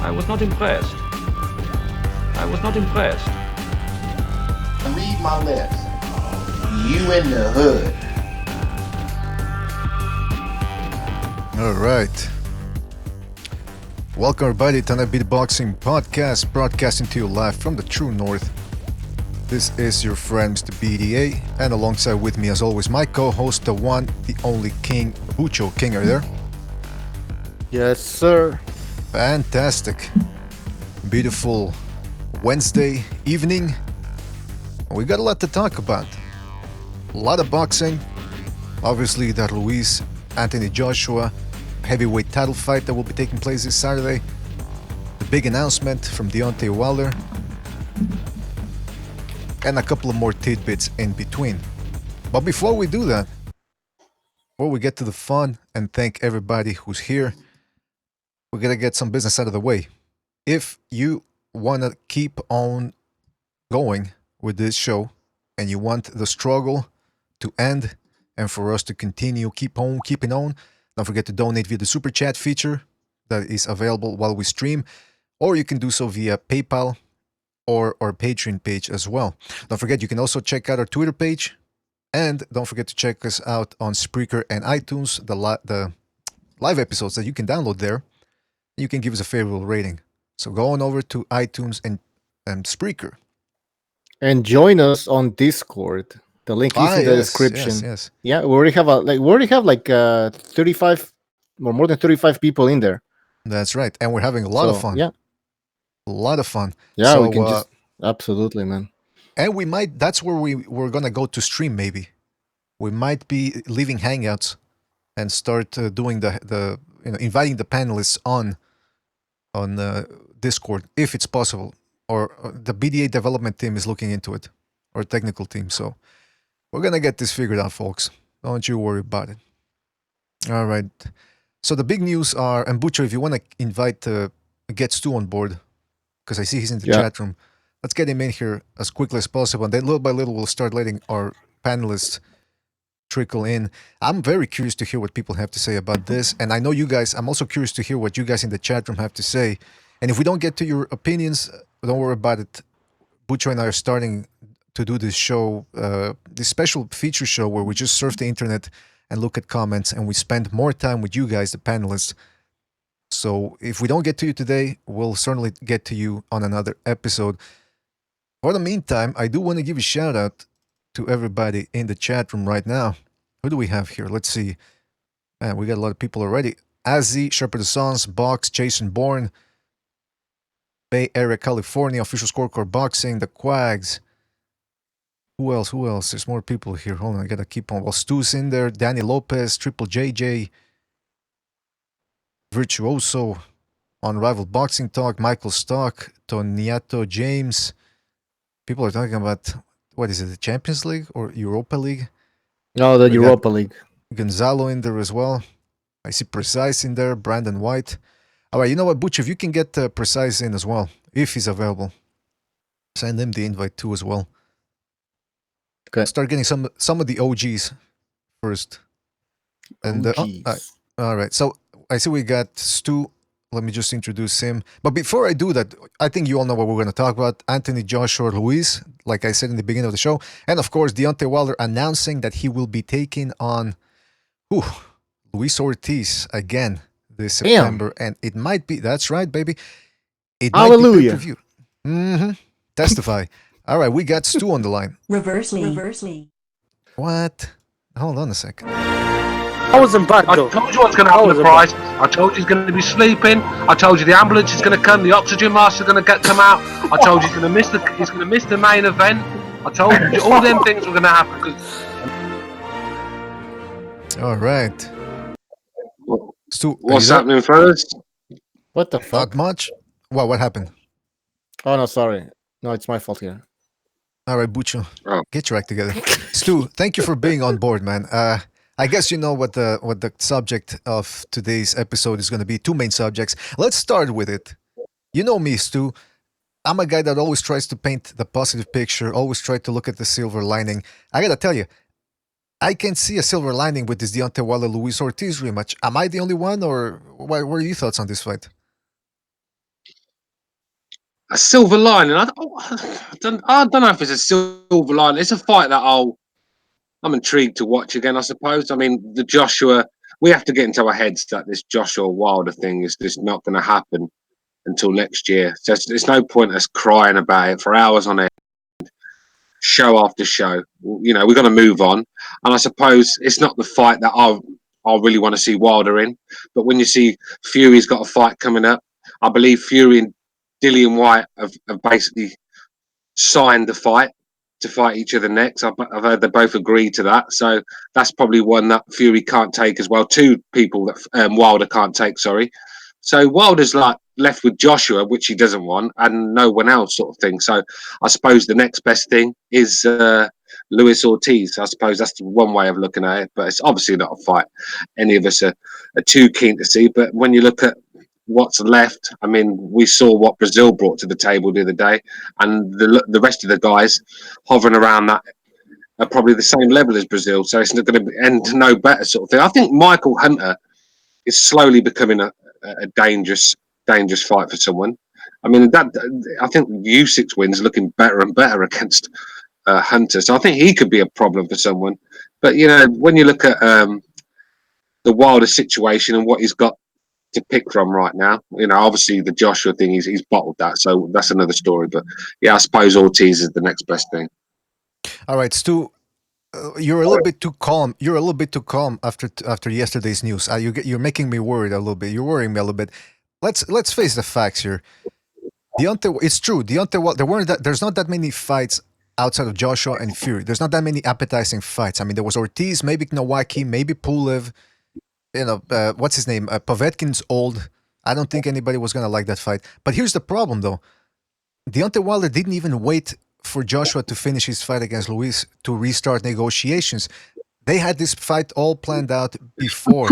I was not impressed. I was not impressed. Read my lips. You in the hood. All right. Welcome everybody to another BDA Boxing podcast, broadcasting to you live from the true north. This is your friend, Mr. BDA, and alongside with me, as always, my co-host, the one, the only King, Bucho. King, are you there? Yes, sir. Fantastic. Beautiful Wednesday evening. We got a lot to talk about. A lot of boxing. Obviously, that Luis Anthony Joshua heavyweight title fight that will be taking place this Saturday. The big announcement from Deontay Wilder. And a couple of more tidbits in between. But before we do that, before we get to the fun and thank everybody who's here, we're going to get some business out of the way. If you want to keep on going with this show and you want the struggle to end and for us to continue, keeping on, don't forget to donate via the super chat feature that is available while we stream, or you can do so via PayPal or our Patreon page as well. Don't forget, you can also check out our Twitter page, and don't forget to check us out on Spreaker and iTunes, the live episodes that you can download there. You can give us a favorable rating. So go on over to iTunes and Spreaker. And join us on Discord. The link is in the description. Yes. Yeah, we already have 35 or more than 35 people in there. That's right. And we're having a lot of fun. Yeah. A lot of fun. Yeah, so, we can just absolutely, man. And we might, that's where we're gonna go to stream maybe. We might be leaving Hangouts and start doing the inviting the panelists on Discord if it's possible. Or the BDA development team is looking into it, or technical team. So we're gonna get this figured out, folks. Don't you worry about it. All right. So the big news are, and Butcher, if you want to invite Get Stu on board, because I see he's in the chat room, let's get him in here as quickly as possible. And then little by little, we'll start letting our panelists trickle in. I'm very curious to hear what people have to say about this. And I know you guys, I'm also curious to hear what you guys in the chat room have to say. And if we don't get to your opinions, don't worry about it. Butcher and I are starting to do this show, this special feature show where we just surf the internet and look at comments, and we spend more time with you guys, the panelists. So if we don't get to you today, we'll certainly get to you on another episode. For the meantime, I do want to give a shout out to everybody in the chat room right now. Who do we have here? Let's see. Man, we got a lot of people already. Azzy, Shepherd of Sons, Box, Jason Bourne, Bay Area, California, Official Scorecard Boxing, The Quags. Who else? There's more people here. Hold on, I gotta keep on. Well, Stu's in there, Danny Lopez, Triple JJ, Virtuoso, Unrivaled Boxing Talk, Michael Stock, Toniato James. People are talking about, what is it, the Champions League or Europa League? No, the Europa League. Gonzalo in there as well. I see Precise in there, Brandon White. All right, you know what, Butch, if you can get Precise in as well, if he's available, send him the invite too as well. Okay. Start getting some of the OGs first. And all right, so I see we got Stu. Let me just introduce him. But before I do that, I think you all know what we're going to talk about. Anthony Joshua Luis, like I said in the beginning of the show. And of course, Deontay Wilder announcing that he will be taking on Luis Ortiz again this September. And it might be, that's right, baby. It might be pay-per-view. Testify. All right, we got Stu on the line. Reversely. What? Hold on a second. I wasn't back though. I told you what's going to happen with Price. I told you he's going to be sleeping. I told you the ambulance is going to come. The oxygen mask is going to come out. I told you he's going to miss the main event. I told you all them things were going to happen. All right. Stu, what's happening, fellas? What the fuck? Not much. Well, what happened? Oh no, sorry. No, it's my fault here. All right, Bucho, get your act together. Stu, thank you for being on board, man. I guess you know what the subject of today's episode is going to be. Two main subjects. Let's start with it. You know me, Stu. I'm a guy that always tries to paint the positive picture, always try to look at the silver lining. I got to tell you, I can see a silver lining with this Deontay Wilder-Luis Ortiz rematch. Am I the only one, or what are your thoughts on this fight? a silver lining. I don't know if it's a silver lining. It's a fight that I'm intrigued to watch again, I suppose. I mean, the Joshua, we have to get into our heads that this Joshua Wilder thing is just not going to happen until next year. So it's no point us crying about it for hours on end, show after show. You know, we've got to move on. And I suppose it's not the fight that I really want to see Wilder in. But when you see Fury's got a fight coming up, I believe Fury and Dillian White have basically signed the fight to fight each other next. I've heard they both agreed to that. So that's probably one that Fury can't take as well. Two people that Wilder can't take, sorry. So Wilder's like left with Joshua, which he doesn't want, and no one else, sort of thing. So I suppose the next best thing is Luis Ortiz. I suppose that's one way of looking at it, but it's obviously not a fight any of us are too keen to see. But when you look at what's left, I mean, we saw what Brazil brought to the table the other day, and the rest of the guys hovering around that are probably the same level as Brazil. So it's not going to end no better, sort of thing. I think Michael Hunter is slowly becoming a dangerous fight for someone. I mean, I think Usyk's wins looking better and better against Hunter, so I think he could be a problem for someone. But you know, when you look at the Wilder situation and what he's got to pick from right now, you know, obviously the Joshua thing, he's bottled that, so that's another story. But yeah, I suppose Ortiz is the next best thing. All right, Stu, you're a little bit too calm. You're a little bit too calm after yesterday's news. You're making me worried a little bit. You're worrying me a little bit. Let's face the facts here. It's true. There's not that many fights outside of Joshua and Fury. There's not that many appetizing fights. I mean, there was Ortiz, maybe Nowacki, maybe Pulev. You know, what's his name? Povetkin's old. I don't think anybody was gonna like that fight. But here's the problem, though. Deontay Wilder didn't even wait for Joshua to finish his fight against Luis to restart negotiations. They had this fight all planned out before.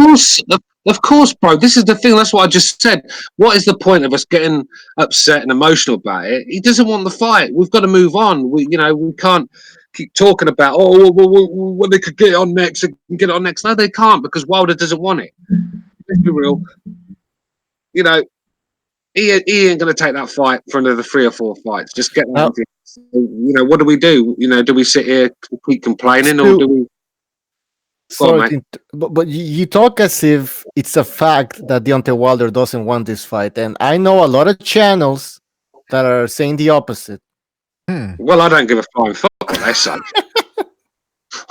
Of course, bro. This is the thing. That's what I just said. What is the point of us getting upset and emotional about it? He doesn't want the fight. We've got to move on. We can't keep talking about, well, they could get it on next. They can get it on next. No, they can't, because Wilder doesn't want it. Let's be real. You know, he ain't going to take that fight for another 3 or 4 fights. Just get that. You know, what do we do? You know, do we sit here keep complaining, or do we? Sorry, but you talk as if it's a fact that Deontay Wilder doesn't want this fight, and I know a lot of channels that are saying the opposite. Well, I don't give a flying fuck what they say.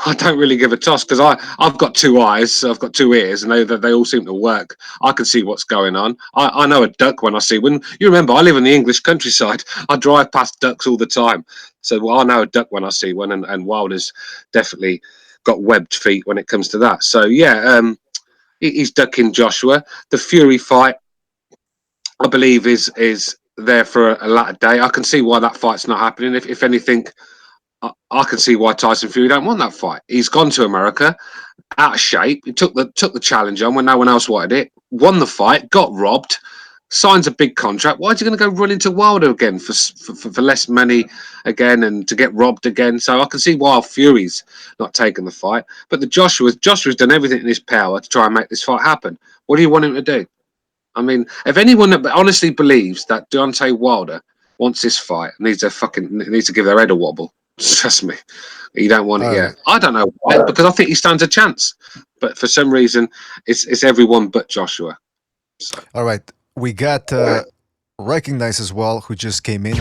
I don't really give a toss, because I've got 2 eyes, I've got 2 ears, and they all seem to work. I can see what's going on. I know a duck when I see one. You remember, I live in the English countryside. I drive past ducks all the time, so I know a duck when I see one. And Wilder's definitely got webbed feet when it comes to that. So yeah, he's ducking Joshua. The Fury fight, I believe, is there for a latter day. I can see why that fight's not happening. If anything, I can see why Tyson Fury don't want that fight. He's gone to America out of shape. He took the challenge on when no one else wanted it. Won the fight, got robbed, signs a big contract. Why is he going to go run into Wilder again for less money again and to get robbed again? So I can see why Fury's not taking the fight. But Joshua's done everything in his power to try and make this fight happen. What do you want him to do? I mean, if anyone that honestly believes that Deontay Wilder wants this fight, needs to give their head a wobble. Trust me, you don't want it yet. I don't know why, because I think he stands a chance. But for some reason, it's everyone but Joshua. So. All right. We got Recognize as well, who just came in.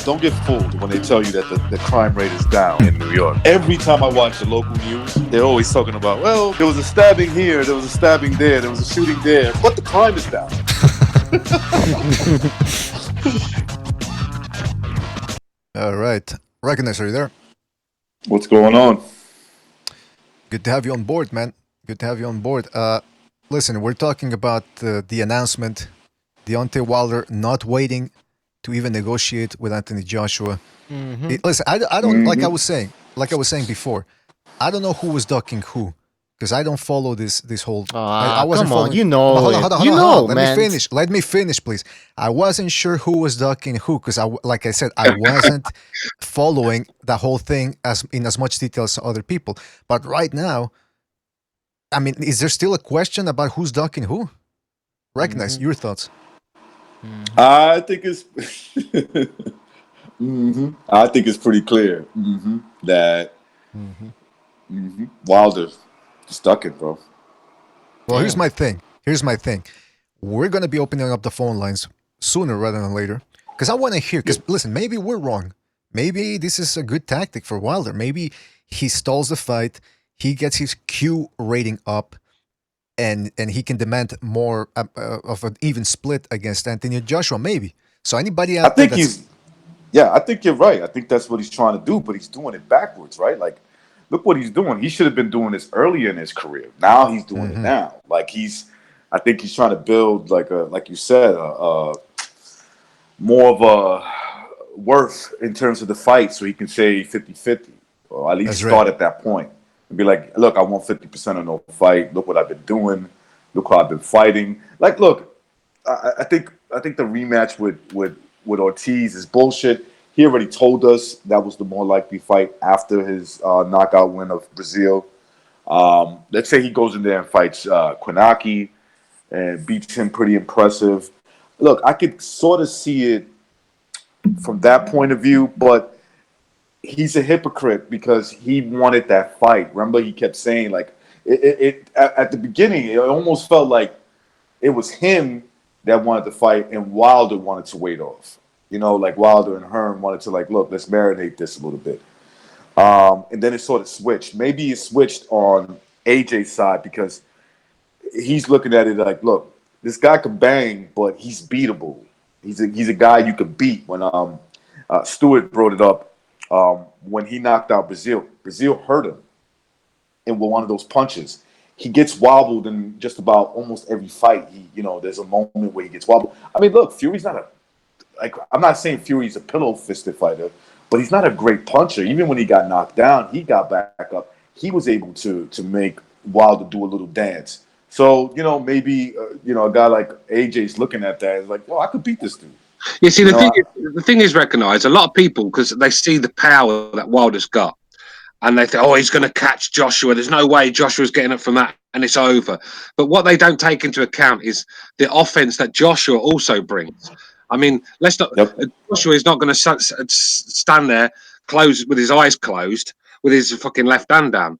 Don't get fooled when they tell you that the crime rate is down in New York. Every time I watch the local news, they're always talking about, well, there was a stabbing here, there was a stabbing there, there was a shooting there, but the crime is down. All right. Recognize, are you there? What's going on? Good to have you on board, man. Good to have you on board. Listen, we're talking about the announcement, Deontay Wilder not waiting to even negotiate with Anthony Joshua. Listen, I don't like I was saying before. I don't know who was ducking who, because I don't follow this whole. I wasn't come on, following. you know, Hold on. man. Let me finish, please. I wasn't sure who was ducking who, because like I said, I wasn't following the whole thing in as much detail as other people. But right now, I mean, is there still a question about who's ducking who? Recognize your thoughts. I think it's. I think it's pretty clear that Wilder stuck it, bro. Well, here's my thing. Here's my thing. We're gonna be opening up the phone lines sooner rather than later because I want to hear. Because listen, maybe we're wrong. Maybe this is a good tactic for Wilder. Maybe he stalls the fight. He gets his Q rating up, and he can demand more of an even split against Anthony Joshua. Maybe. So anybody I out there think I think you're right. I think that's what he's trying to do, but he's doing it backwards, right? Like, look what he's doing. He should have been doing this earlier in his career. Now he's doing it now. Like I think he's trying to build like you said, more of a worth in terms of the fight, so he can say 50-50, or at least start at that point and be like, look, I want 50% of no fight. Look what I've been doing. Look how I've been fighting. Like, look, I think the rematch with Ortiz is bullshit. He already told us that was the more likely fight after his knockout win of Brazil. Let's say he goes in there and fights Kwanaki and beats him pretty impressive. Look, I could sort of see it from that point of view, but he's a hypocrite because he wanted that fight. Remember, he kept saying, like, at the beginning, it almost felt like it was him that wanted to fight and Wilder wanted to wait off. You know, like Wilder and Hearn wanted to, like, look, let's marinate this a little bit. And then it sort of switched. Maybe it switched on AJ's side because he's looking at it like, look, this guy can bang, but he's beatable. He's a guy you could beat. When Stewart brought it up, when he knocked out Brazil hurt him in one of those punches. He gets wobbled in just about almost every fight. There's a moment where he gets wobbled. I mean, look, Fury's not I'm not saying Fury's a pillow-fisted fighter, but he's not a great puncher. Even when he got knocked down, he got back up. He was able to make Wilder do a little dance. So, maybe, a guy like AJ's looking at that is like, well, I could beat this dude. You see, the thing is recognised. A lot of people, because they see the power that Wilder's got, and they think, oh, he's going to catch Joshua. There's no way Joshua's getting up from that, and it's over. But what they don't take into account is the offense that Joshua also brings. I mean, let's not. Joshua is not going to stand there closed with his eyes closed with his fucking left hand down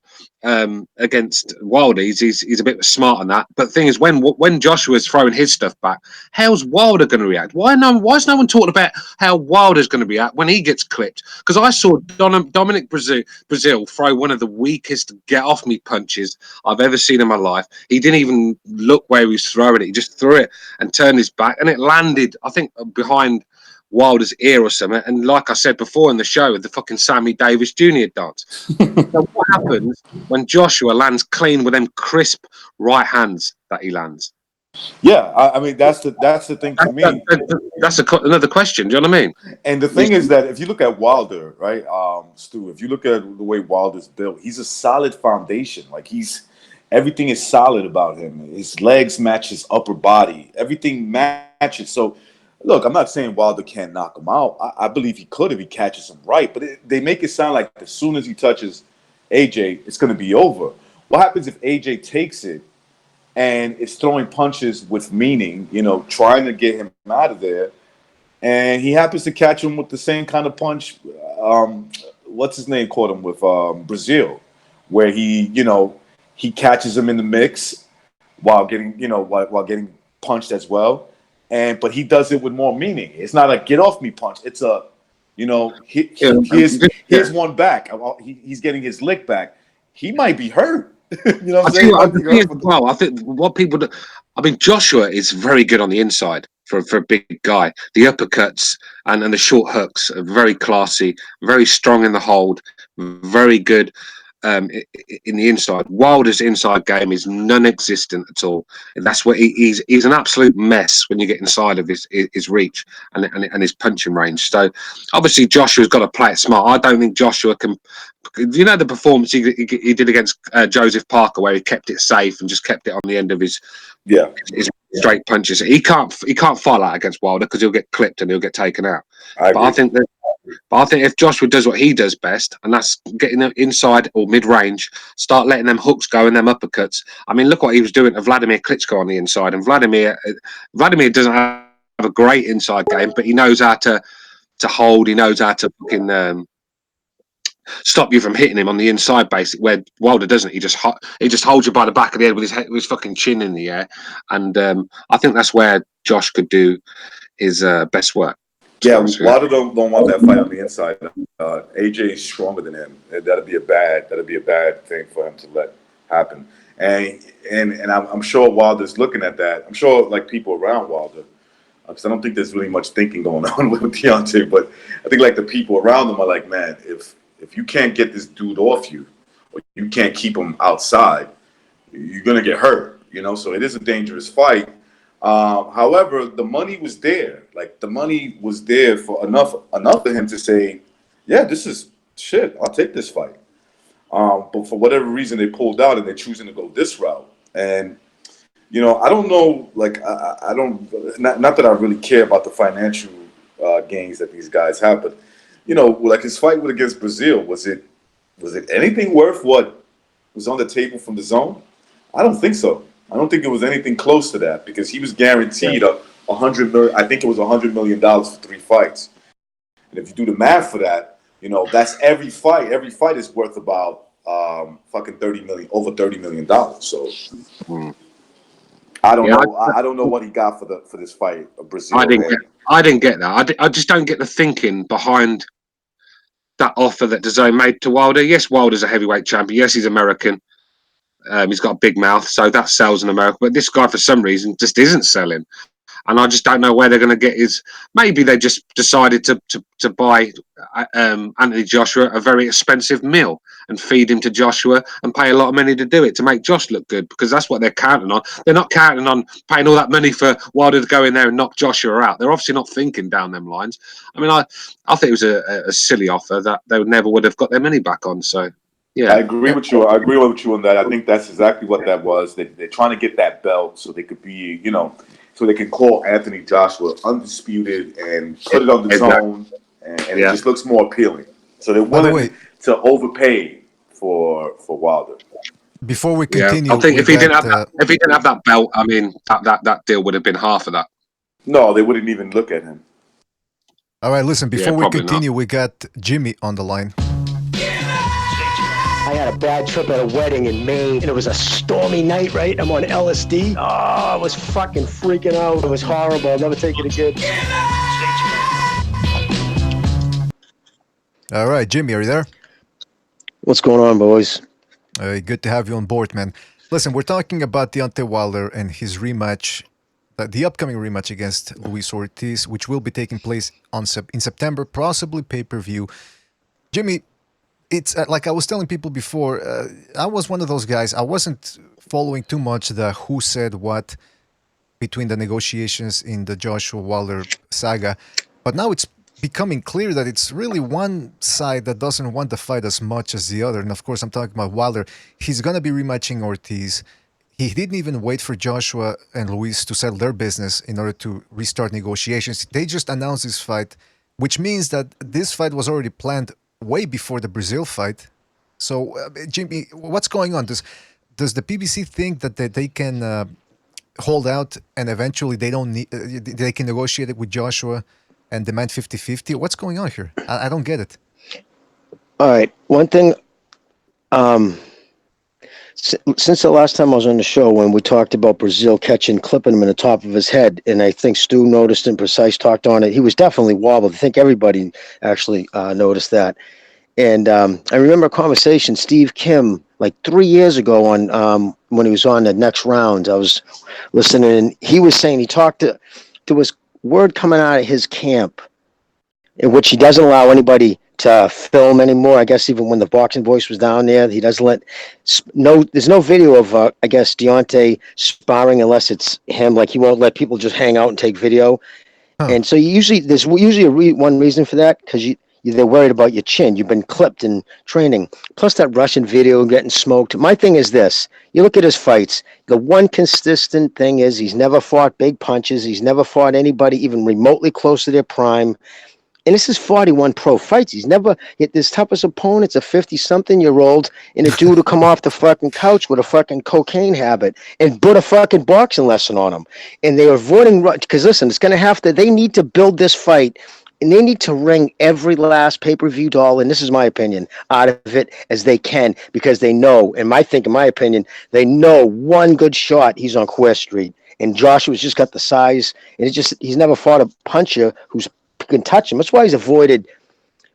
against Wilder. He's a bit smart on that. But the thing is, when Joshua's throwing his stuff back, how's Wilder going to react? Why is no one talking about how Wilder's going to react when he gets clipped? Because I saw Dominic Brazil throw one of the weakest get off me punches I've ever seen in my life. He didn't even look where he was throwing it. He just threw it and turned his back, and it landed, I think, behind Wilder's ear or something. And like I said before in the show, the fucking Sammy Davis Jr. dance. So what happens when Joshua lands clean with them crisp right hands that he lands? Yeah, I mean, that's the thing to me. That's another question. Do you know what I mean? And the thing is that if you look at Wilder, right, Stu, if you look at the way Wilder's built, he's a solid foundation. Like, everything is solid about him. His legs match his upper body. Everything matches. So, look, I'm not saying Wilder can't knock him out. I believe he could if he catches him right. But they make it sound like as soon as he touches AJ, it's going to be over. What happens if AJ takes it and is throwing punches with meaning, trying to get him out of there, and he happens to catch him with the same kind of punch, what's his name caught him with, Brazil, where he catches him in the mix while getting, while getting punched as well. But he does it with more meaning. It's not a get off me punch. It's a, here's one back. He's getting his lick back. He might be hurt. You know what I'm saying? I think what people do, I mean, Joshua is very good on the inside for a big guy. The uppercuts and the short hooks are very classy, very strong in the hold, very good in the inside. Wilder's inside game is non-existent at all. And that's what he's an absolute mess when you get inside of his reach and his punching range. So obviously Joshua's got to play it smart. I don't think Joshua can. The performance he did against Joseph Parker, where he kept it safe and just kept it on the end of his straight punches. He can't fight that against Wilder because he'll get clipped and he'll get taken out. But I think if Joshua does what he does best, and that's getting them inside or mid-range, start letting them hooks go and them uppercuts. I mean, look what he was doing to Vladimir Klitschko on the inside, and Vladimir doesn't have a great inside game, but he knows how to hold. He knows how to fucking stop you from hitting him on the inside, basically. Where Wilder doesn't. He just holds you by the back of the head with his fucking chin in the air, and I think that's where Josh could do his best work. Yeah, Wilder don't want that fight on the inside. AJ is stronger than him. That'd be a bad thing for him to let happen. And I'm sure Wilder's looking at that. I'm sure like people around Wilder, because I don't think there's really much thinking going on with Deontay, but I think like the people around him are like, man, if you can't get this dude off you, or you can't keep him outside, you're gonna get hurt. So it is a dangerous fight. However, the money was there. Like the money was there for enough for him to say, yeah, this is shit. I'll take this fight. But for whatever reason, they pulled out and they're choosing to go this route. And I don't know. Like I don't. Not that I really care about the financial gains that these guys have, but like his fight against Brazil, was it anything worth what was on the table from the zone? I don't think so. I don't think it was anything close to that because he was guaranteed $100 million. I think it was $100 million for 3 fights. And if you do the math for that, that's every fight. Every fight is worth about fucking $30 million, over $30 million. So I don't know. I don't know what he got for this fight of Brazil. I didn't get that. I just don't get the thinking behind that offer that DAZN made to Wilder. Yes, Wilder's a heavyweight champion. Yes, he's American. He's got a big mouth, so that sells in America. But this guy, for some reason, just isn't selling. And I just don't know where they're going to get his. Maybe they just decided to buy Anthony Joshua a very expensive meal and feed him to Joshua and pay a lot of money to do it to make Josh look good because that's what they're counting on. They're not counting on paying all that money for Wilder to go in there and knock Joshua out. They're obviously not thinking down them lines. I mean, I think it was a silly offer that they never would have got their money back on. So. Yeah. I agree with you. I agree with you on that. I think that's exactly what that was. They're trying to get that belt so they could be, so they can call Anthony Joshua undisputed and put it on the zone, and it just looks more appealing. So they're willing to overpay for Wilder. Before we continue, I think if he didn't have that belt, I mean, that deal would have been half of that. No, they wouldn't even look at him. All right, listen. Before we continue, we got Jimmy on the line. I had a bad trip at a wedding in Maine, and it was a stormy night, right? I'm on LSD. Oh, I was fucking freaking out. It was horrible. I'll never take it again. All right, Jimmy, are you there? What's going on, boys? Good to have you on board, man. Listen, we're talking about Deontay Wilder and his rematch, the upcoming rematch against Luis Ortiz, which will be taking place in September, possibly pay-per-view. Jimmy, it's like I was telling people before, I was one of those guys. I wasn't following too much the who said what between the negotiations in the Joshua Wilder saga. But now it's becoming clear that it's really one side that doesn't want the fight as much as the other. And of course, I'm talking about Wilder. He's going to be rematching Ortiz. He didn't even wait for Joshua and Luis to settle their business in order to restart negotiations. They just announced this fight, which means that this fight was already planned way before the Brazil fight. So, Jimmy, what's going on? Does the PBC think that they can hold out and eventually they don't need they can negotiate it with Joshua and demand 50-50? What's going on here? I don't get it. All right, one thing. Since the last time I was on the show, when we talked about Brazil clipping him in the top of his head, and I think Stu noticed and Precise talked on it, he was definitely wobbled. I think everybody actually noticed that. And I remember a conversation, Steve Kim, like 3 years ago on when he was on the Next Round. I was listening, and he was saying there was word coming out of his camp in which he doesn't allow anybody to film anymore. I guess even when the Boxing Voice was down there, he doesn't there's no video of I guess Deontay sparring unless it's him. Like he won't let people just hang out and take video. And so there's usually one reason for that, because they're worried about your chin. You've been clipped in training. Plus that Russian video getting smoked. My thing is this: you look at his fights. The one consistent thing is he's never fought big punches. He's never fought anybody even remotely close to their prime. And this is 41 pro fights. He's never hit his toughest opponent's a 50-something-year-old and a dude who come off the fucking couch with a fucking cocaine habit and put a fucking boxing lesson on him. And they're avoiding, because listen, it's going to have to, they need to build this fight and they need to wring every last pay-per-view dollar, and this is my opinion, out of it as they can, because they know, in my opinion, they know one good shot, he's on Queer Street. And Joshua's just got the size, and he's never fought a puncher who's can touch him. That's why he's avoided.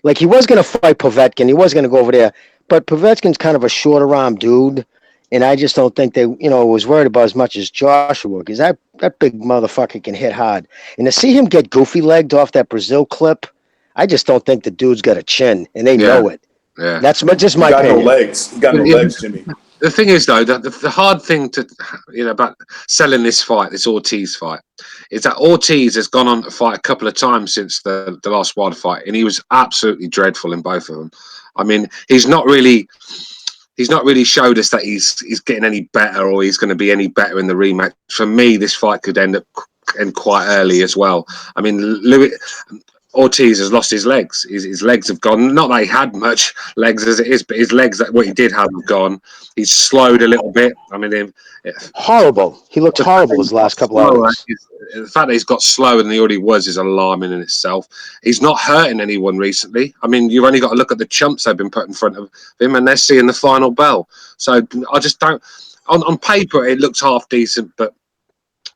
Like, he was going to fight Povetkin. He was going to go over there. But Povetkin's kind of a shorter arm dude. And I just don't think they, was worried about as much as Joshua, because that big motherfucker can hit hard. And to see him get goofy legged off that Brazil clip, I just don't think the dude's got a chin, and they know it. Yeah. That's just my opinion. He got no legs. He got no legs, Jimmy. The thing is, though, the hard thing to, about selling this fight, this Ortiz fight, is that Ortiz has gone on to fight a couple of times since the last Wilder fight, and he was absolutely dreadful in both of them. I mean, he's not really showed us that he's getting any better or he's going to be any better in the rematch. For me, this fight could end quite early as well. I mean, Ortiz has lost his legs. His legs have gone. Not that he had much legs as it is, but his legs, what he did have gone. He's slowed a little bit. I mean, horrible. He looked horrible his last couple of hours. The fact that he's got slower than he already was is alarming in itself. He's not hurting anyone recently. I mean, you've only got to look at the chumps they've been put in front of him, and they're seeing the final bell. So I just don't. On paper, it looks half decent, but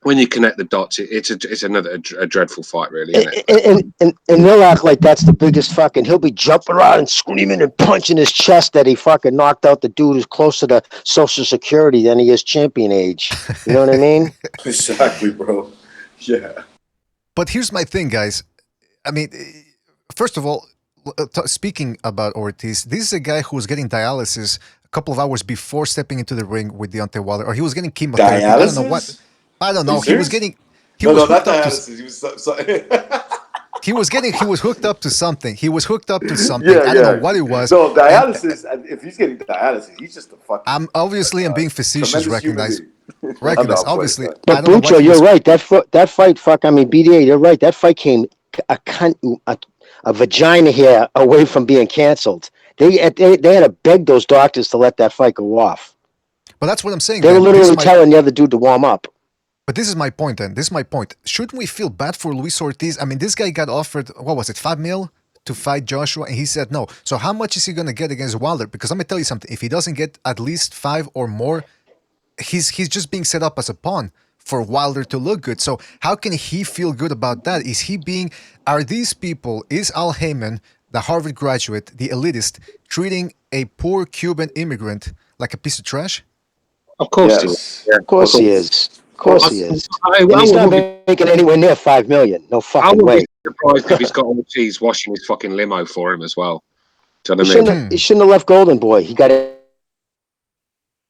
when you connect the dots, it's another dreadful fight, really, isn't it? And they'll act like that's the biggest fucking. He'll be jumping around and screaming and punching his chest that he fucking knocked out the dude who's closer to Social Security than he is champion age. You know what I mean? Exactly, bro. Yeah. But here's my thing, guys. I mean, first of all, speaking about Ortiz, this is a guy who was getting dialysis a couple of hours before stepping into the ring with Deontay Wilder, or he was getting chemotherapy. Dialysis? I don't know what. I don't know. He was getting. He was not hooked up dialysis. He was hooked up to something. He was hooked up to something. I don't know what it was. No, dialysis. If he's getting dialysis, he's just a fucking. I'm being facetious. Recognize. Obviously. But Bucho, you're right. That fight. Fuck. I mean, BDA. You're right. That fight came a vagina here away from being canceled. They had to beg those doctors to let that fight go off. But that's what I'm saying. They were literally telling the other dude to warm up. But this is my point, then. This is my point. Shouldn't we feel bad for Luis Ortiz? I mean, this guy got offered, what was it, $5 million to fight Joshua, and he said no. So how much is he going to get against Wilder? Because I'm going to tell you something. If he doesn't get at least 5 or more, he's just being set up as a pawn for Wilder to look good. So how can he feel good about that? Are these people, is Al Heyman, the Harvard graduate, the elitist, treating a poor Cuban immigrant like a piece of trash? Of course he is. Yeah. Of course he is. Of course he is. And he's not making anywhere near $5 million. No fucking way. I would be surprised if he's got Ortiz washing his fucking limo for him as well. Do you know what I mean? He shouldn't have left Golden Boy. He got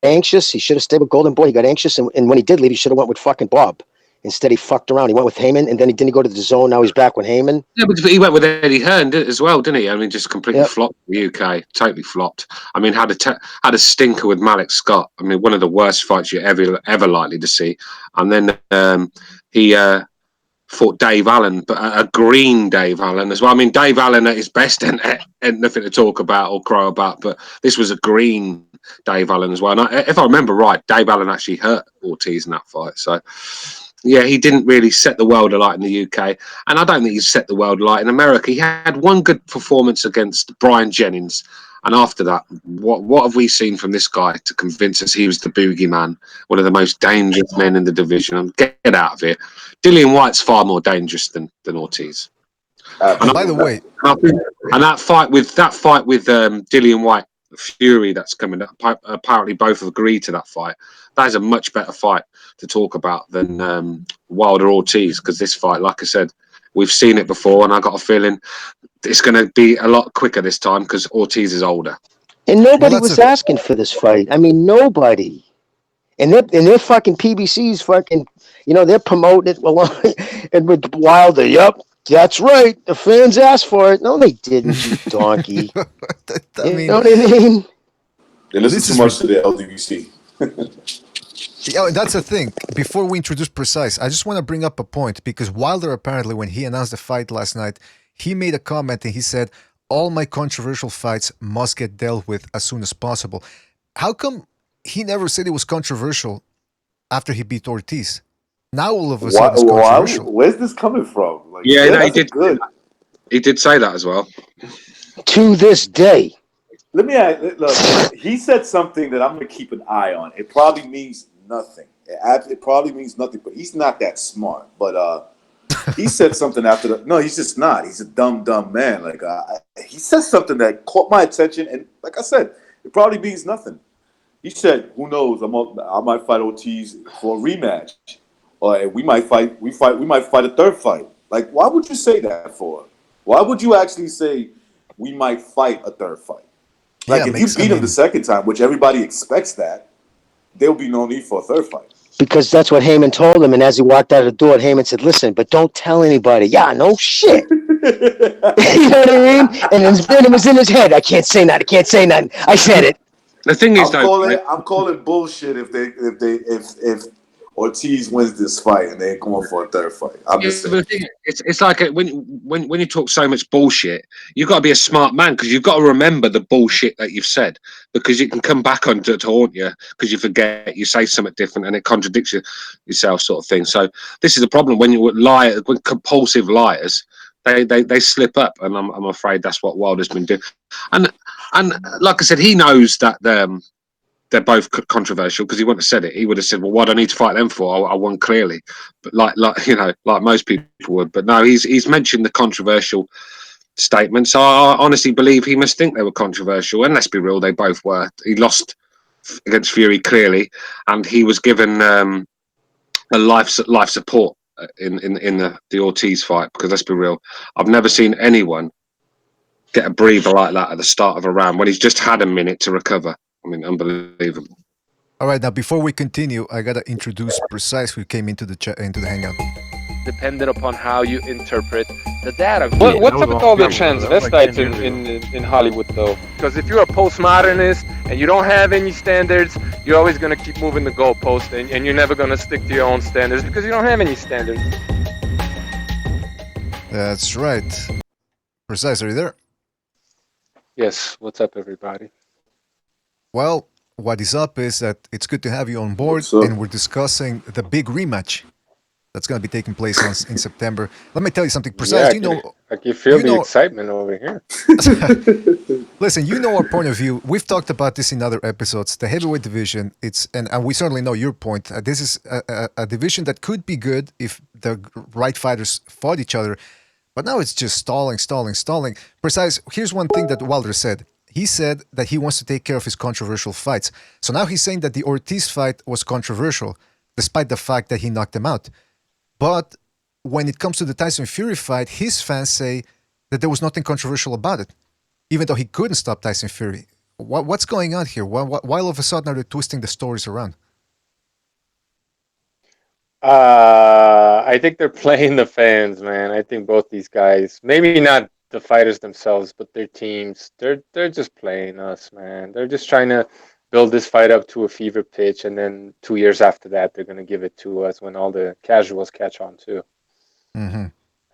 anxious. He should have stayed with Golden Boy. He got anxious, and when he did leave, he should have went with fucking Bob. Instead, he fucked around. He went with Heyman, and then he didn't go to the zone. Now he's back with Heyman. Yeah, but he went with Eddie Hearn as well, didn't he? I mean, just completely flopped the UK. Totally flopped. I mean, had a stinker with Malik Scott. I mean, one of the worst fights you're ever likely to see. And then he fought Dave Allen, but a green Dave Allen as well. I mean, Dave Allen at his best and nothing to talk about or crow about, but this was a green Dave Allen as well. And if I remember right, Dave Allen actually hurt Ortiz in that fight. So, yeah, he didn't really set the world alight in the UK. And I don't think he's set the world alight in America. He had one good performance against Brian Jennings. And after that, what have we seen from this guy to convince us he was the boogeyman, one of the most dangerous men in the division? Get out of here. Dillian White's far more dangerous than Ortiz. And by the way, and that fight with Dillian White, Fury, that's coming up. Apparently, both have agreed to that fight. That is a much better fight to talk about than Wilder Ortiz, because this fight, like I said, we've seen it before, and I got a feeling it's going to be a lot quicker this time because Ortiz is older. And nobody was asking for this fight. I mean, nobody. And they're fucking PBC's fucking, they're promoting it along. And with Wilder, yep, that's right. The fans asked for it. No, they didn't, you donkey. You know what I mean? They listen too much to the LDVC. Yeah, that's the thing. Before we introduce Precise, I just want to bring up a point because Wilder apparently, when he announced the fight last night, he made a comment and he said, all my controversial fights must get dealt with as soon as possible. How come he never said it was controversial after he beat Ortiz? Now all of a sudden it's controversial. Where's this coming from? Like, Yeah, no, he that's did. good. He did say that as well. To this day. Let me ask. Look, he said something that I'm going to keep an eye on. It probably means nothing. It probably means nothing, but he's not that smart. But he said something after the. No, he's just not. He's a dumb man. Like he said something that caught my attention, and like I said, it probably means nothing. He said, "Who knows? I might fight Ortiz for a rematch, or we might fight. We might fight a third fight. Like, why would you say that for? Why would you actually say we might fight a third fight? Like, if you beat him the second time, which everybody expects that, there'll be no need for a third fight." Because that's what Heyman told him. And as he walked out of the door, Heyman said, listen, but don't tell anybody. Yeah, no shit. You know what I mean? And then it was in his head. I can't say nothing. I said it. The thing is, I'm calling bullshit if Ortiz wins this fight and they ain't going for a third fight. I'm just saying. It's like when you talk so much bullshit, you've got to be a smart man because you've got to remember the bullshit that you've said because it can come back on to haunt you because you forget, you say something different and it contradicts yourself, sort of thing. So this is a problem when when compulsive liars, they slip up, and I'm afraid that's what Wilder's been doing. And like I said, he knows that they're both controversial because he wouldn't have said it. He would have said, "Well, what do I need to fight them for? I won clearly." But like most people would. But no, he's mentioned the controversial statements. So I honestly believe he must think they were controversial. And let's be real, they both were. He lost against Fury clearly, and he was given a life support in the Ortiz fight. Because let's be real, I've never seen anyone get a breather like that at the start of a round when he's just had a minute to recover. I mean, unbelievable. All right, now before we continue, I gotta introduce Precise, who came into the hangout. Dependent upon how you interpret the data. What's up with all the transvestites in Hollywood, though? Because if you're a postmodernist and you don't have any standards, you're always going to keep moving the goalpost, and you're never going to stick to your own standards because you don't have any standards. That's right. Precise, are you there? Yes. What's up, everybody? Well, what is up is that it's good to have you on board, and we're discussing the big rematch that's going to be taking place in September. Let me tell you something. Precise, I can feel the excitement over here. Listen, you know our point of view. We've talked about this in other episodes. The heavyweight division, and we certainly know your point. This is a division that could be good if the right fighters fought each other, but now it's just stalling. Precise, here's one thing that Wilder said. He said that he wants to take care of his controversial fights. So now he's saying that the Ortiz fight was controversial, despite the fact that he knocked him out. But when it comes to the Tyson Fury fight, his fans say that there was nothing controversial about it, even though he couldn't stop Tyson Fury. What's going on here? Why all of a sudden are they twisting the stories around? I think they're playing the fans, man. I think both these guys, maybe not the fighters themselves, but their teams, they're just playing us, man. They're just trying to build this fight up to a fever pitch, and then 2 years after that, they're going to give it to us when all the casuals catch on too. Mm-hmm.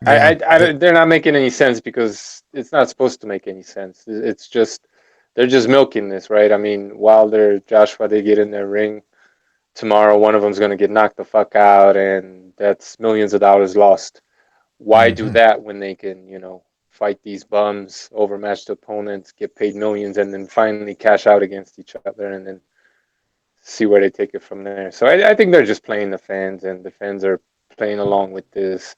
Yeah. They're not making any sense because it's not supposed to make any sense. It's just they're just milking this, right? I mean, Wilder, Joshua, they get in their ring tomorrow. One of them's going to get knocked the fuck out, and that's millions of dollars lost. Why do that when they can, fight these bums, overmatched opponents, get paid millions, and then finally cash out against each other and then see where they take it from there. So I think they're just playing the fans, and the fans are playing along with this,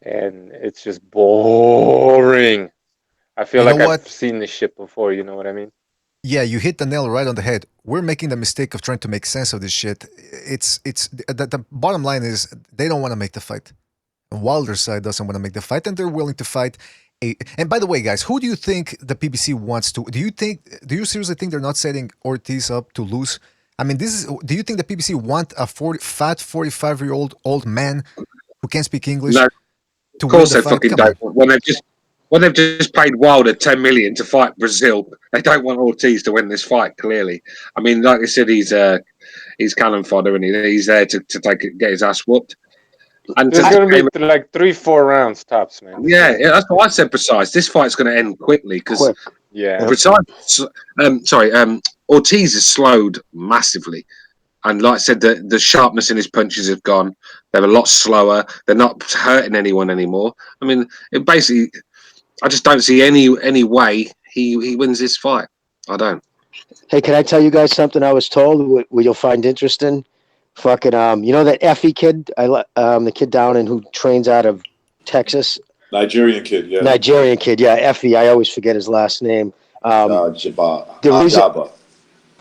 and it's just boring. I feel like I've seen this shit before, you know what I mean? Yeah, you hit the nail right on the head. We're making the mistake of trying to make sense of this shit. It's the bottom line is they don't want to make the fight. Wilder's side doesn't want to make the fight, and they're willing to fight. And by the way, guys, who do you think the PBC wants to? Do you seriously think they're not setting Ortiz up to lose? I mean, do you think the PBC want a fat 45-year-old old man who can't speak English? No, of course they fucking don't. When they've just paid Wilder $10 million to fight Brazil, they don't want Ortiz to win this fight. Clearly, I mean, like I said, he's cannon fodder, and he's there to get his ass whooped. And There's to gonna be like 3-4 rounds tops, man. yeah, that's what I said. Precise. This fight's going to end quickly because Quick. Yeah. Precise. Ortiz is slowed massively, and like I said, the sharpness in his punches have gone. They're a lot slower. They're not hurting anyone anymore. I mean, it basically, I just don't see any way he wins this fight. I don't. Hey, can I tell you guys something I was told what you'll find interesting? Fucking you know that Effie kid, the kid down in who trains out of Texas, Nigerian kid, yeah. Nigerian kid, yeah, Effie. I always forget his last name. The reason, Jabba.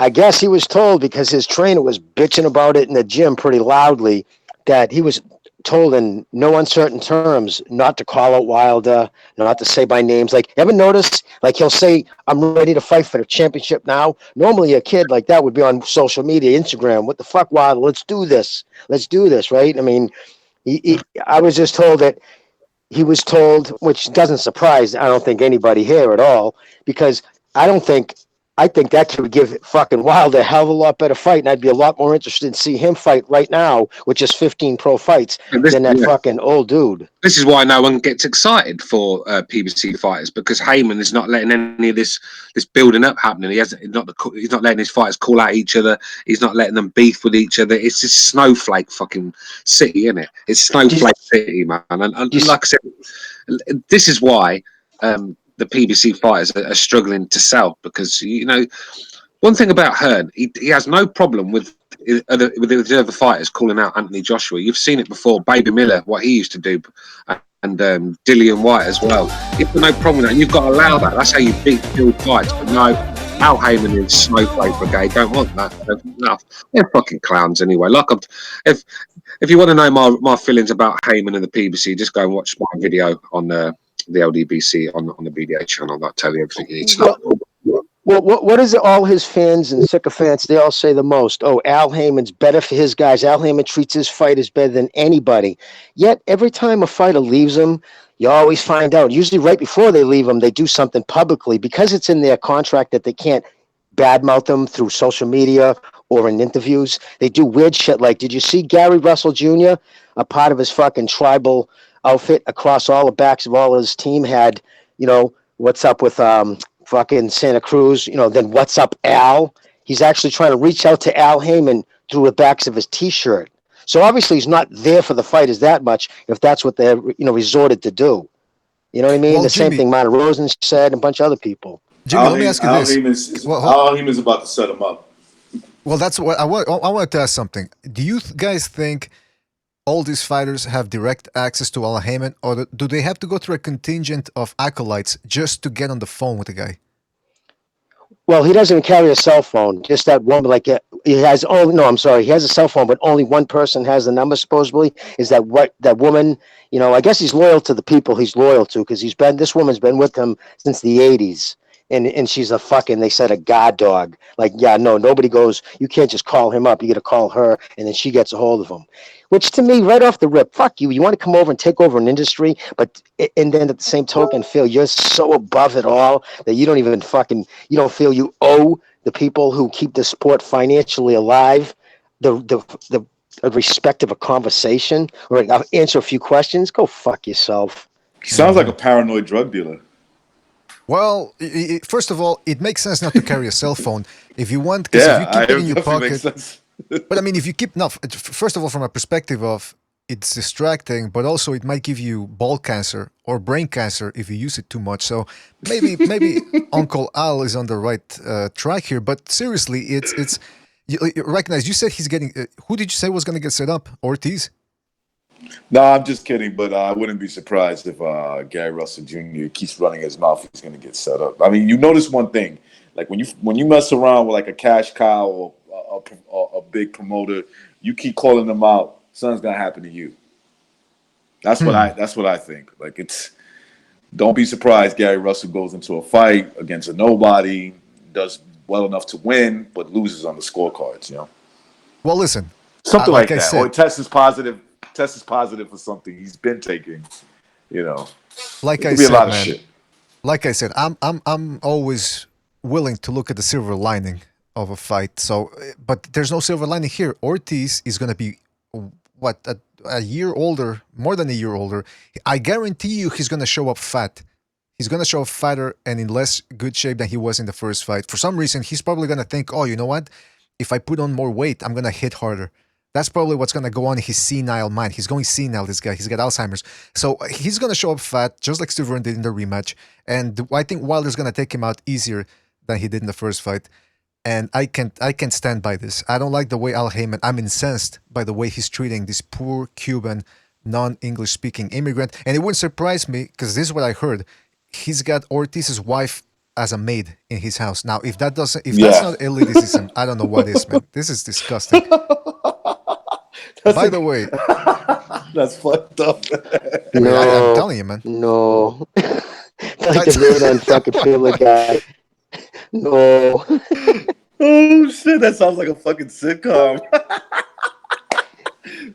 I guess he was told because his trainer was bitching about it in the gym pretty loudly that he was told in no uncertain terms not to call out Wilder, not to say by names. Like, ever notice? Like, he'll say, "I'm ready to fight for the championship now." Normally, a kid like that would be on social media, Instagram. What the fuck, Wilder? Let's do this. Let's do this, right? I mean, I was just told that he was told, which doesn't surprise, I don't think anybody here at all, because I think that kid would give fucking Wilder a hell of a lot better fight, and I'd be a lot more interested in see him fight right now with just 15 pro fights than that fucking old dude. This is why no one gets excited for PBC fighters, because Heyman is not letting any of this building up happening. He's not letting his fighters call out each other. He's not letting them beef with each other. It's just snowflake fucking city, isn't it? It's snowflake city, man. And like I said, this is why the PBC fighters are struggling to sell, because one thing about Hearn, he has no problem with the other fighters calling out Anthony Joshua. You've seen it before, Baby Miller, what he used to do, and Dillian White as well. You've got no problem with that. You've got to allow that. That's how you beat field fights. But no, Al Heyman and Snowflake Brigade don't want that. They're fucking clowns anyway. If you want to know my feelings about Heyman and the PBC, just go and watch my video on the LDBC on the BDA channel. That'll tell you everything you need to know. Well, what is it all his fans and sycophants, they all say the most? Oh, Al Heyman's better for his guys. Al Heyman treats his fighters better than anybody. Yet, every time a fighter leaves him, you always find out. Usually right before they leave him, they do something publicly because it's in their contract that they can't badmouth them through social media or in interviews. They do weird shit like, did you see Gary Russell Jr., a part of his fucking tribal outfit across all the backs of all his team had, what's up with fucking Santa Cruz, then what's up, Al? He's actually trying to reach out to Al Heyman through the backs of his T-shirt. So obviously he's not there for the fighters that much if that's what they're, resorted to do. You know what I mean? Well, the Jimmy, same thing Monte Rosen said and a bunch of other people. Jimmy, let me ask you this. Al Heyman's about to set him up. Well, that's what I wanted to ask something. Do you guys think all these fighters have direct access to Al Heyman, or do they have to go through a contingent of acolytes just to get on the phone with the guy? Well, he doesn't carry a cell phone. Just that one, he has. Oh no, I'm sorry. He has a cell phone, but only one person has the number. Supposedly, is that woman? I guess he's loyal to the people he's loyal to because this woman's been with him since the '80s. And she's a fucking, they said, a god dog. Like, yeah, no, nobody goes, you can't just call him up. You got to call her, and then she gets a hold of him. Which to me, right off the rip, fuck you. You want to come over and take over an industry, and then at the same token, feel you're so above it all that you don't even you don't feel you owe the people who keep the sport financially alive the respect of a conversation or answer a few questions. Go fuck yourself. He sounds like a paranoid drug dealer. Well, first of all, it makes sense not to carry a cell phone if you want, because if you keep it in your pocket. But I mean, if you keep first of all, from a perspective of it's distracting, but also it might give you ball cancer or brain cancer if you use it too much. So maybe Uncle Al is on the right track here. But seriously, it's you recognize. You said he's getting. Who did you say was going to get set up? Ortiz. No, I'm just kidding, but I wouldn't be surprised if Gary Russell Jr. keeps running his mouth. He's going to get set up. I mean, you notice one thing, like when you mess around with like a cash cow or a big promoter, you keep calling them out, something's going to happen to you. That's what I think. Like don't be surprised Gary Russell goes into a fight against a nobody, does well enough to win, but loses on the scorecards. Well, listen, something like that, said, or tests is positive for something he's been taking, Like I said, man. Like I said, I'm always willing to look at the silver lining of a fight. So, but there's no silver lining here. Ortiz is going to be a year older, more than a year older. I guarantee you he's going to show up fat. He's going to show up fatter and in less good shape than he was in the first fight. For some reason, he's probably going to think, oh, you know what? If I put on more weight, I'm going to hit harder. That's probably what's going to go on in his senile mind. He's going senile, this guy. He's got Alzheimer's. So he's going to show up fat, just like Steve did in the rematch. And I think Wilder's going to take him out easier than he did in the first fight. And I can't stand by this. I don't like the way Al Heyman, I'm incensed by the way he's treating this poor Cuban, non-English speaking immigrant. And it wouldn't surprise me, because this is what I heard. He's got Ortiz's wife as a maid in his house. Now, if that's not elitism, I don't know what is, man. This is disgusting. By the way, that's fucked up. No, I'm telling you, man. No. Like the maid on fucking Family Guy. No. Oh shit, that sounds like a fucking sitcom.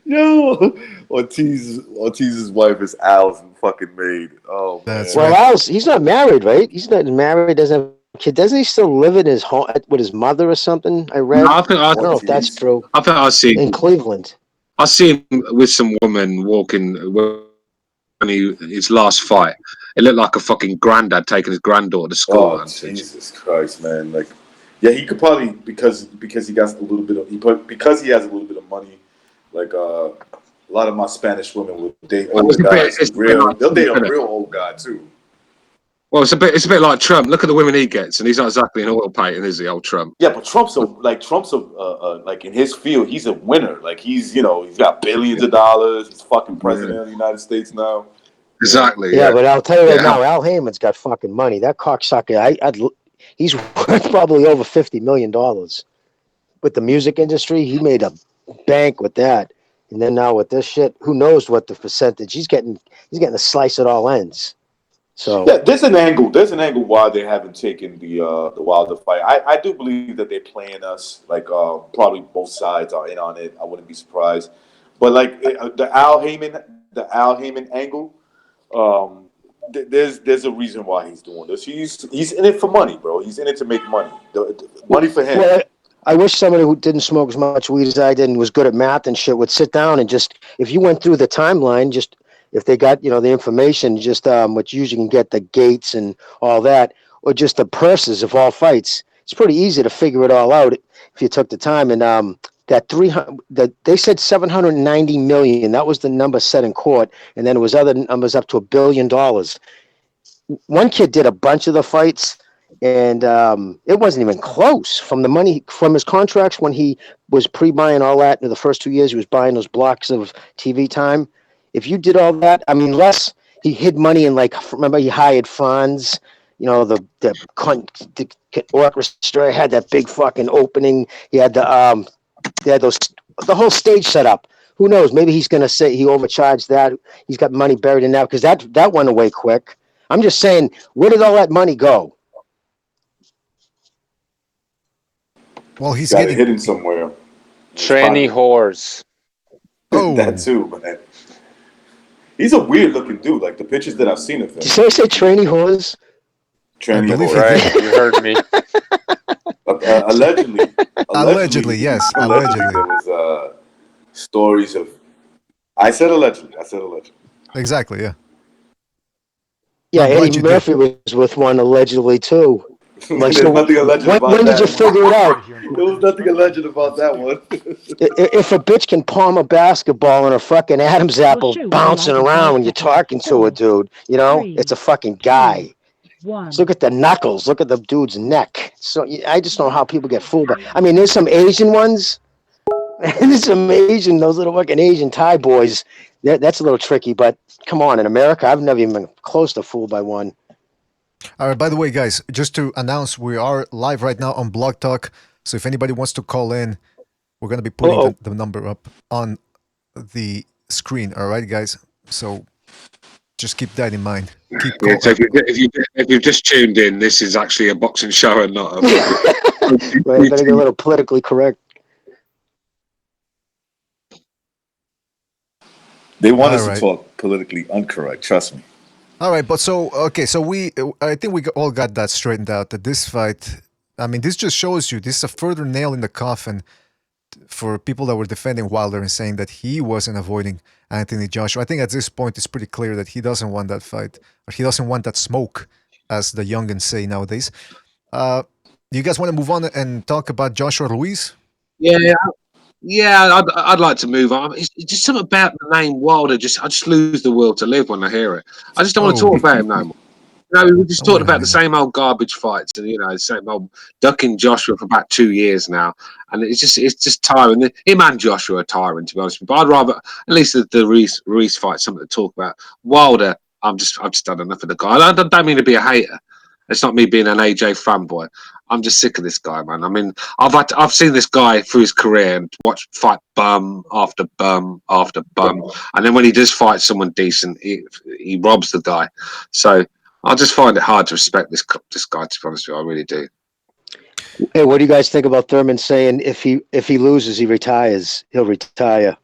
Yo, Ortiz's wife is Al's fucking maid. Oh man. Well, Al's, he's not married, right? He's not married, doesn't have a kid. Doesn't he still live in his home with his mother or something? I read. No, I don't know if that's true. I think I see In Cleveland. I see him with some woman walking when his last fight. It looked like a fucking granddad taking his granddaughter to school. Oh Jesus Christ, man! Like, yeah, he could probably because he got a little bit of because he has a little bit of money. Like a lot of my Spanish women would date older guys. They'll date a real old guy too. Well, it's a bit like Trump. Look at the women he gets, and he's not exactly an oil painting, is he, old Trump? Yeah, but Trump's like in his field, he's a winner. Like he's got billions of dollars. He's fucking president of the United States now. Exactly. Yeah, but I'll tell you right now, Al Heyman's got fucking money. That cocksucker, he's worth probably over $50 million. With the music industry, he made a bank with that. And then now with this shit, who knows what the percentage? He's getting a slice at all ends. So yeah, there's an angle why they haven't taken the Wilder fight. I do believe that they're playing us. Like probably both sides are in on it. I wouldn't be surprised. But like the Al Heyman angle, there's a reason why he's doing this. He's in it for money, bro. He's in it to make money. The money for him. Well, I wish somebody who didn't smoke as much weed as I did and was good at math and shit would sit down and just, if you went through the timeline, just if they got, the information, just which usually can get the gates and all that, or just the purses of all fights. It's pretty easy to figure it all out if you took the time. And they said 790 million. That was the number set in court, and then it was other numbers up to $1 billion. One kid did a bunch of the fights. And it wasn't even close from the money from his contracts when he was pre-buying all that. In the first 2 years, he was buying those blocks of TV time. If you did all that, I mean, less he hid money in, like, remember he hired Franz, the orchestra had that big fucking opening. He had the whole stage set up. Who knows? Maybe he's gonna say he overcharged that. He's got money buried in that because that went away quick. I'm just saying, where did all that money go? Well, he's got getting it hidden somewhere. Tranny whores. Oh, that too, man. He's a weird looking dude. Like the pictures that I've seen of him. Did you say tranny whores? Tranny whores. Right, you heard me. Allegedly, yes. Allegedly. There was stories of. I said allegedly. Exactly, yeah. Yeah, I'm glad Eddie you Murphy was with one allegedly too. There's nothing alleged about that. When did you figure it out? There was nothing alleged about that one. If a bitch can palm a basketball and a fucking Adam's apple bouncing around when you're talking to a dude, it's a fucking guy. Just look at the knuckles. Look at the dude's neck. So I just don't know how people get fooled. I mean, there's some Asian ones. There's some Asian, those little fucking Asian Thai boys. That's a little tricky, but come on, in America, I've never even been close to fooled by one. All right, by the way, guys, just to announce, we are live right now on Blog Talk. So if anybody wants to call in, we're going to be putting the number up on the screen. All right, guys? So just keep that in mind. So if you've just tuned in, this is actually a boxing show and not a... Right, better get a little politically correct. They want us to talk politically incorrect, trust me. All right, but so I think we all got that straightened out, that this fight, I mean, this just shows you, this is a further nail in the coffin for people that were defending Wilder and saying that he wasn't avoiding Anthony Joshua, I think at this point it's pretty clear that he doesn't want that fight, or he doesn't want that smoke, as the youngins say nowadays. You guys want to move on and talk about Joshua Ruiz? Yeah, I'd like to move on. It's just something about the name Wilder. I just lose the will to live when I hear it. I just don't want to talk about him no more. We just talked about the same old garbage fights, and the same old ducking Joshua for about 2 years now, and it's just tiring. Him and Joshua are tiring, to be honest. But I'd rather at least the Ruiz fight something to talk about. Wilder, I've just had enough of the guy. I don't mean to be a hater. It's not me being an AJ fanboy. I'm just sick of this guy, man. I mean, I've seen this guy through his career and watched fight bum after bum after bum, and then when he does fight someone decent, he robs the guy. So I just find it hard to respect this guy. To be honest with you, I really do. Hey, what do you guys think about Thurman saying if he loses, he retires? He'll retire.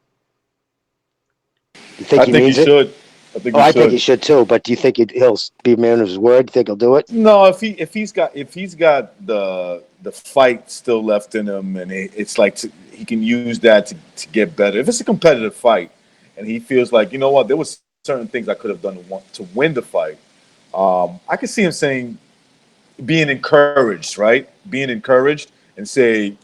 You think I think he should. I think he should too. But do you think he'll be a man of his word? Do you think he'll do it? No, if he's got the fight still left in him, and it's like he can use that to get better. If it's a competitive fight, and he feels like, you know what, there was certain things I could have done to win the fight. I could see him being encouraged, right? Being encouraged and say,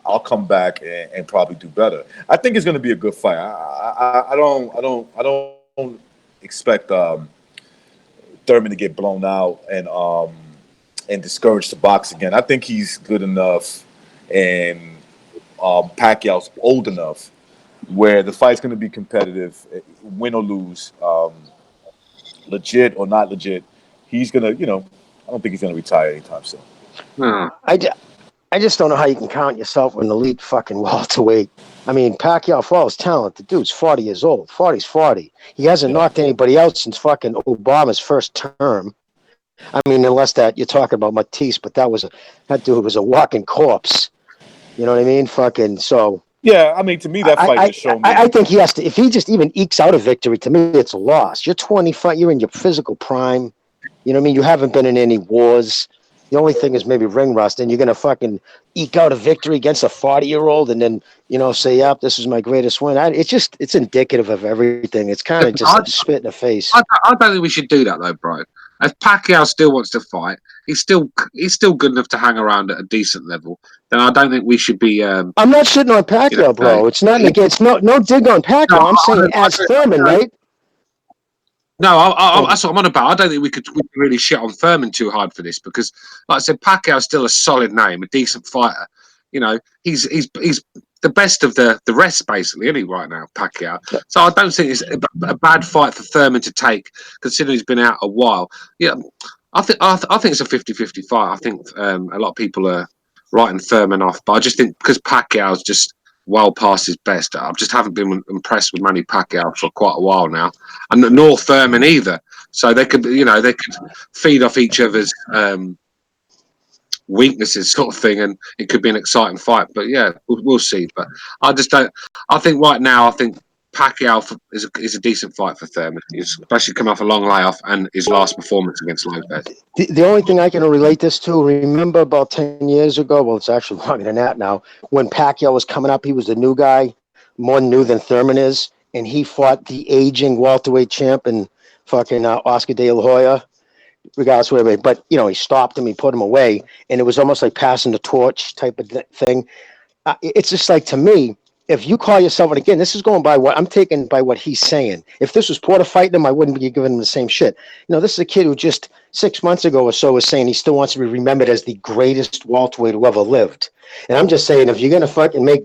I'll come back and probably do better. I think it's going to be a good fight. I don't expect Thurman to get blown out and discouraged to box again. I think he's good enough, and Pacquiao's old enough where the fight's going to be competitive, win or lose, legit or not legit. He's going to, I don't think he's going to retire anytime soon. I just don't know how you can count yourself an elite fucking welterweight. I mean, Pacquiao, for all his talent, the dude's 40 years old. 40's 40. He hasn't knocked anybody out since fucking Obama's first term. I mean, unless that you're talking about Matisse, but that dude was a walking corpse. You know what I mean? Fucking so. Yeah, I mean, to me, that fight just showed me. I think he has to. If he just even ekes out a victory, to me, it's a loss. You're 25. You're in your physical prime. You know what I mean? You haven't been in any wars. The only thing is maybe ring rust, and you're going to fucking eke out a victory against a 40-year-old and then, say, yep, this is my greatest win. It's indicative of everything. It's kind of just a spit in the face. I don't think we should do that, though, Brian. If Pacquiao still wants to fight, he's still good enough to hang around at a decent level, then I don't think we should be... I'm not shitting on Pacquiao, bro. It's not against... No dig on Pacquiao. No, I'm saying as Thurman, right? No, that's what I'm on about. I don't think we could really shit on Thurman too hard for this because, like I said, Pacquiao's still a solid name, a decent fighter. He's the best of the rest, basically, isn't he, right now, Pacquiao? So I don't think it's a bad fight for Thurman to take, considering he's been out a while. Yeah, I think it's a 50-50 fight. I think a lot of people are writing Thurman off, but I just think because Pacquiao's just well past his best. I just haven't been impressed with Manny Pacquiao for quite a while now, and nor Thurman either. So they could feed off each other's weaknesses, sort of thing, and it could be an exciting fight. But yeah, we'll see. But I just don't. I think right now, I think Pacquiao is a decent fight for Thurman. He's especially come off a long layoff and his last performance against Lopez. The only thing I can relate this to, remember about 10 years ago, well, it's actually longer than that now, when Pacquiao was coming up, he was the new guy, more new than Thurman is, and he fought the aging welterweight champ and fucking Oscar De La Hoya, regardless of whatever. But, he stopped him, he put him away, and it was almost like passing the torch type of thing. It's just like, to me, if you call yourself, and again, this is going by what I'm taking by what he's saying. If this was Porter fighting him, I wouldn't be giving him the same shit. This is a kid who just 6 months ago or so was saying he still wants to be remembered as the greatest welterweight who ever lived. And I'm just saying, if you're going to fucking make,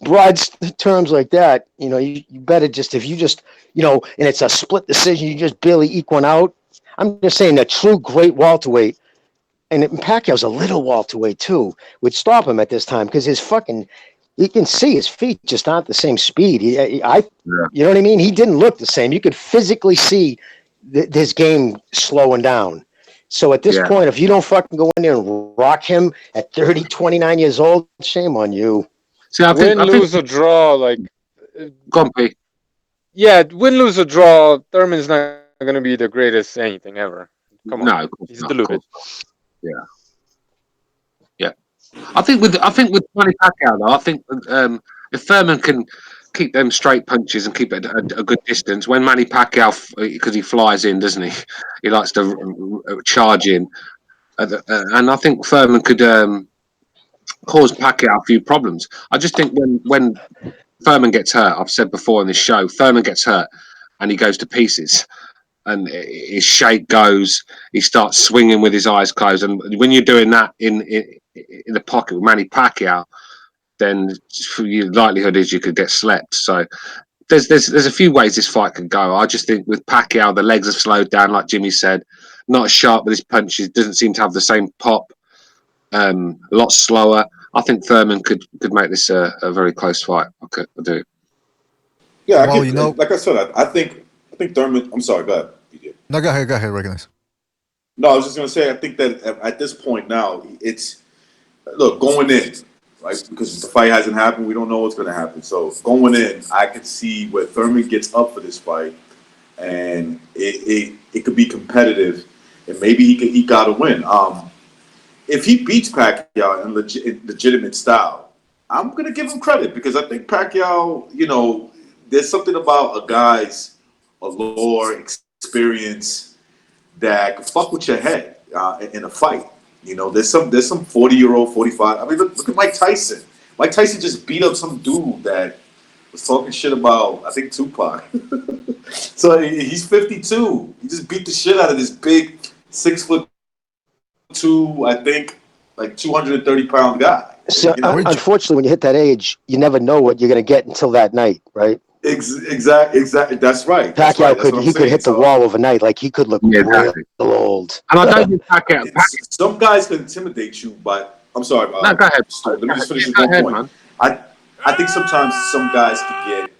broad terms like that, you better just, if you just, and it's a split decision, you just barely eke one out. I'm just saying a true great welterweight, and Pacquiao's a little welterweight too, would stop him at this time because his fucking... You can see his feet just aren't the same speed. You know what I mean? He didn't look the same. You could physically see his game slowing down. So at this point, if you don't fucking go in there and rock him at 30, 29 years old, shame on you. See, lose, or draw, like... Compy. Yeah, win, lose, or draw, Thurman's not going to be the greatest anything ever. Come on. No. He's deluded. Yeah. I think with Manny Pacquiao, though, I think if Thurman can keep them straight punches and keep it a good distance, when Manny Pacquiao, because he flies in, doesn't he? He likes to charge in, and I think Thurman could cause Pacquiao a few problems. I just think when Thurman gets hurt, I've said before in this show, Thurman gets hurt and he goes to pieces. And his shape goes. He starts swinging with his eyes closed. And when you're doing that in the pocket with Manny Pacquiao, then your likelihood is you could get slept. So there's a few ways this fight could go. I just think with Pacquiao, the legs have slowed down, like Jimmy said. Not as sharp with his punches. Doesn't seem to have the same pop. A lot slower. I think Thurman could make this a very close fight. I do. Yeah, Well, you know, like I said, I think Thurman. I'm sorry, go ahead. BJ. no, go ahead, recognize. No, I was just gonna say, I think that at this point now, it's look going in, right? Because the fight hasn't happened, we don't know what's gonna happen. So going in, I could see where Thurman gets up for this fight, and it could be competitive, and maybe he got to win. If he beats Pacquiao in legitimate style, I'm gonna give him credit because I think Pacquiao, there's something about a guy's allure, experience that can fuck with your head in a fight. There's some 40-year-old, 45. I mean, look at Mike Tyson. Mike Tyson just beat up some dude that was talking shit about, I think, Tupac. So he's 52. He just beat the shit out of this big 6'2", I think, like 230-pound guy. So, unfortunately, when you hit that age, you never know what you're going to get until that night, right? Exactly. That's right. Pacquiao could hit the wall overnight. Like he could look real old. And I don't think Pacquiao. Some guys can intimidate you, but I'm sorry. No, go ahead. Let me just finish this Go one ahead, point. man. I think sometimes some guys can get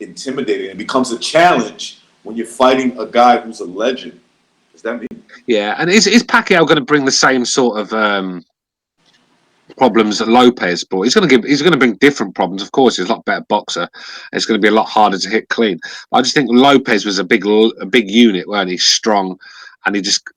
intimidated. It becomes a challenge when you're fighting a guy who's a legend. Does that mean? Yeah, and is Pacquiao going to bring the same sort of problems that Lopez brought? He's going to bring different problems. Of course, he's a lot better boxer. It's going to be a lot harder to hit clean. But I just think Lopez was a big unit, weren't he? Strong, and he just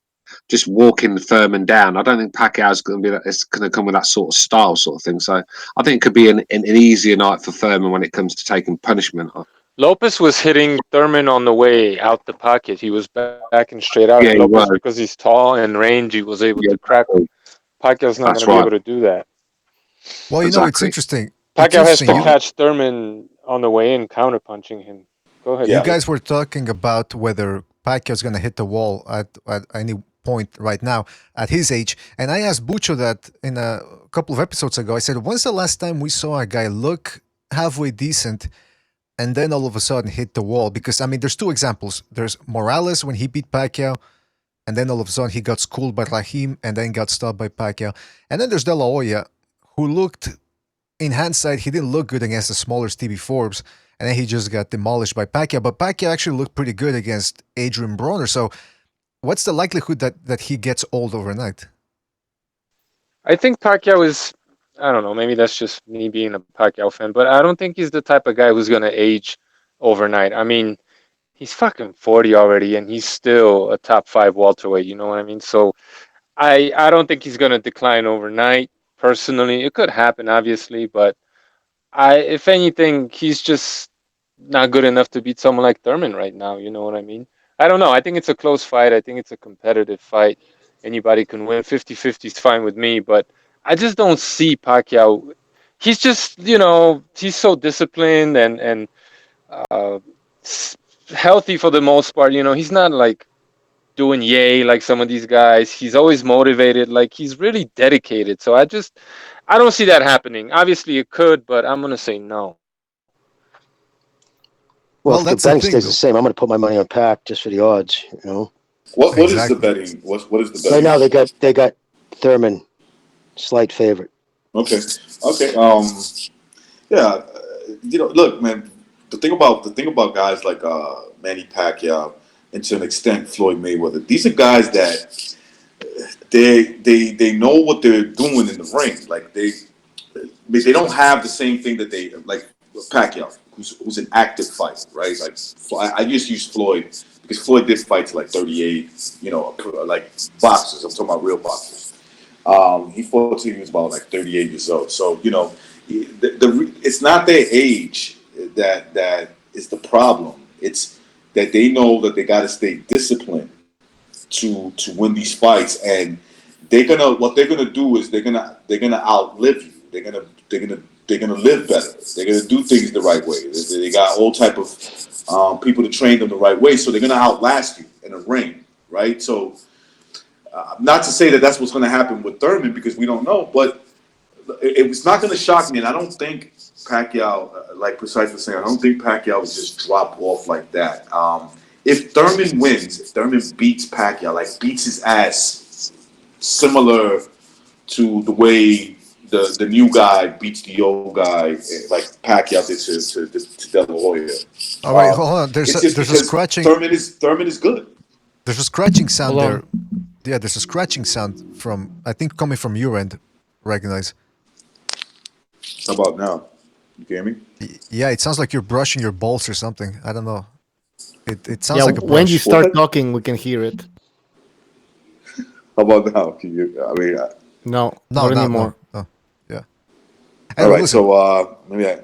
walking Thurman down. I don't think Pacquiao's going to be that. It's going to come with that sort of style, sort of thing. So I think it could be an easier night for Thurman when it comes to taking punishment. Lopez was hitting Thurman on the way out the pocket. He was backing straight out. Yeah, And Lopez, because he's tall and rangy, was able to crack him. Pacquiao's not going to be able to do that. Well, it's interesting. Pacquiao has to catch Thurman on the way in, counterpunching him. Go ahead. You guys were talking about whether Pacquiao's going to hit the wall at any point right now at his age. And I asked Bucho that in a couple of episodes ago. I said, when's the last time we saw a guy look halfway decent and then all of a sudden hit the wall? Because, I mean, there's two examples. There's Morales when he beat Pacquiao, and then all of a sudden he got schooled by Rahim and then got stopped by Pacquiao. And then there's De La Hoya, who looked, in hindsight, he didn't look good against the smaller Stevie Forbes, and then he just got demolished by Pacquiao. But Pacquiao actually looked pretty good against Adrian Broner. So what's the likelihood that he gets old overnight? I think Pacquiao is, I don't know, maybe that's just me being a Pacquiao fan, but I don't think he's the type of guy who's going to age overnight. I mean, he's fucking 40 already, and he's still a top 5 welterweight, you know what I mean? So I don't think he's going to decline overnight, personally. It could happen, obviously, but if anything, he's just not good enough to beat someone like Thurman right now, you know what I mean? I don't know. I think it's a close fight. I think it's a competitive fight. Anybody can win. 50-50 is fine with me, but I just don't see Pacquiao. He's just, he's so disciplined and healthy for the most part. He's not like doing yay like some of these guys. He's always motivated. Like, he's really dedicated. So I don't see that happening. Obviously it could, but I'm going to say no. Well, if the betting stays the same, I'm going to put my money on Pac just for the odds, What is the betting? What is the betting? Right now they got Thurman slight favorite. Okay. Yeah. Look, man. The thing about guys like Manny Pacquiao and to an extent Floyd Mayweather, these are guys that they know what they're doing in the ring. Like they don't have the same thing that they like Pacquiao, who's an active fighter, right? Like I just use Floyd because Floyd did fight to like 38, like boxers. I'm talking about real boxers. He fought till he was about like 38 years old. So it's not their age that is the problem. It's that they know that they got to stay disciplined to win these fights, and what they're gonna do is they're gonna outlive you. They're gonna live better. They're gonna do things the right way. They got all type of people to train them the right way, so they're gonna outlast you in a ring, right? So, not to say that that's what's gonna happen with Thurman because we don't know, but it's not gonna shock me, and I don't think Pacquiao, like Precise was saying, I don't think Pacquiao would just drop off like that. If Thurman wins, if Thurman beats Pacquiao, like beats his ass, similar to the way the new guy beats the old guy, like Pacquiao did to De La Hoya. All right, hold on. There's a scratching. Thurman is good. There's a scratching sound Hold there. on. Yeah, there's a scratching sound from, I think, coming from your end. Recognize. How about now? You hear me? Yeah, it sounds like you're brushing your balls or something. I don't know. It sounds Yeah, like a brush. when you start talking, we can hear it. How about now? Can you? I mean, No, No, not anymore. No. Yeah. all Anyway, right. listen. So maybe.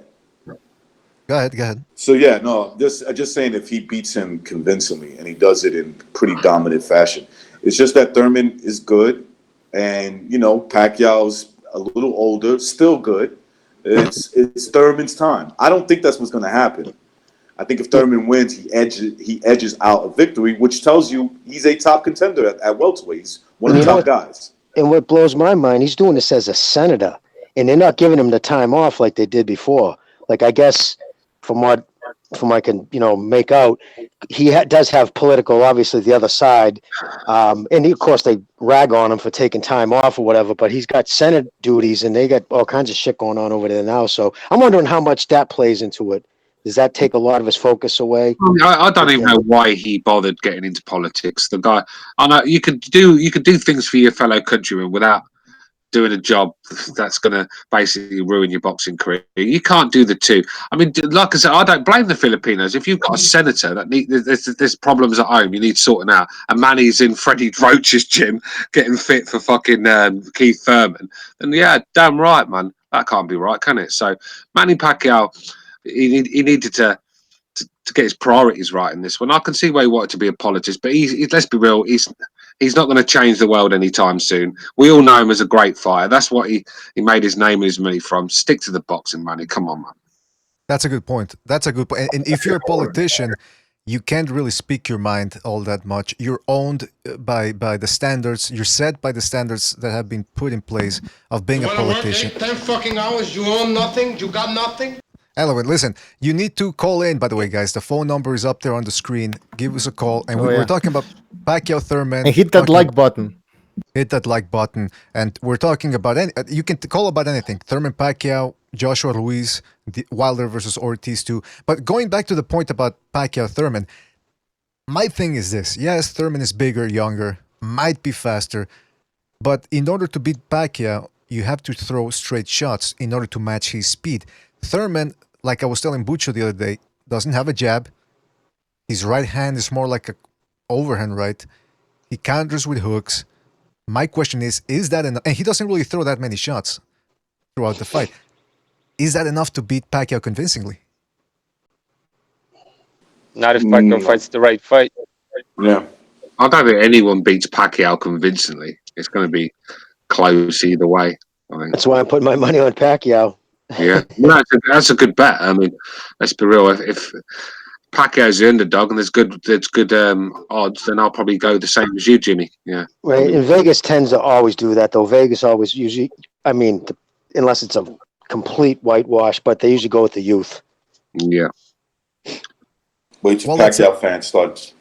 Go ahead. So yeah, no, just saying if he beats him convincingly and he does it in pretty dominant fashion, it's just that Thurman is good, and Pacquiao's a little older, still good. It's Thurman's time. I don't think that's what's going to happen. I think if Thurman wins, he edges out a victory, which tells you he's a top contender at welterweight. He's one of the top guys. And what blows my mind, he's doing this as a senator, and they're not giving him the time off like they did before. Like, I guess from what I can make out, he does have political, obviously, the other side, and of course they rag on him for taking time off or whatever. But he's got Senate duties, and they got all kinds of shit going on over there now. So I'm wondering how much that plays into it. Does that take a lot of his focus away? I don't even know why he bothered getting into politics. The guy, I know you could do things for your fellow countrymen without doing a job that's going to basically ruin your boxing career. You can't do the two. I mean, like I said, I don't blame the Filipinos. If you've got a senator that there's problems at home, you need sorting out, and Manny's in Freddie Roach's gym getting fit for fucking Keith Thurman, then yeah, damn right, man, that can't be right, can it? So Manny Pacquiao, he needed to get his priorities right in this one. I can see why he wanted to be a politician, but let's be real, he's not going to change the world anytime soon. We all know him as a great fighter. That's what he made his name and his money from. Stick to the boxing, Manny. Come on, man. That's a good point. And if you're a politician, you can't really speak your mind all that much. You're owned by the standards. You're set by the standards that have been put in place of being a politician. Work 10 fucking hours, you own nothing, you got nothing. Anyway, listen, you need to call in, by the way, guys. The phone number is up there on the screen. Give us a call. And we're talking about Pacquiao Thurman. And hit that like button. Hit that like button. And we're talking about you can call about anything. Thurman Pacquiao, Joshua Ruiz, Wilder versus Ortiz too. But going back to the point about Pacquiao Thurman, my thing is this. Yes, Thurman is bigger, younger, might be faster. But in order to beat Pacquiao, you have to throw straight shots in order to match his speed. Thurman, like I was telling Bucho the other day, doesn't have a jab. His right hand is more like a overhand right. He counters with hooks. My question is that enough? And he doesn't really throw that many shots throughout the fight. Is that enough to beat Pacquiao convincingly? Not if Pacquiao fights the right fight. Yeah. I don't think anyone beats Pacquiao convincingly. It's going to be close either way, I think. That's why I'm putting my money on Pacquiao. Yeah, no, that's a good bet. I mean, let's be real. If Pacquiao's the underdog and there's good odds, then I'll probably go the same as you, Jimmy. Yeah, Right. And Vegas tends to always do that, though. Vegas always usually, I mean, unless it's a complete whitewash, but they usually go with the youth. Yeah. Wait till Pacquiao fans start.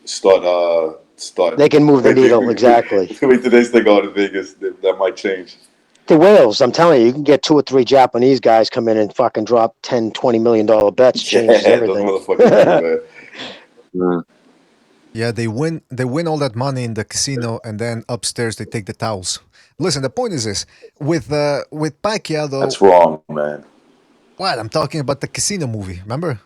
They can move the needle, exactly. Wait till they go to Vegas. That might change. The whales, I'm telling you, you can get 2 or 3 Japanese guys come in and fucking drop $10, $20 million bets, changes everything. Those motherfuckers, man. Yeah, they win all that money in the casino, and then upstairs they take the towels. Listen, the point is this: with Pacquiao, though. That's wrong, man. What? I'm talking about the casino movie. Remember,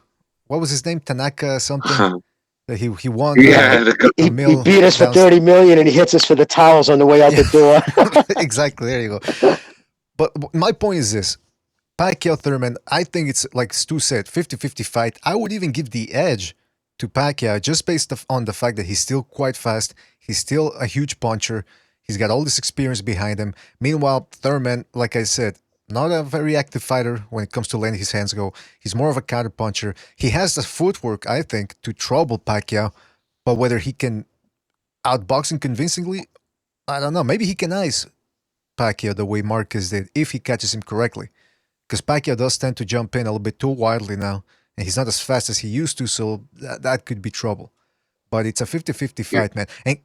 what was his name? Tanaka something. He won. Yeah, He Mil beat us for down- 30 million, and he hits us for the towels on the way out the door. Exactly. There you go. But my point is this. Pacquiao Thurman, I think it's like Stu said, 50-50 fight. I would even give the edge to Pacquiao just based on the fact that he's still quite fast. He's still a huge puncher. He's got all this experience behind him. Meanwhile, Thurman, like I said, not a very active fighter when it comes to letting his hands go. He's more of a counter puncher. He has the footwork, I think, to trouble Pacquiao, but whether he can outbox him convincingly, I don't know. Maybe he can ice Pacquiao the way Marquez did if he catches him correctly. Because Pacquiao does tend to jump in a little bit too wildly now, and he's not as fast as he used to, so that could be trouble. But it's a 50-50 fight, man. And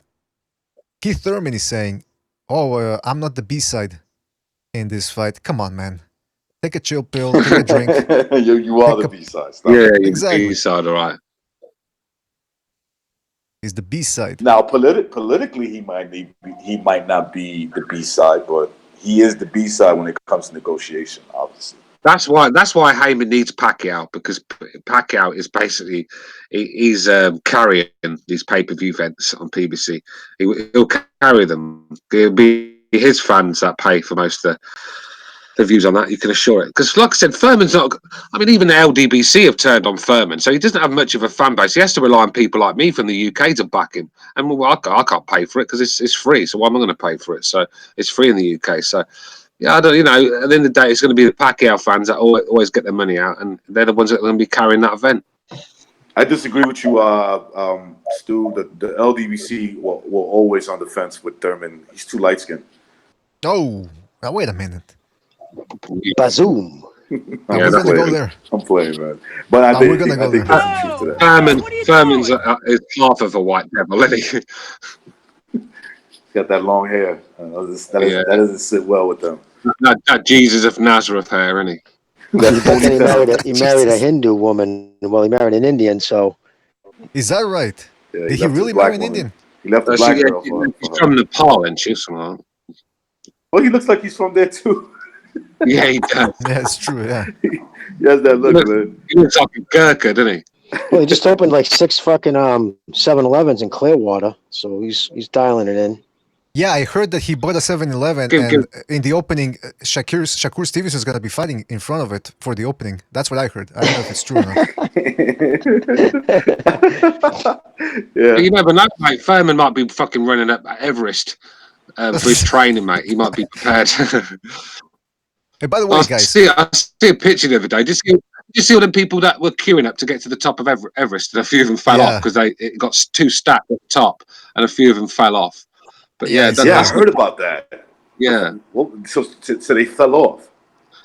Keith Thurman is saying, I'm not the B-side in this fight. Come on, man. Take a chill pill, take a drink. you are the B-side. Stop. Yeah, Exactly. B-side, all right. He's the B-side. Now, politically, he might not be the B-side, but he is the B-side when it comes to negotiation, obviously. That's why Heyman needs Pacquiao, because Pacquiao is basically he's carrying these pay-per-view events on PBC. He'll carry them. It'll be his fans that pay for most of the views on that. You can assure it, because like I said, Furman's not. I mean, even the LDBC have turned on Furman, so he doesn't have much of a fan base. He has to rely on people like me from the UK to back him, and well, I can't pay for it because it's free. So why am I going to pay for it? So it's free in the UK. So. Yeah, I don't. At the end of the day, it's going to be the Pacquiao fans that always get their money out, and they're the ones that are going to be carrying that event. I disagree with you, Stu. The LDBC were always on the fence with Thurman. He's too light skinned. Oh, now wait a minute. Bazoom. We're going to go there. I'm playing, man. But I think there's some truth to that. Furman's is half of a white devil, isn't he? He's got that long hair. That doesn't sit well with them. That Jesus of Nazareth hair, isn't he? But then he married a Hindu woman. Well, he married an Indian, so. Is that right? Yeah, Did he really marry an Indian? He left the black girl He's from Nepal, and she's from. Well, he looks like he's from there too. Yeah, he does. Yeah, it's true. Yeah. He has that look, man. He looks like a Gurkha, doesn't he? Well, he just opened like 6 fucking 7-Elevens in Clearwater, so he's dialing it in. Yeah, I heard that he bought a 7-Eleven, and in the opening, Shakur Stevens is going to be fighting in front of it for the opening. That's what I heard. I don't know if it's true or not. Yeah. You never know, mate. Furman might be fucking running up Everest for his training, mate. He might be prepared. Hey, by the way, guys. I see a picture the other day. Did you see all the people that were queuing up to get to the top of Everest, and a few of them fell off because it got too stacked at the top, and a few of them fell off. But I heard about that. Yeah. Well, so they fell off.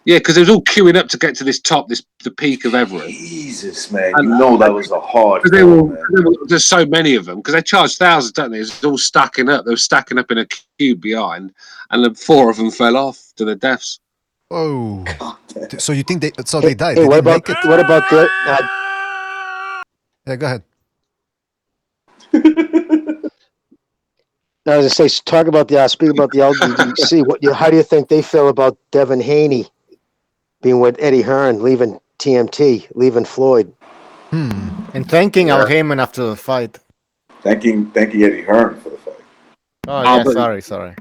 Yeah, because they was all queuing up to get to this top, the peak of Everest. Jesus, man, that was a hard. There's so many of them because they charge thousands, don't they? It's all stacking up. They were stacking up in a queue behind, and then 4 of them fell off to their deaths. Oh, so you think they died? Hey, what about the? Yeah, go ahead. I was going to say, talk about speak about the LDBC. How do you think they feel about Devin Haney being with Eddie Hearn, leaving TMT, leaving Floyd, and thanking Al Heyman after the fight? Thanking Eddie Hearn for the fight. Oh yeah, sorry.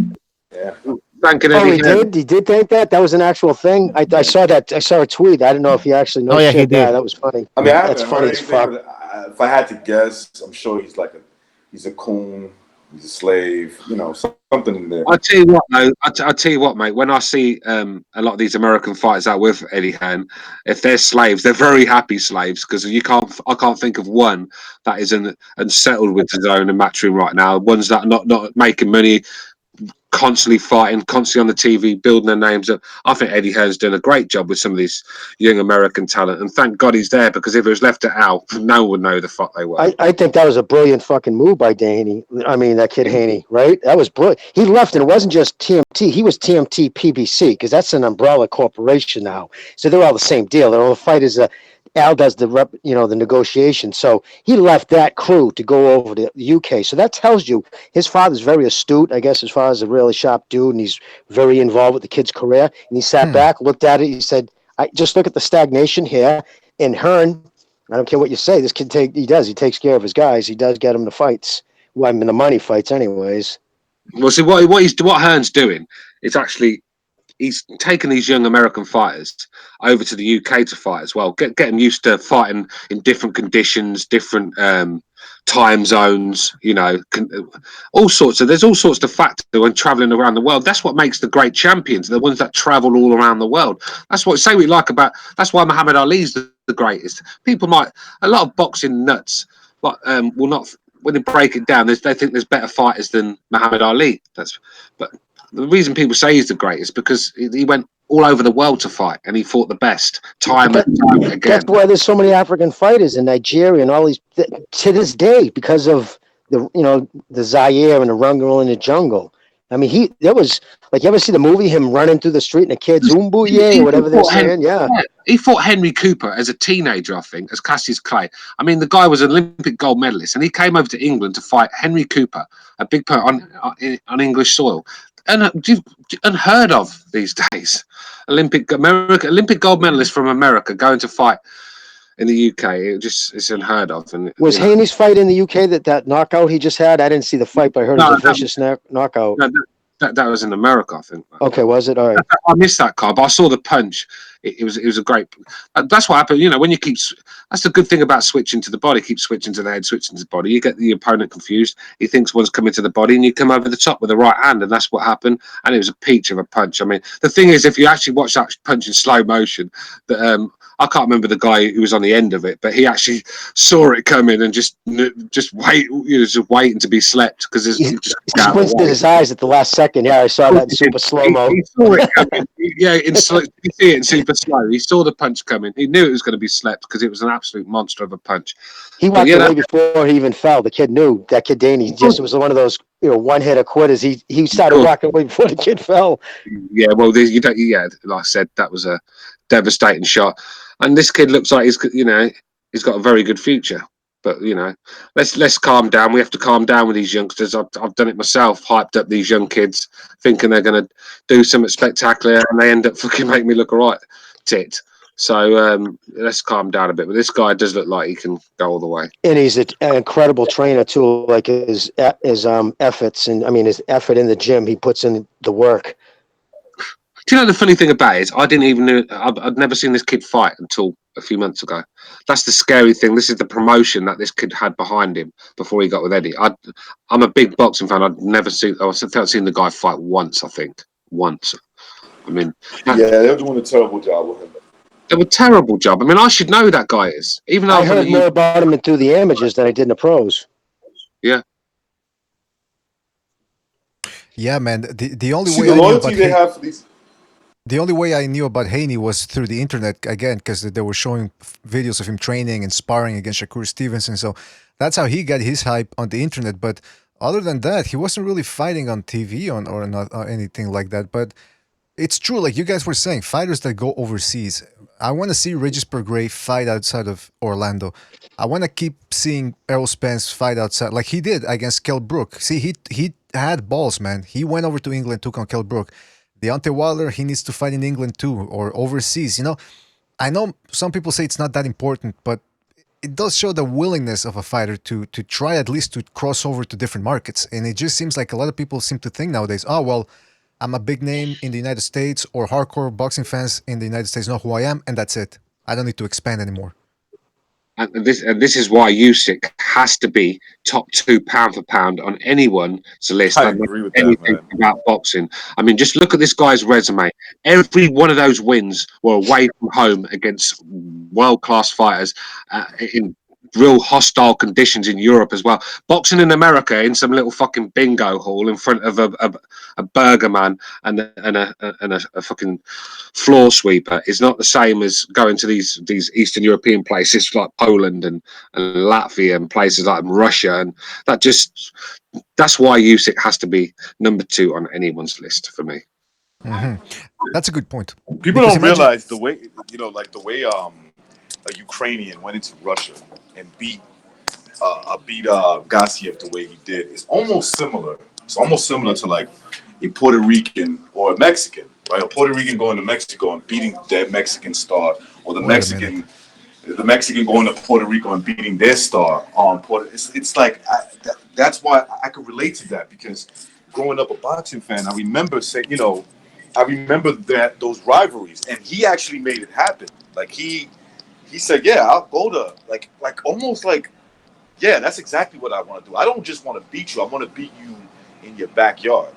Yeah. Thanking Eddie Hearn. He did thank that. That was an actual thing. I saw that. I saw a tweet. I didn't know if he actually knows. Oh yeah, he did. Yeah, that was funny. I mean, that's funny as fuck. If I had to guess, I'm sure he's a coon. He's a slave, something in there. I'll tell you what, though. I'll tell you what, mate. When I see a lot of these American fighters out with Eddie Hearn, if they're slaves, they're very happy slaves because I can't think of one that is unsettled with his own and matchroom right now. Ones that are not making money, constantly fighting, constantly on the TV, building their names up. I think Eddie Hearn's doing a great job with some of these young American talent, and thank God he's there because if it was left to Al, no one would know who the fuck they were. I think that was a brilliant fucking move by Haney. I mean, that kid Haney, right? That was brilliant. He left, and it wasn't just TMT. He was TMT PBC because that's an umbrella corporation now. So they're all the same deal. The fight is Al does the negotiation. So he left that crew to go over to the UK. So that tells you his father's very astute. I guess his father's a really sharp dude, and he's very involved with the kid's career. And he sat back, looked at it. He said, "I just look at the stagnation here." And Hearn I don't care what you say. This kid he takes care of his guys. He does get them the fights. Well, I mean, the money fights, anyways. Well, see what Hearn's doing is actually he's taken these young American fighters over to the UK to fight as well. Get them used to fighting in different conditions, different time zones. You know, all sorts of. There's all sorts of factors when traveling around the world. That's what makes the great champions. The ones that travel all around the world. That's what we like about. That's why Muhammad Ali's the greatest. People might a lot of boxing nuts, but will not. When they break it down, they think there's better fighters than Muhammad Ali. But the reason people say he's the greatest is because he went all over the world to fight and he fought the best time and time again. That's why there's so many African fighters in Nigeria and all these to this day because of the Zaire and the Rungle in the jungle. I mean, there was like you ever see the movie him running through the street and the kids Umbuye or whatever they're saying? Yeah. He fought Henry Cooper as a teenager, I think, as Cassius Clay. I mean, the guy was an Olympic gold medalist, and he came over to England to fight Henry Cooper, a big player on English soil. And unheard of these days. Olympic gold medalist from America going to fight in the UK. It's unheard of. And was Haney's fight in the UK that knockout he just had? I didn't see the fight, but I heard it was a vicious knockout. No, that was in America, I think. Okay, was it? All right. I missed that card, but I saw the punch. It was a great. That's what happened. You know, when you keep. That's the good thing about switching to the body. Keep switching to the head, switching to the body. You get the opponent confused. He thinks one's coming to the body, and you come over the top with the right hand, and that's what happened. And it was a peach of a punch. I mean, the thing is, if you actually watch that punch in slow motion, that I can't remember the guy who was on the end of it, but he actually saw it coming and just waiting to be slept because he squinted his eyes at the last second. Yeah, I saw that in super slow mo. He saw it coming. Yeah, you see it in super slow. He saw the punch coming. He knew it was going to be slept because it was an absolute monster of a punch. He walked away before he even fell. The kid knew that kid Danny. It was one of those one-hitter quitters. He started walking away before the kid fell. Yeah, well, like I said, that was a devastating shot. And this kid looks like he's got a very good future. But let's calm down. We have to calm down with these youngsters. I've done it myself. Hyped up these young kids, thinking they're going to do something spectacular, and they end up fucking make me look alright, tit. So let's calm down a bit. But this guy does look like he can go all the way. And he's an incredible trainer too. Like his efforts and his effort in the gym. He puts in the work. Do you know the funny thing about it is I didn't even know I'd never seen this kid fight until a few months ago. That's the scary thing. This is the promotion that this kid had behind him before he got with Eddie. I'm a big boxing fan. I've seen the guy fight once. I think once. I mean, they were doing a terrible job with him. They were a terrible job. I mean, I should know that guy is. Even though I heard more about him through the amateurs than I did in the pros. Yeah. Yeah, man. The only See way the I knew loyalty about they have for these. The only way I knew about Haney was through the internet, again, because they were showing videos of him training and sparring against Shakur Stevenson. So that's how he got his hype on the internet. But other than that, he wasn't really fighting on TV or not or anything like that. But it's true, like you guys were saying, fighters that go overseas. I want to see Regis Pergray fight outside of Orlando. I want to keep seeing Errol Spence fight outside, like he did against Kell Brook. See, he had balls, man. He went over to England, took on Kell Brook. Deontay Wilder, he needs to fight in England too, or overseas. I know some people say it's not that important, but it does show the willingness of a fighter to try at least to cross over to different markets. And it just seems like a lot of people seem to think nowadays, oh, well, I'm a big name in the United States, or hardcore boxing fans in the United States know who I am, and that's it. I don't need to expand anymore. And this is why Usyk has to be top 2 pound for pound on anyone's list. I agree with anything that, man. about boxing. I mean, just look at this guy's resume. Every one of those wins were away from home against world-class fighters in real hostile conditions in Europe as well. Boxing in America in some little fucking bingo hall in front of a burger man and a fucking floor sweeper is not the same as going to these Eastern European places like Poland and Latvia and places like Russia, and that's why Usyk has to be number 2 on anyone's list for me. Mm-hmm. That's a good point. People don't realize the way a Ukrainian went into Russia and beat Gassiev the way he did. It's almost similar. It's almost similar to like a Puerto Rican or a Mexican, right? A Puerto Rican going to Mexico and beating that Mexican star, or the Mexican the Mexican going to Puerto Rico and beating their star on Puerto. It's like that's why I could relate to that, because growing up a boxing fan, I remember saying, I remember that those rivalries, and he actually made it happen. Like he said, yeah, I'll go to like almost like, yeah, that's exactly what I want to do. I don't just want to beat you. I want to beat you in your backyard.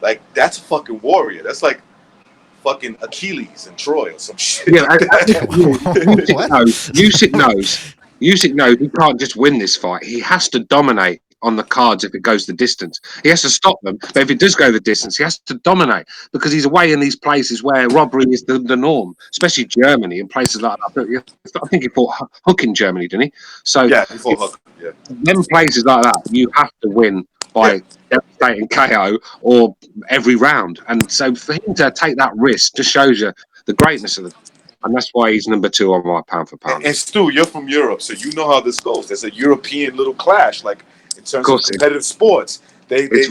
Like that's a fucking warrior. That's like fucking Achilles and Troy or some shit. Yeah, like that. Usyk knows he can't just win this fight. He has to dominate on the cards if it goes the distance. He has to stop them, but if it does go the distance, he has to dominate, because he's away in these places where robbery is the norm, especially Germany and places like that. I think he fought Hook in Germany, didn't he? So yeah, he fought Hook. Yeah, them places like that, you have to win by devastating KO or every round. And so for him to take that risk just shows you the greatness of the. And that's why he's number 2 on my pound for pound. And Stu, you're from Europe, so you know how this goes. There's a European little clash, like in terms of competitive sports. It's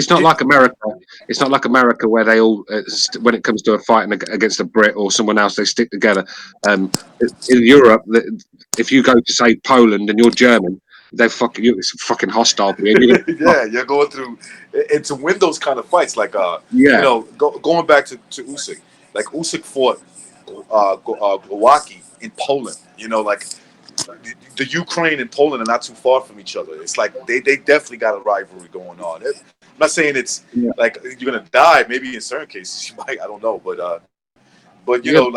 not like America. It's not like America where they all, when it comes to a fight against a Brit or someone else, they stick together. In Europe, if you go to say Poland and you're German, they fucking you. It's fucking hostile. Yeah, you're going through. And to win those kind of fights, like going back to Usyk, like Usyk fought Glowacki in Poland. Like the Ukraine and Poland are not too far from each other. It's like they definitely got a rivalry going on. I'm not saying it's like you're gonna die. Maybe in certain cases you might. I don't know, but like you're in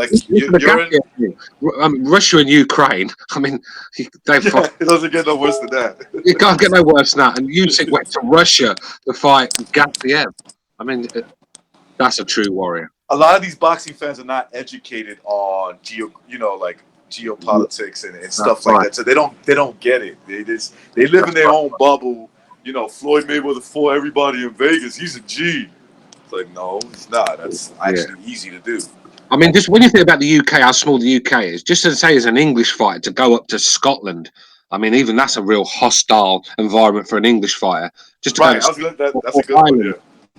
Russia and Ukraine. I mean, it doesn't get no worse than that. It can't get no worse than that. And Usyk went to Russia to fight Gassiev. I mean, that's a true warrior. A lot of these boxing fans are not educated on geopolitics and stuff like that, so they don't get it. They live in their own bubble. Floyd Mayweather fought everybody in Vegas. He's a G. It's like, no, it's not. That's actually easy to do. I mean, just when you think about the UK, how small the UK is, just to say as an English fighter to go up to Scotland, I mean, even that's a real hostile environment for an English fighter. Just to that's a good one, yeah.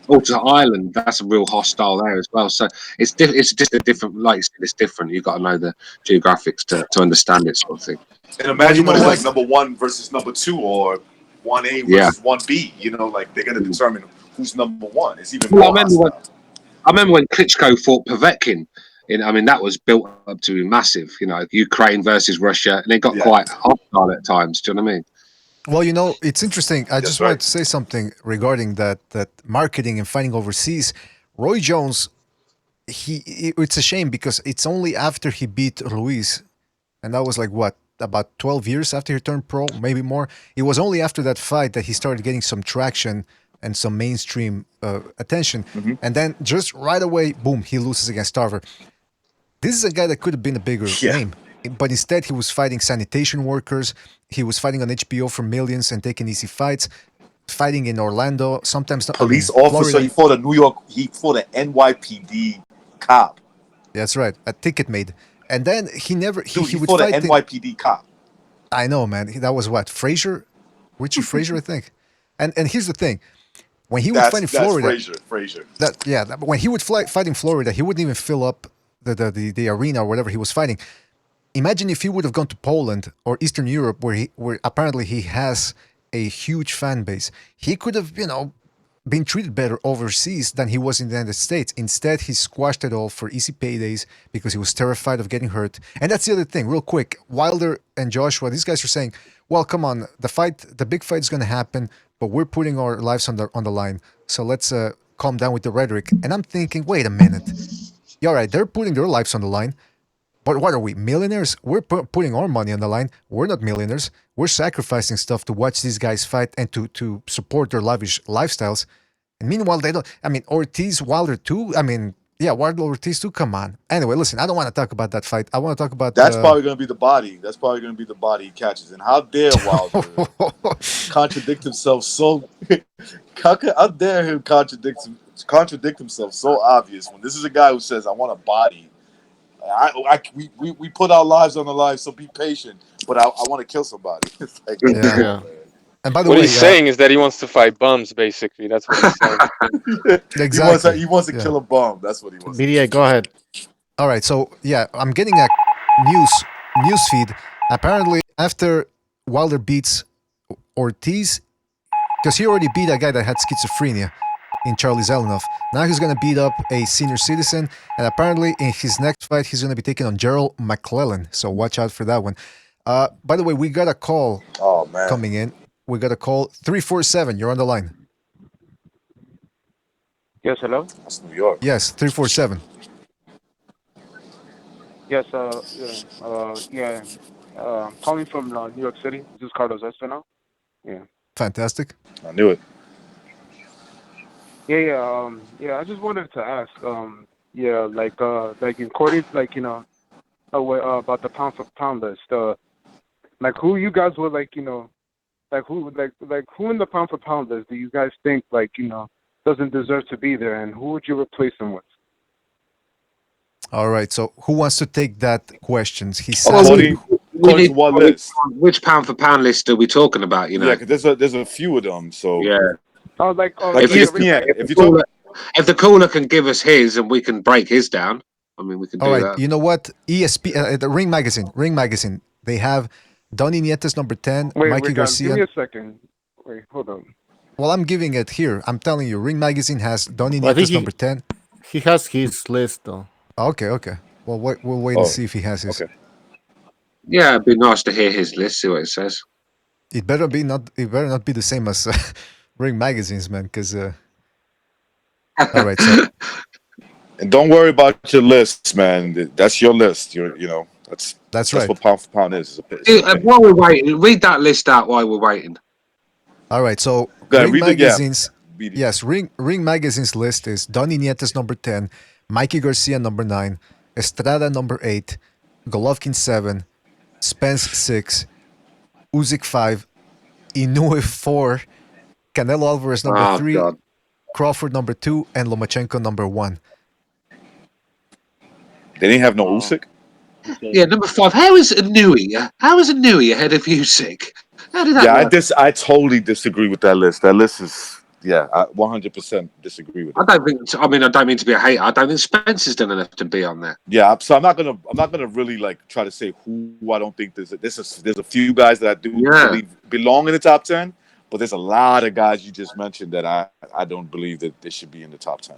Or to Ireland, that's a real hostile there as well. So it's just a different, like you said, it's different. You've got to know the geographics to understand it, sort of thing. And imagine when it's like number 1 versus number 2, or 1A versus 1B. Like they're going to determine who's number 1. It's even more hostile. I remember when Klitschko fought Povetkin. I mean, that was built up to be massive. Ukraine versus Russia, and it got quite hostile at times. Do you know what I mean? Well, it's interesting. I just wanted to say something regarding that marketing and fighting overseas. Roy Jones, it's a shame because it's only after he beat Ruiz, and that was like what, about 12 years after he turned pro, maybe more. It was only after that fight that he started getting some traction and some mainstream attention. Mm-hmm. And then just right away, boom, he loses against Tarver. This is a guy that could have been a bigger name, but instead he was fighting sanitation workers. He was fighting on HBO for millions and taking easy fights, fighting in Orlando, sometimes not. Police officer, Florida. He fought a New York, he fought an NYPD cop. That's right, a ticket made. And then he never, he would fought fight an NYPD cop. I know, man. That was what, Frazier? Richard Frazier, I think. And here's the thing. When he would fight in Florida, Frazier. When he would fight in Florida, he wouldn't even fill up the arena or whatever he was fighting. Imagine if he would have gone to Poland or Eastern Europe, where apparently he has a huge fan base. He could have, been treated better overseas than he was in the United States. Instead, he squashed it all for easy paydays because he was terrified of getting hurt. And that's the other thing, real quick. Wilder and Joshua, these guys are saying, well, come on, the big fight is going to happen, but we're putting our lives on the line. So let's calm down with the rhetoric. And I'm thinking, wait a minute. Yeah, all right, they're putting their lives on the line. But what are we, millionaires? We're putting our money on the line. We're not millionaires. We're sacrificing stuff to watch these guys fight and to support their lavish lifestyles. And meanwhile, they don't. I mean, Ortiz, Wilder too. I mean, yeah, Wilder, Ortiz too. Come on. Anyway, listen, I don't want to talk about that fight. I want to talk about. That's probably going to be the body. That's probably going to be the body he catches. And how dare Wilder contradict himself so? How dare him contradict himself so obvious when this is a guy who says, "I want a body." We put our lives on the line, so be patient. But I want to kill somebody. It's like, yeah. And by the what way, he's saying is that he wants to fight bums. Basically, that's what he's saying. Exactly. He wants to kill a bum. That's what he wants. BDA, go ahead. All right. So yeah, I'm getting a news feed. Apparently, after Wilder beats Ortiz, because he already beat a guy that had schizophrenia in Charlie Zelenoff. Now he's going to beat up a senior citizen, and apparently in his next fight, he's going to be taking on Gerald McClellan. So watch out for that one. By the way, we got a call coming in. We got a call 347. You're on the line. Yes, hello? That's New York. Yes, 347. Yes, I'm calling from New York City. This is Carlos Espinal. Yeah. Fantastic. I knew it. I just wanted to ask, like in according, like, about the pound for pound list, like who you guys would like, like who in the pound for pound list do you guys think, like, doesn't deserve to be there, and who would you replace him with? All right. So who wants to take that question? He says, According to what list? Which pound for pound list are we talking about? Yeah, because there's a few of them. So yeah. Like ESPN. If the caller can give us his and we can break his down, I mean, we can do all right, that. you know what? The Ring Magazine, they have Donny Nietes number 10, Mikey Garcia. Give me a second. Wait, hold on. Well, I'm giving it here. I'm telling you, Ring Magazine has Donny Nietes number 10. He has his list, though. Okay. Well, we'll wait and see if he has his. Okay. Yeah, it'd be nice to hear his list, see what it says. It better not be the same as Ring Magazine's, man, because... all right, so... And don't worry about your lists, man. That's your list. That's right. what pound for pound is. While we're waiting, read that list out while we're waiting. All right, so Ring Magazine's... Yes, Ring Magazine's list is Donny Nietes number 10, Mikey Garcia number 9, Estrada number 8, Golovkin 7, Spence 6, Usyk 5, Inoue 4, Canelo Alvarez number 3, God. Crawford number 2, and Lomachenko number 1. They didn't have no Usyk? Yeah, number 5. How is Inoue? How is Inoue ahead of Usyk? How did that work? I totally disagree with that list. That list is... Yeah, I 100% disagree with it. I don't mean to be a hater. I don't think Spencer's done enough to be on there. Yeah, so I'm not gonna really like try to say who I don't think there's a few guys that I do believe belong in the top 10, but there's a lot of guys you just mentioned that I don't believe that they should be in the top 10.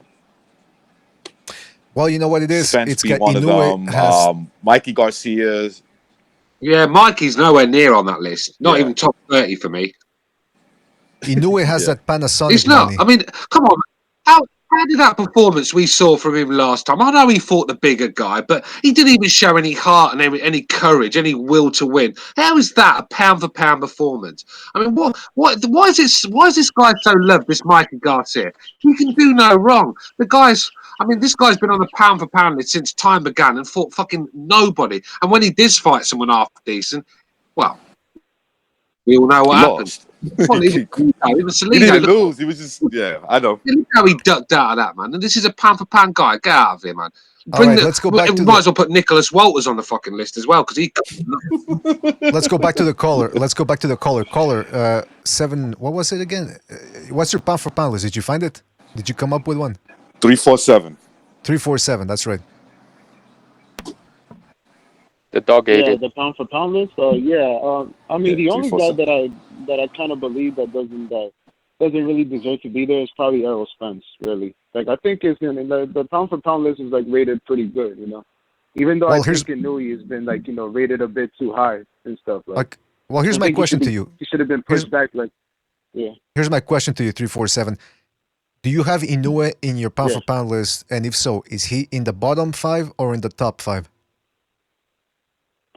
Well, you know what it is. Spence it's be one Inoue of them. Mikey Garcia's. Yeah, Mikey's nowhere near on that list. Not even top 30 for me. Inoue has that Panasonic It's not. money. I mean, come on. How did that performance we saw from him last time? I know he fought the bigger guy, but he didn't even show any heart and any courage, any will to win. How is that a pound for pound performance? I mean, why is this guy so loved, this Mikey Garcia? He can do no wrong. This guy's been on the pound for pound list since time began and fought fucking nobody. And when he did fight someone half decent, well, we all know what happened. Well, he didn't lose. He was just, I know. Look how he ducked out of that, man. And this is a pound for pound guy. Get out of here, man. Let's go back might as well put Nicholas Walters on the fucking list as well, because he. Let's go back to the caller. Caller 7. What was it again? What's your pound for pound list? Did you find it? Did you come up with one? 347. 347. That's right. The dog ate it. The pound for pound list. The only guy that I kind of believe that doesn't really deserve to be there is probably Errol Spence. Really, like I think the pound for pound list is like rated pretty good. Even though I think Inoue has been rated a bit too high and stuff. Here's my question to you. He should have been pushed back. Here's my question to you. 347. Do you have Inoue in your pound for pound list? And if so, is he in the bottom 5 or in the top 5?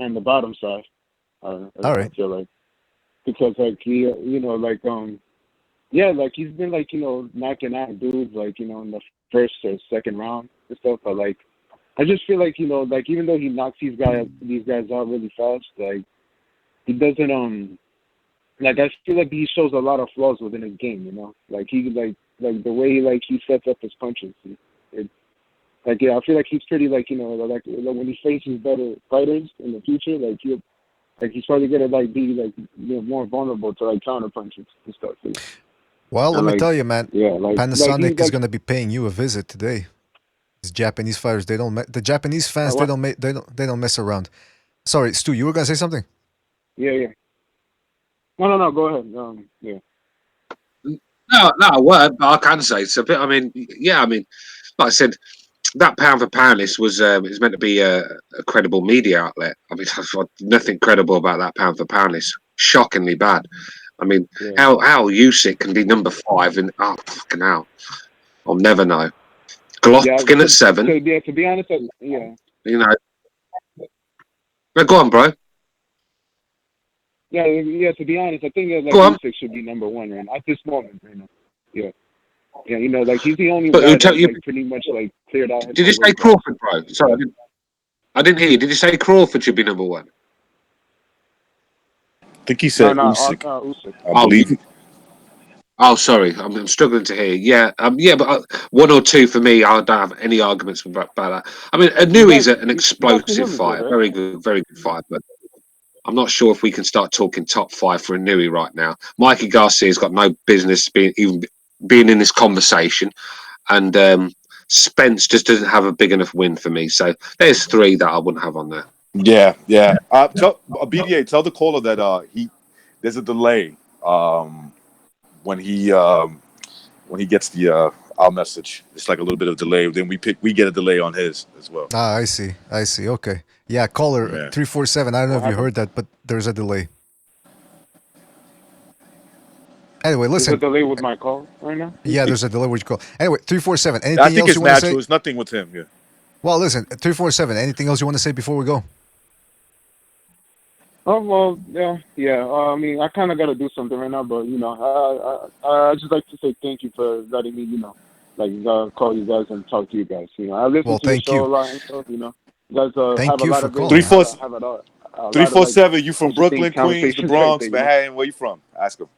And the bottom side. All right. I feel like because he, he's been knocking out dudes in the first or second round and stuff. But I just feel even though he knocks these guys out really fast, he doesn't I feel like he shows a lot of flaws within his game. The way he sets up his punches. I feel like he's pretty when he faces better fighters in the future, he's probably gonna be more vulnerable to counter punches and stuff. Well, let me tell you, man. Panasonic is gonna be paying you a visit today. These Japanese fighters, they don't. The Japanese fans, they don't mess around. Sorry, Stu, you were gonna say something? Yeah. No. Go ahead. Yeah. No, I won't, but I can say it's a bit. I mean, like I said, that pound for pound list was meant to be a credible media outlet. I mean, nothing credible about that pound for pound list. Shockingly bad. I mean, how Usyk can be number 5 and fucking hell, I'll never know. Golovkin at 7. To be honest, You know, but go on, bro. Yeah. To be honest, I think that Usyk should be number 1 right now, at this moment right now. Yeah. Yeah, like he's the only guy that pretty much like cleared out. Did you say Crawford, bro? Sorry, I didn't hear you. Did you say Crawford should be number 1? I think he said Usyk. Usyk. I believe. Oh, sorry, I'm struggling to hear. Yeah, but 1 or 2 for me. I don't have any arguments about that. I mean, Anui's an explosive fighter, very good fighter. But I'm not sure if we can start talking top 5 for Anui right now. Mikey Garcia's got no business being in this conversation, and Spence just doesn't have a big enough win for me. So there's 3 that I wouldn't have on there. Yeah. Tell BDA, tell the caller that there's a delay when he gets the our message. It's like a little bit of delay. Then we get a delay on his as well. I see. Okay. Yeah, caller 347. I don't know if you heard that, but there's a delay. Anyway, listen. There's a delay with my call right now? Yeah, there's a delay with your call. Anyway, 347. Anything I think else it's you want to natural. say? It's nothing with him. Yeah. Well, listen, 347. Anything else you want to say before we go? Oh well, yeah. I mean, I kind of got to do something right now, but I just like to say thank you for letting me, call you guys and talk to you guys. I listen to your show a lot and stuff. You guys have a lot of great. 347. You from Brooklyn, Queens, the Bronx, Manhattan? Where you from? Ask him.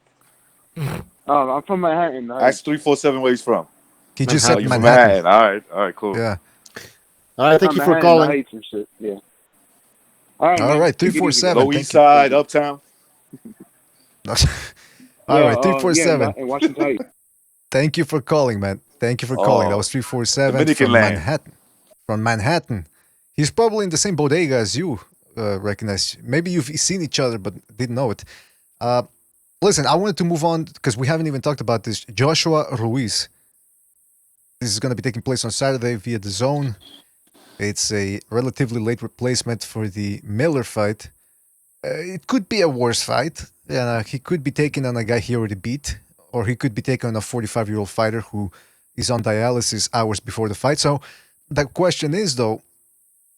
I'm from Manhattan. Ask 347 where he's from. He just said Manhattan. All right, cool. Yeah. All right, thank you for calling. Yeah. All right, 347. Low East Side, Uptown. All right, 347. In Washington Heights. Thank you for calling, man. Thank you for calling. That was 347 Dominican from land. Manhattan. From Manhattan. He's probably in the same bodega as you, recognize. Maybe you've seen each other, but didn't know it. Listen, I wanted to move on because we haven't even talked about this. Joshua Ruiz. This is going to be taking place on Saturday via the Zone. It's a relatively late replacement for the Miller fight. It could be a worse fight. He could be taking on a guy he already beat, or he could be taking on a 45-year-old fighter who is on dialysis hours before the fight. So the question is, though,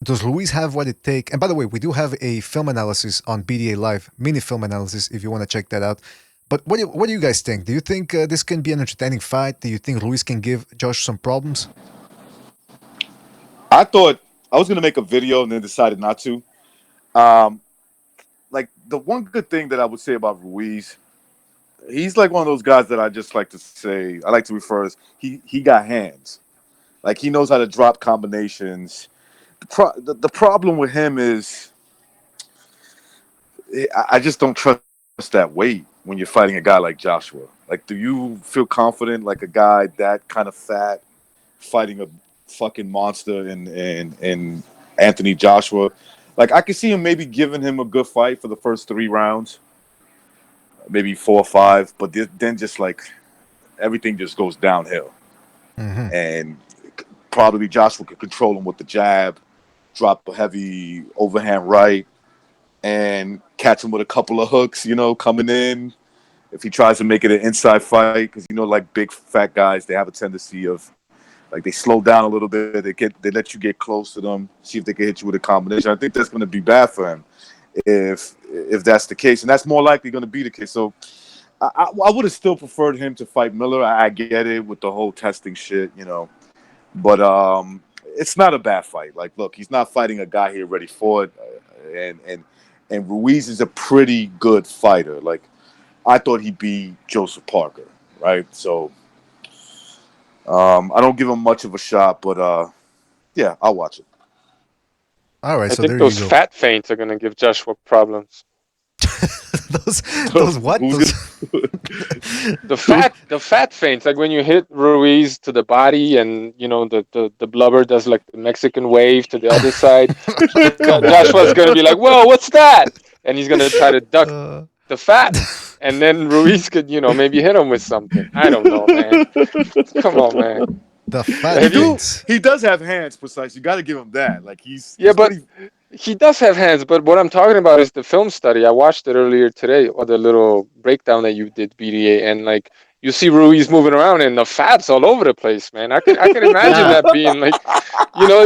does Ruiz have what it takes? And by the way, we do have a film analysis on BDA Live, mini film analysis, if you want to check that out. But what do you guys think? Do you think this can be an entertaining fight? Do you think Ruiz can give Josh some problems? I thought I was going to make a video and then decided not to. Like, the one good thing that I would say about Ruiz, he's like one of those guys that I just like to say, I like to refer as he got hands. Like, he knows how to drop combinations. The problem with him is I just don't trust that weight when you're fighting a guy like Joshua. Like, do you feel confident like a guy that kind of fat fighting a fucking monster in Anthony Joshua? Like, I could see him maybe giving him a good fight for the first 3 rounds, maybe 4 or 5, but then just like everything just goes downhill. Mm-hmm. And probably Joshua could control him with the jab, drop a heavy overhand right, and catch him with a couple of hooks, coming in. If he tries to make it an inside fight, because like big fat guys, they have a tendency of like they slow down a little bit. They let you get close to them, see if they can hit you with a combination. I think that's going to be bad for him if that's the case, and that's more likely going to be the case. So I would have still preferred him to fight Miller. I get it with the whole testing shit, but it's not a bad fight. Like, look, he's not fighting a guy he already fought, and Ruiz is a pretty good fighter. Like, I thought he'd be Joseph Parker, right? So I don't give him much of a shot, but yeah, I'll watch it. All right, I so think there those you go. fat feints are going to give Joshua problems. those what? The fat feints, like when you hit Ruiz to the body, and the blubber does like the Mexican wave to the other side. Come on, Joshua's man. gonna be like, "Whoa, what's that?" And he's gonna try to duck Uh, the fat, and then Ruiz could, maybe hit him with something. I don't know, man. Come on, man. the fat Have you? things. He does have hands, precise. You got to give him that. Like Yeah, he's but pretty. he does have hands. But what I'm talking about is the film study. I watched it earlier today, or the little breakdown that you did, BDA, and like you see Ruiz moving around, and the fat's all over the place, man. I can imagine Yeah. that being like,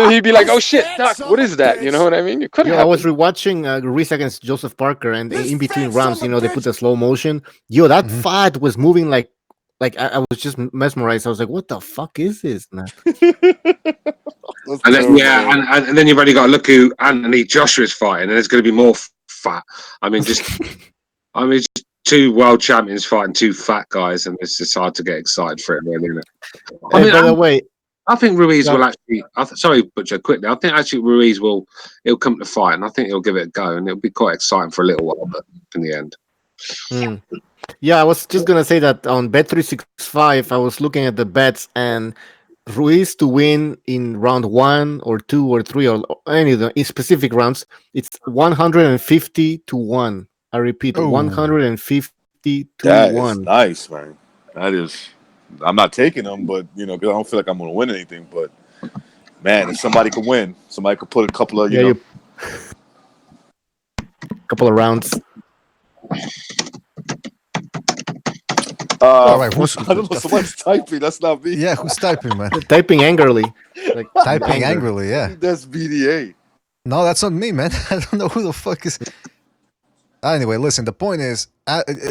he'd be like, "Oh shit, duck! What is that?" You know what I mean? It could Yo, I was happen. rewatching Ruiz against Joseph Parker, and in between rounds, they put the slow motion. Yo, that Mhm. fight was moving like I was just mesmerized. I was like, "What the fuck is this, man?" That's And then, terrible, yeah, man. and then you've only got to look who Anthony Joshua's fighting, and there's going to be more fat. I mean, just two world champions fighting two fat guys, and it's just hard to get excited for it, really, isn't it? I Hey, mean, by the way, I think Ruiz uh, will actually. Sorry, Butcher, quickly. I think actually Ruiz he'll come to fight, and I think he'll give it a go, and it'll be quite exciting for a little while, but in the end, yeah, I was just gonna say that on Bet365, I was looking at the bets, and Ruiz to win in round 1 or 2 or 3 or any of the in specific rounds, it's 150 to 1. I repeat, Oh, 150 to That is 1. nice, man. That is. I'm not taking them, but 'cause I don't feel like I'm going to win anything. But man, if somebody could win, somebody could put a couple of, Yeah, you couple of rounds. all right. What's I don't know. Somebody's typing. That's not me. Yeah, who's typing, man? typing angrily, like with Typing anger. angrily. Yeah. That's BDA. No, that's not me, man. I don't know who the fuck is. Anyway, listen. The point is,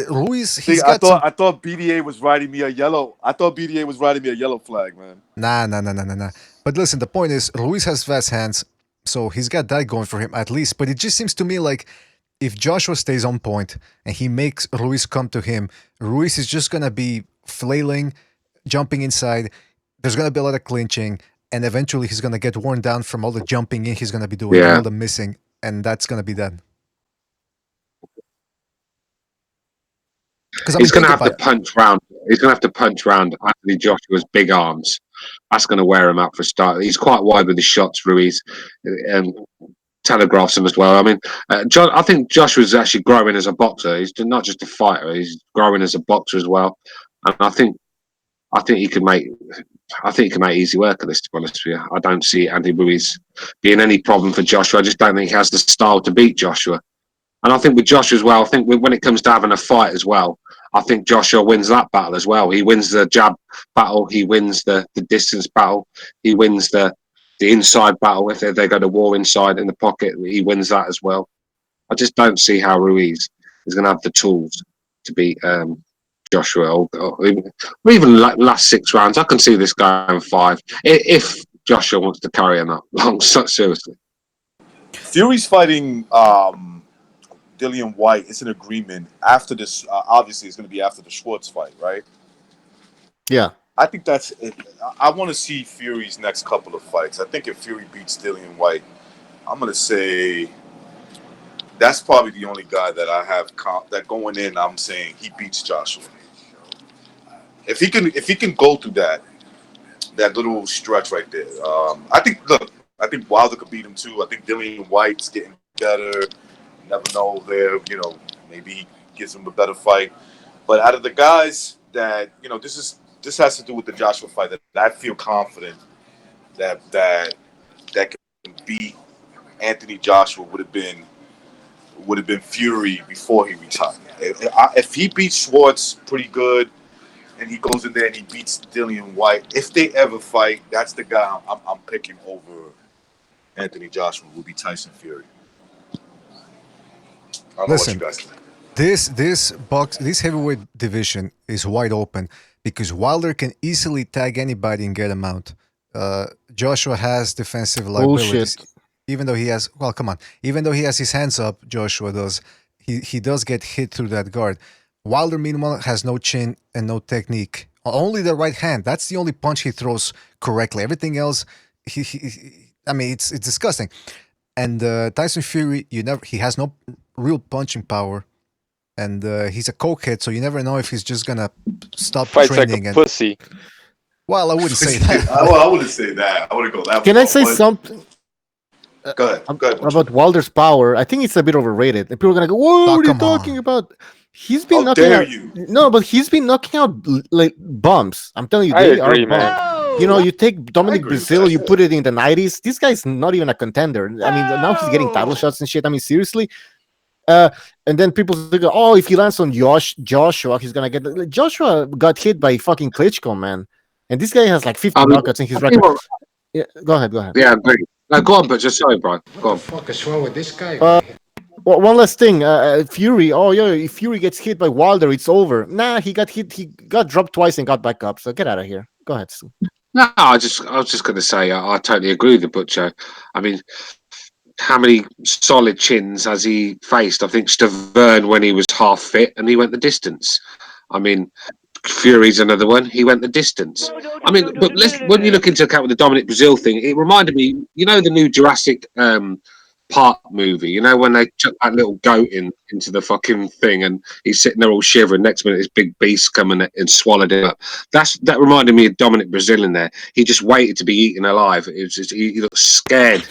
Ruiz. See, He's got some. I thought BDA was writing me a yellow. I thought BDA was writing me a yellow flag, man. Nah. But listen, the point is, Ruiz has fast hands, so he's got that going for him at least. But it just seems to me like if Joshua stays on point and he makes Ruiz come to him, Ruiz is just gonna be flailing, jumping inside. There's gonna be a lot of clinching, and eventually he's gonna get worn down from all the jumping in he's gonna be doing and yeah, all the missing, and that's gonna be that. Because I mean, he's going to think have to about it. punch round. He's going to have to punch round Anthony Joshua's big arms. That's going to wear him out for a start. He's quite wide with his shots, Ruiz, and telegraphs him as well. I mean, I think Joshua's actually growing as a boxer. He's not just a fighter; he's growing as a boxer as well. And I think he can make. I think he can make easy work of this. To be honest with you, I don't see Andy Ruiz being any problem for Joshua. I just don't think he has the style to beat Joshua. And I think with Joshua as well, I think when it comes to having a fight as well, I think Joshua wins that battle as well. He wins the jab battle. He wins the distance battle. He wins the inside battle. If they go to war inside in the pocket, he wins that as well. I just don't see how Ruiz is going to have the tools to beat Joshua or even last 6 rounds. I can see this going 5 if Joshua wants to carry him up long. Seriously. Fury's fighting Dillian White. It's an agreement after this. Obviously, it's going to be after the Schwartz fight, right? Yeah. I think that's it. I want to see Fury's next couple of fights. I think if Fury beats Dillian White, I'm going to say that's probably the only guy that I have that going in. I'm saying he beats Joshua. If he can go through that little stretch right there, I think. Look, I think Wilder could beat him too. I think Dillian White's getting better. Never know there. Maybe he gives him a better fight. But out of the guys that this has to do with the Joshua fight that I feel confident that can beat Anthony Joshua would have been Fury before he retired. If he beats Schwartz pretty good and he goes in there and he beats Dillian White, if they ever fight, that's the guy I'm picking over Anthony Joshua. Will be Tyson Fury. I don't know what you Listen, guys think. this heavyweight division is wide open because Wilder can easily tag anybody and get him out. Joshua has defensive liabilities, Bullshit. even though he has. Well, come on, even though he has his hands up, Joshua does. He does get hit through that guard. Wilder, meanwhile, has no chin and no technique. Only the right hand. That's the only punch he throws correctly. Everything else, I mean, it's disgusting. And Tyson Fury, he has no real punching power. and he's a cokehead, so you never know if he's just gonna stop Fights like training. a And pussy. well, I wouldn't say that. Well, I wouldn't say that. I wouldn't go that Can far. I say but- something Go ahead. Go ahead. about Wilder's power? I think it's a bit overrated. And people are gonna go, "Whoa, what are you come on. talking about?" He's been How knocking dare out. you? No, but he's been knocking out like bumps. I'm telling you, I they agree, are man. bumps. You know, you take Dominic agree with Brazil, that. you put it in the 90s. This guy's not even a contender. I mean, now he's getting title shots and shit. I mean, seriously. And then people think, oh, if he lands on Joshua, he's gonna get. Like, Joshua got hit by fucking Klitschko, man, and this guy has like 50 knockouts in his record. Yeah, go ahead. Yeah, I agree. No, go on, but just sorry, Brian. Go on. What the fuck is wrong with this guy? Well, one last thing, Fury. Oh yeah, if Fury gets hit by Wilder, it's over. Nah, he got hit. He got dropped twice and got back up. So get out of here. Go ahead, Stu. No, I was just going to say I totally agree with the Butcher. I mean, how many solid chins has he faced? I think Stavern when he was half fit and he went the distance. I mean, Fury's another one. He went the distance. I mean, but when you look into account with the Dominic Brazil thing, it reminded me, you know, the new Jurassic Park movie. You know, when they chuck that little goat into the fucking thing and he's sitting there all shivering. Next minute, this big beast coming and swallowed him up. That reminded me of Dominic Brazil in there. He just waited to be eaten alive. It was just, he looked scared.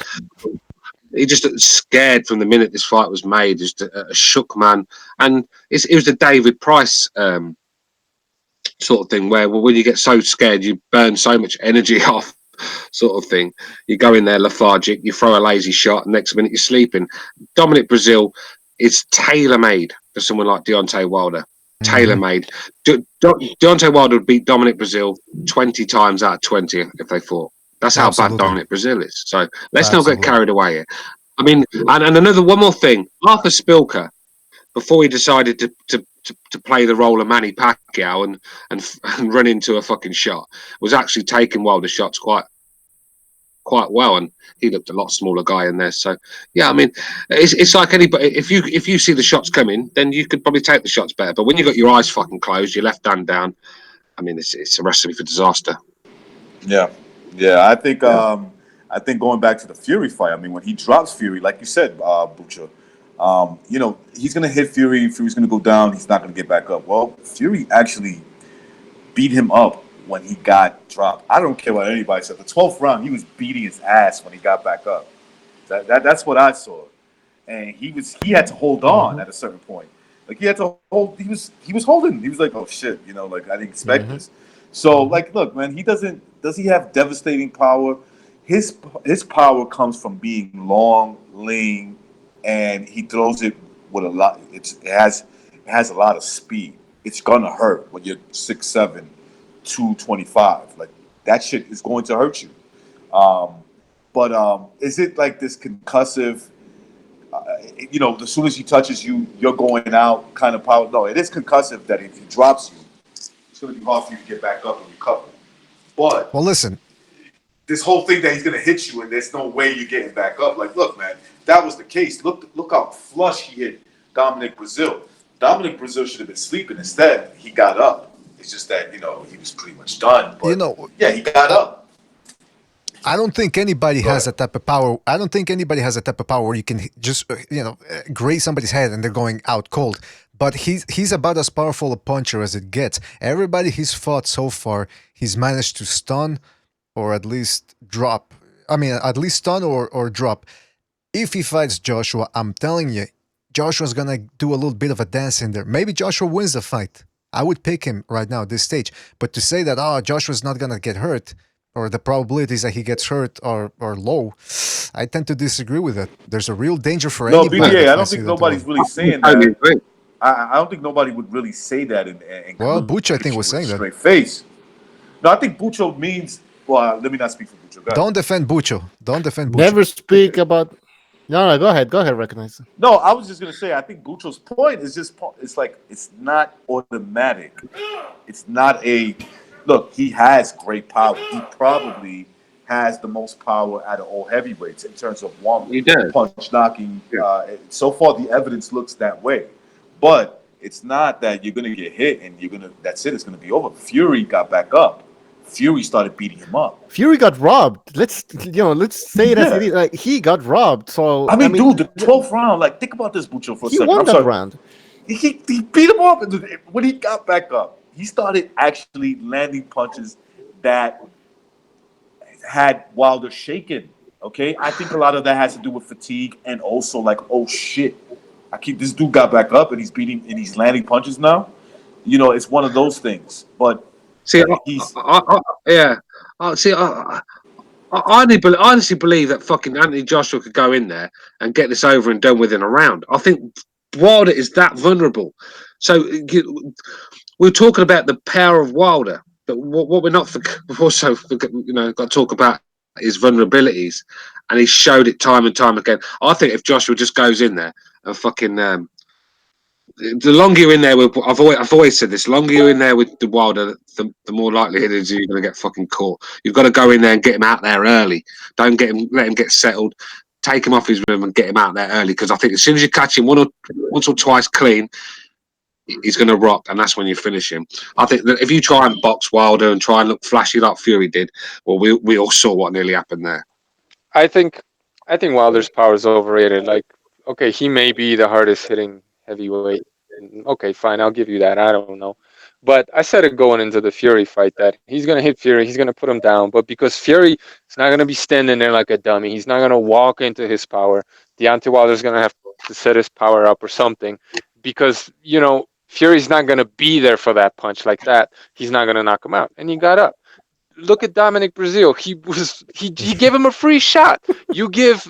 He just looked scared from the minute this fight was made. Just a shook man, and it was the David Price sort of thing where when you get so scared, you burn so much energy off. Sort of thing. You go in there lethargic, you throw a lazy shot, and next minute you're sleeping. Dominic Brazil is tailor-made for someone like Deontay Wilder. Tailor-made. Deontay Wilder would beat Dominic Brazil 20 times out of 20 if they fought. That's how bad Dominic Brazil is. So let's not get carried away here. I mean, and one more thing. Arthur Spilker, before he decided to play the role of Manny Pacquiao and run into a fucking shot, was actually taking Wilder's shots quite well, and he looked a lot smaller guy in there. So yeah, I mean, it's like anybody. If you see the shots coming, then you could probably take the shots better. But when you got your eyes fucking closed, your left hand down, I mean, it's a recipe for disaster. Yeah. I think going back to the Fury fight, I mean, when he drops Fury, like you said, Butcher, you know, he's going to hit Fury. Fury's going to go down. He's not going to get back up. Well, Fury actually beat him up when he got dropped. I don't care what anybody said. The 12th round, he was beating his ass when he got back up. That's what I saw. And he had to hold on at a certain point. Like he had to hold. He was holding. He was like, oh shit, you know, like I didn't expect this. So like, look, man, does he have devastating power? His power comes from being long, lean, and he throws it with a lot. It has a lot of speed. It's gonna hurt when you're 6'7", 225. Like that shit is going to hurt you. But is it like this concussive? You know, as soon as he touches you, you're going out kind of power. No, it is concussive that if he drops you, it's going to be hard for you to get back up and recover. But well, listen, this whole thing that he's going to hit you and there's no way you're getting back up. Like, look, man, if that was the case. Look how flush he hit Dominic Brazil. Dominic Brazil should have been sleeping. Instead, he got up. It's just that, you know, he was pretty much done. But, yeah, he got up. I don't think anybody has that type of power. I don't think anybody has a type of power where you can just, graze somebody's head and they're going out cold. But he's about as powerful a puncher as it gets. Everybody he's fought so far, he's managed to stun or at least drop. I mean, at least stun or drop. If he fights Joshua, I'm telling you, Joshua's going to do a little bit of a dance in there. Maybe Joshua wins the fight. I would pick him right now at this stage. But to say that, Joshua's not going to get hurt, or the probabilities that he gets hurt are low, I tend to disagree with it. There's a real danger for anybody. No, BDA, I don't think nobody's really saying that. I don't think nobody would really say that. Well, Bucho, I think, was saying that. Straight face. No, I think Bucho means... Well, let me not speak for Bucho. Don't defend Bucho. Never speak about... No, go ahead, recognize it. No, I was just going to say, I think Bucho's point is just... It's like, it's not automatic. It's not a... Look, he has great power. He probably has the most power out of all heavyweights in terms of one punch knocking. So far, the evidence looks that way. But it's not that you're going to get hit and that's it. It's going to be over. Fury got back up. Fury started beating him up. Fury got robbed. Let's say it as it is. Like, he got robbed. So I mean, dude, the 12th round. Like, think about this, Bucho, for a second. He won that round. He beat him up, and when he got back up, he started actually landing punches that had Wilder shaken. Okay, I think a lot of that has to do with fatigue and also like, oh shit, this dude got back up and he's beating and he's landing punches now. You know, it's one of those things. But See, he's yeah. See, I honestly believe that fucking Anthony Joshua could go in there and get this over and done within a round. I think Wilder is that vulnerable. So we're talking about the power of Wilder, but what we're not also got to talk about his vulnerabilities, and he showed it time and time again. I think if Joshua just goes in there and fucking the longer you're in there with, I've always said this, the longer you're in there with the Wilder, the more likelihood is you're going to get fucking caught. You've got to go in there and get him out there early. Don't let him get settled. Take him off his rhythm and get him out there early, because I think as soon as you catch him once or twice clean, he's going to rock, and that's when you finish him. I think that if you try and box Wilder and try and look flashy like Fury did, well, we all saw what nearly happened there. I think Wilder's power is overrated. Like, okay, he may be the hardest hitting heavyweight. Okay, fine, I'll give you that. I don't know. But I said it going into the Fury fight that he's going to hit Fury, he's going to put him down. But because Fury is not going to be standing there like a dummy, he's not going to walk into his power. Deontay Wilder's going to have to set his power up or something, because, Fury's not going to be there for that punch like that. He's not going to knock him out. And he got up. Look at Dominic Brazil. He gave him a free shot. You give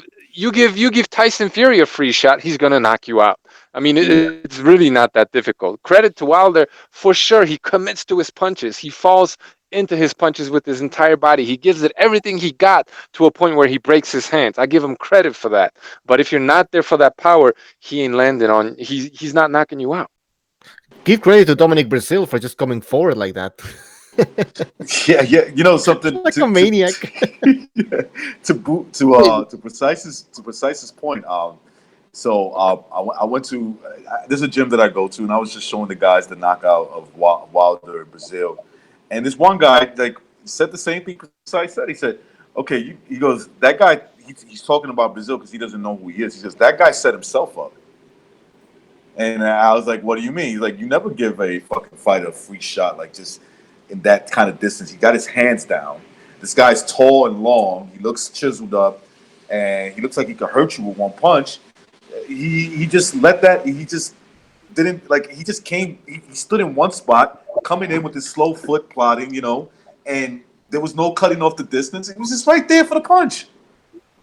Tyson Fury a free shot, he's gonna knock you out. I mean, it's really not that difficult. Credit to Wilder for sure. He commits to his punches. He falls into his punches with his entire body. He gives it everything he got to a point where he breaks his hands. I give him credit for that. But if you're not there for that power, he ain't landing on. He's not knocking you out. Give credit to Dominic Brazil for just coming forward like that. yeah, you know something like a maniac. To Precise's point. So I went to there's a gym that I go to, and I was just showing the guys the knockout of Wilder in Brazil, and this one guy like said the same thing Precise said. He said, "Okay," he goes, "That guy." He's talking about Brazil because he doesn't know who he is. He says that guy set himself up. And I was like, "What do you mean?" He's like, "You never give a fucking fighter a free shot like just in that kind of distance." He got his hands down. This guy's tall and long. He looks chiseled up, and he looks like he could hurt you with one punch. He just let that. He just didn't like. He just came. He stood in one spot, coming in with his slow foot plodding, and there was no cutting off the distance. It was just right there for the punch.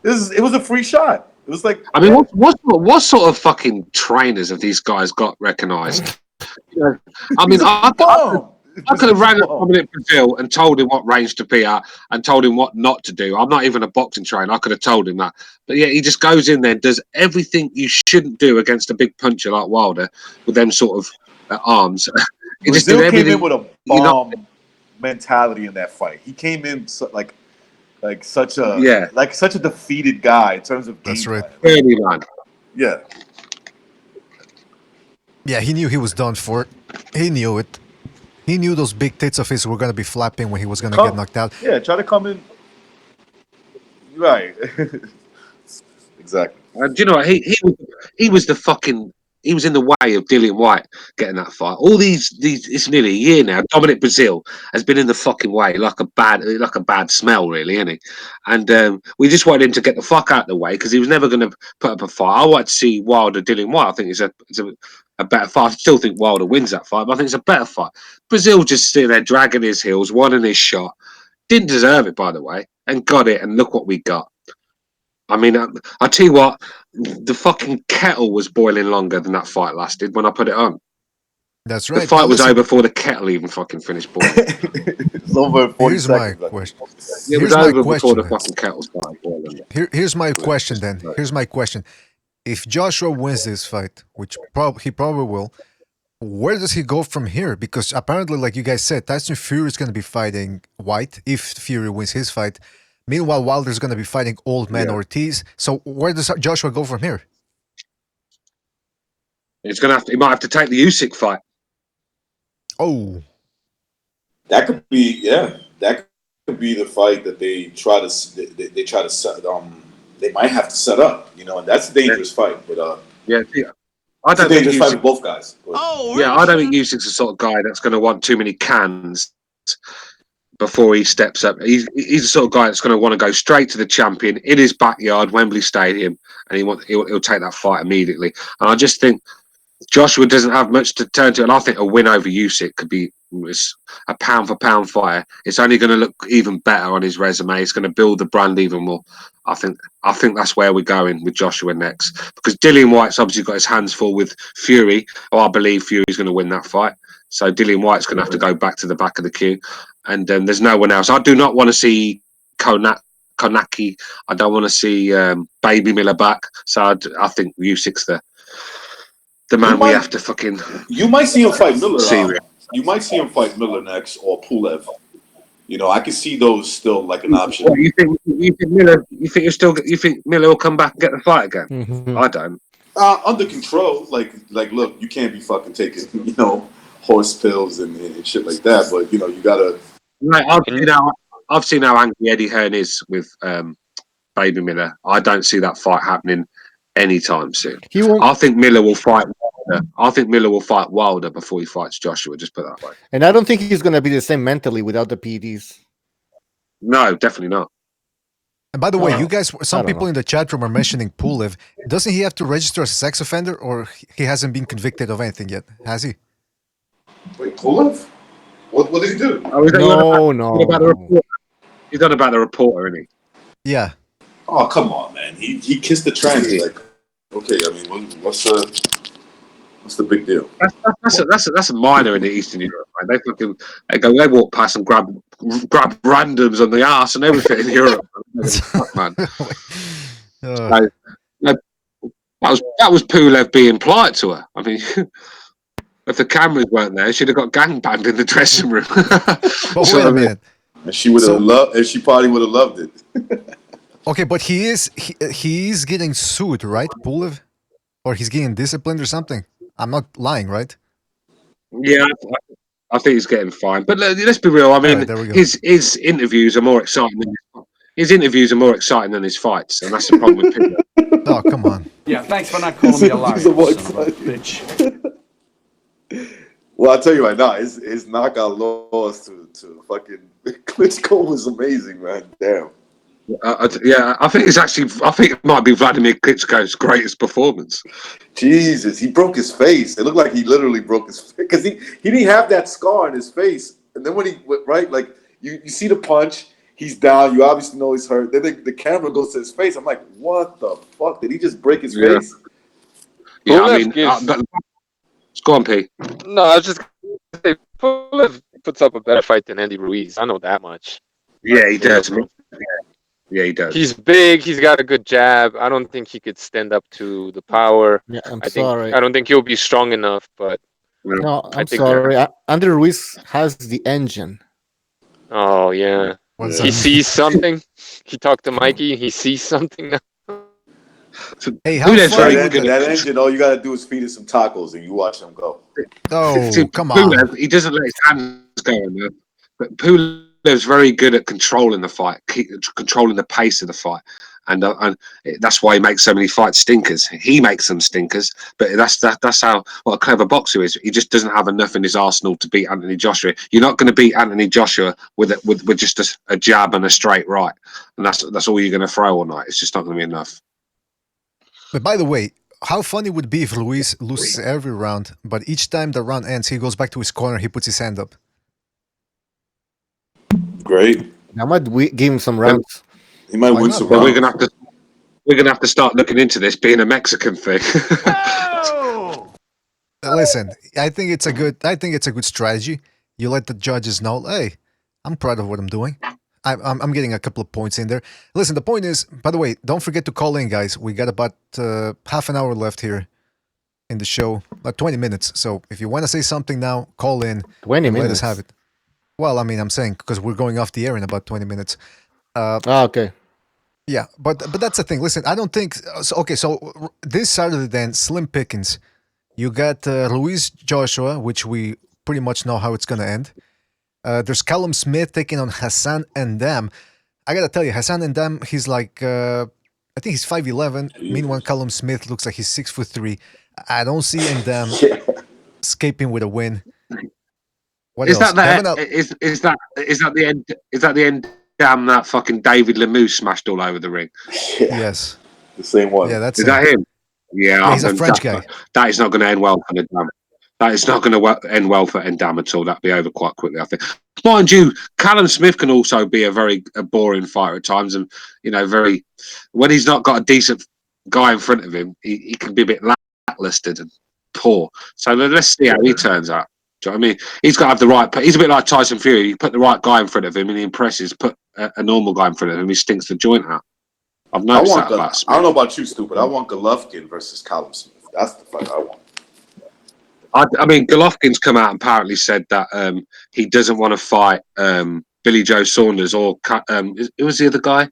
It was a free shot. It was like. I mean, what sort of fucking trainers have these guys got recognized? I mean, I could have rang Dominic Brazil and told him what range to be at and told him what not to do. I'm not even a boxing trainer. I could have told him that. But yeah, he just goes in there and does everything you shouldn't do against a big puncher like Wilder with them sort of arms. He just did everything. Came in with a bomb mentality in that fight. He came in like such a defeated guy in terms of game. That's right. Plan. Yeah. Yeah, he knew he was done for. He knew it. He knew those big tits of his were going to be flapping when he was going to get knocked out. Yeah, try to come in. Right. Exactly. Do you know what? He was the fucking. He was in the way of Dillian White getting that fight. All these. It's nearly a year now. Dominic Brazil has been in the fucking way like a bad smell, really, isn't he? And we just wanted him to get the fuck out of the way because he was never going to put up a fight. I wanted to see Wilder Dillian White. I think it's a better fight. I still think Wilder wins that fight, but I think it's a better fight. Brazil just sitting there dragging his heels, wanting his shot. Didn't deserve it, by the way, and got it. And look what we got. I mean, I tell you what, the fucking kettle was boiling longer than that fight lasted when I put it on. That's right. The fight was over before the kettle even fucking finished boiling. It's over in 40 Here's seconds. My question. It was over before the fucking kettle started boiling. Here's my question then. Here's my question. If Joshua wins this fight, which he probably will, where does he go from here? Because apparently, like you guys said, Tyson Fury is going to be fighting White if Fury wins his fight. Meanwhile, Wilder's going to be fighting old man Ortiz. So where does Joshua go from here? He might have to take the Usyk fight. Oh, that could be that could be the fight that they try to set. They might have to set up, and that's a dangerous fight. But yeah, I It's a don't think dangerous fight Usyk. for both guys. Yeah, I don't think Usyk's the sort of guy that's going to want too many cans before he steps up. He's the sort of guy that's going to want to go straight to the champion in his backyard, Wembley Stadium, and he'll take that fight immediately. And I just think Joshua doesn't have much to turn to, and I think a win over Usyk could be a pound for pound fighter. It's only going to look even better on his resume. It's going to build the brand even more. I think that's where we're going with Joshua next, because Dillian White's obviously got his hands full with Fury. I believe Fury's going to win that fight. So Dillian White's going to have to go back to the back of the queue, and there's no one else. I do not want to see Konaki. I don't want to see Baby Miller back. So I think Usyk's the man we have to fucking. You might see him fight Miller. See, you might see him fight Miller next, or Pulev. You know, I can see those still like an option. What, you think Miller? You think Miller will come back and get the fight again? Mm-hmm. I don't. Under control. Like, look, you can't be fucking taking, horse pills and shit like that. But you gotta. Right, I've seen how angry Eddie Hearn is with Baby Miller. I don't see that fight happening anytime soon. I think Miller will fight Wilder. I think Miller will fight Wilder before he fights Joshua. Just put it that way. And I don't think he's going to be the same mentally without the PEDs. No, definitely not. And by the way, you guys, some people know. in the chat room are mentioning Pulev. Doesn't he have to register as a sex offender, or he hasn't been convicted of anything yet? Has he? Wait, Pulev? What did he do? No. He's done about the reporter, isn't he? Yeah. Oh, come on, man. He kissed the tranny. Like, okay, I mean, what's the big deal? That's a minor in the Eastern Europe, man. They walk past and grab randoms on the arse and everything in Europe, man. That was Pulev being polite to her. I mean, if the cameras weren't there, she'd have got gangbanged in the dressing room. But wait a minute. And she would have loved, and she probably would have loved it. Okay, but he is getting sued, right, Pulev? Or he's getting disciplined or something? I'm not lying, right? Yeah, I think he's getting fined. But let's be real. I mean, his interviews are more exciting than his fights, and that's the problem with Pulev. Oh, come on. Yeah, thanks for not calling me a liar, son of a bitch. Well, I'll tell you right now, his knockout loss to fucking Klitschko was amazing, man. Damn. I think it might be Vladimir Klitschko's greatest performance. Jesus, he broke his face. It looked like he literally broke his face because he didn't have that scar on his face. And then when he went right, like you see the punch, he's down. You obviously know he's hurt. Then the camera goes to his face. I'm like, what the fuck? Did he just break his face? Yeah, I mean, go on, P. No, I was just going to say, Pulev puts up a better fight than Andy Ruiz. I know that much. Yeah, he does. Yeah, he does. He's big. He's got a good jab. I don't think he could stand up to the power. Yeah, I don't think he'll be strong enough. But no, I'm sorry. Andy Ruiz has the engine. Oh yeah, he sees something. He talked to Mikey. He sees something now. Hey, that engine, all you gotta do is feed it some tacos and you watch them go. Oh, come on. He doesn't let his hands go in there. But Pulev's very good at controlling the fight, controlling the pace of the fight. And that's why he makes so many fights stinkers. He makes them stinkers, but that's how what a clever boxer is. He just doesn't have enough in his arsenal to beat Anthony Joshua. You're not going to beat Anthony Joshua with just a jab and a straight right, and that's all you're going to throw all night. It's just not going to be enough. But by the way, how funny would it be if Luis loses every round, but each time the round ends, he goes back to his corner, he puts his hand up? Great. I might give him some rounds. He might win some rounds. We're gonna have to start looking into this being a Mexican thing. Listen, I think it's a good strategy. You let the judges know, hey, I'm proud of what I'm doing. I'm getting a couple of points in there. Listen, the point is, by the way, don't forget to call in, guys. We got about half an hour left here in the show, about 20 minutes. So if you want to say something now, call in. 20 minutes. Let us have it. Well, I mean, I'm saying because we're going off the air in about 20 minutes. Okay. Yeah, but that's the thing. Listen, I don't think so. Okay, so this Saturday then, slim pickings. You got Ruiz Joshua, which we pretty much know how it's gonna end. There's Callum Smith taking on Hassan Endam. I gotta tell you, Hassan Endam, he's like I think he's 5'11". Meanwhile, Callum Smith looks like he's 6'3". I don't see them Yeah. escaping with a win. What Is else? that They're gonna. is that the end? Is that the end? Damn, that fucking David Lemieux smashed all over the ring. Yeah. Yes. The same one. Yeah, that's Is him. that him? Yeah, Yeah, he's a French guy. that is not going to end well for Ndam. That is not going to end well for Ndam at all. That'll be over quite quickly, I think. Mind you, Callum Smith can also be a boring fighter at times, and very when he's not got a decent guy in front of him, he can be a bit lackluster and poor. So let's see how he turns out. Do you know what I mean? He's got to have the right. He's a bit like Tyson Fury. You put the right guy in front of him, and he impresses. Put a normal guy in front of him, he stinks the joint out. I've noticed that about Smith. I don't know about you, Stu, but I want Golovkin versus Callum Smith. That's the fight I want. I mean, Golovkin's come out and apparently said that he doesn't want to fight Billy Joe Saunders or who was the other guy?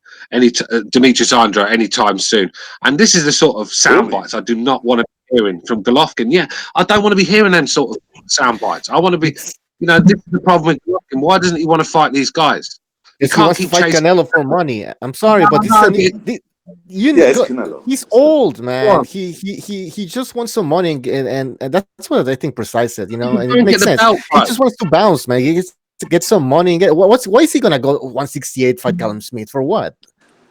Demetrius Andrade anytime soon. And this is the sort of sound bites I do not want to be hearing from Golovkin. Yeah, I don't want to be hearing them sort of sound bites. I want to be, this is the problem with Golovkin. Why doesn't he want to fight these guys? Because he wants to fight Canelo for money. I'm sorry, but he's old, man. He just wants some money, and that's what I think Precise said. And it makes sense. He just wants to bounce, man. He gets to get some money and get why is he gonna go 168 fight Callum Smith for what?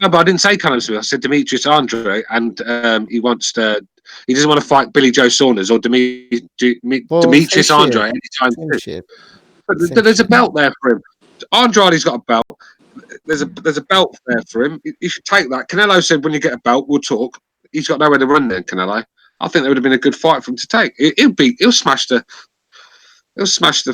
No, but I didn't say Callum Smith. I said Demetrius Andrade, and he doesn't want to fight Billy Joe Saunders or Demetrius Andrade anytime soon. But there's a belt there for him. Andrade's got a belt. There's a belt there for him. He should take that. Canelo said, "When you get a belt, we'll talk." He's got nowhere to run then, Canelo. I think that would have been a good fight for him to take. He'll smash the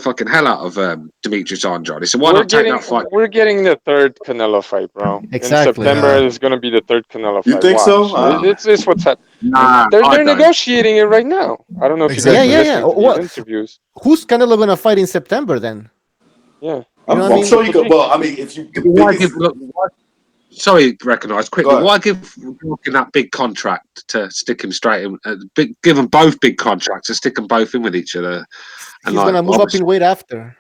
fucking hell out of Demetrius Andrade. So why not take that fight? We're getting the third Canelo fight, bro. Exactly. In September, is going to be the third Canelo fight. You think so? It's what's happening. Nah, they're negotiating it right now. I don't know if you guys are listening to these interviews. Who's Canelo going to fight in September then? Yeah. I'm sure you could. Well, I mean, if you. Sorry, recognise quickly. Why give Golovkin that big contract to stick him straight in? Give them both big contracts to stick them both in with each other. He's gonna move up in weight after.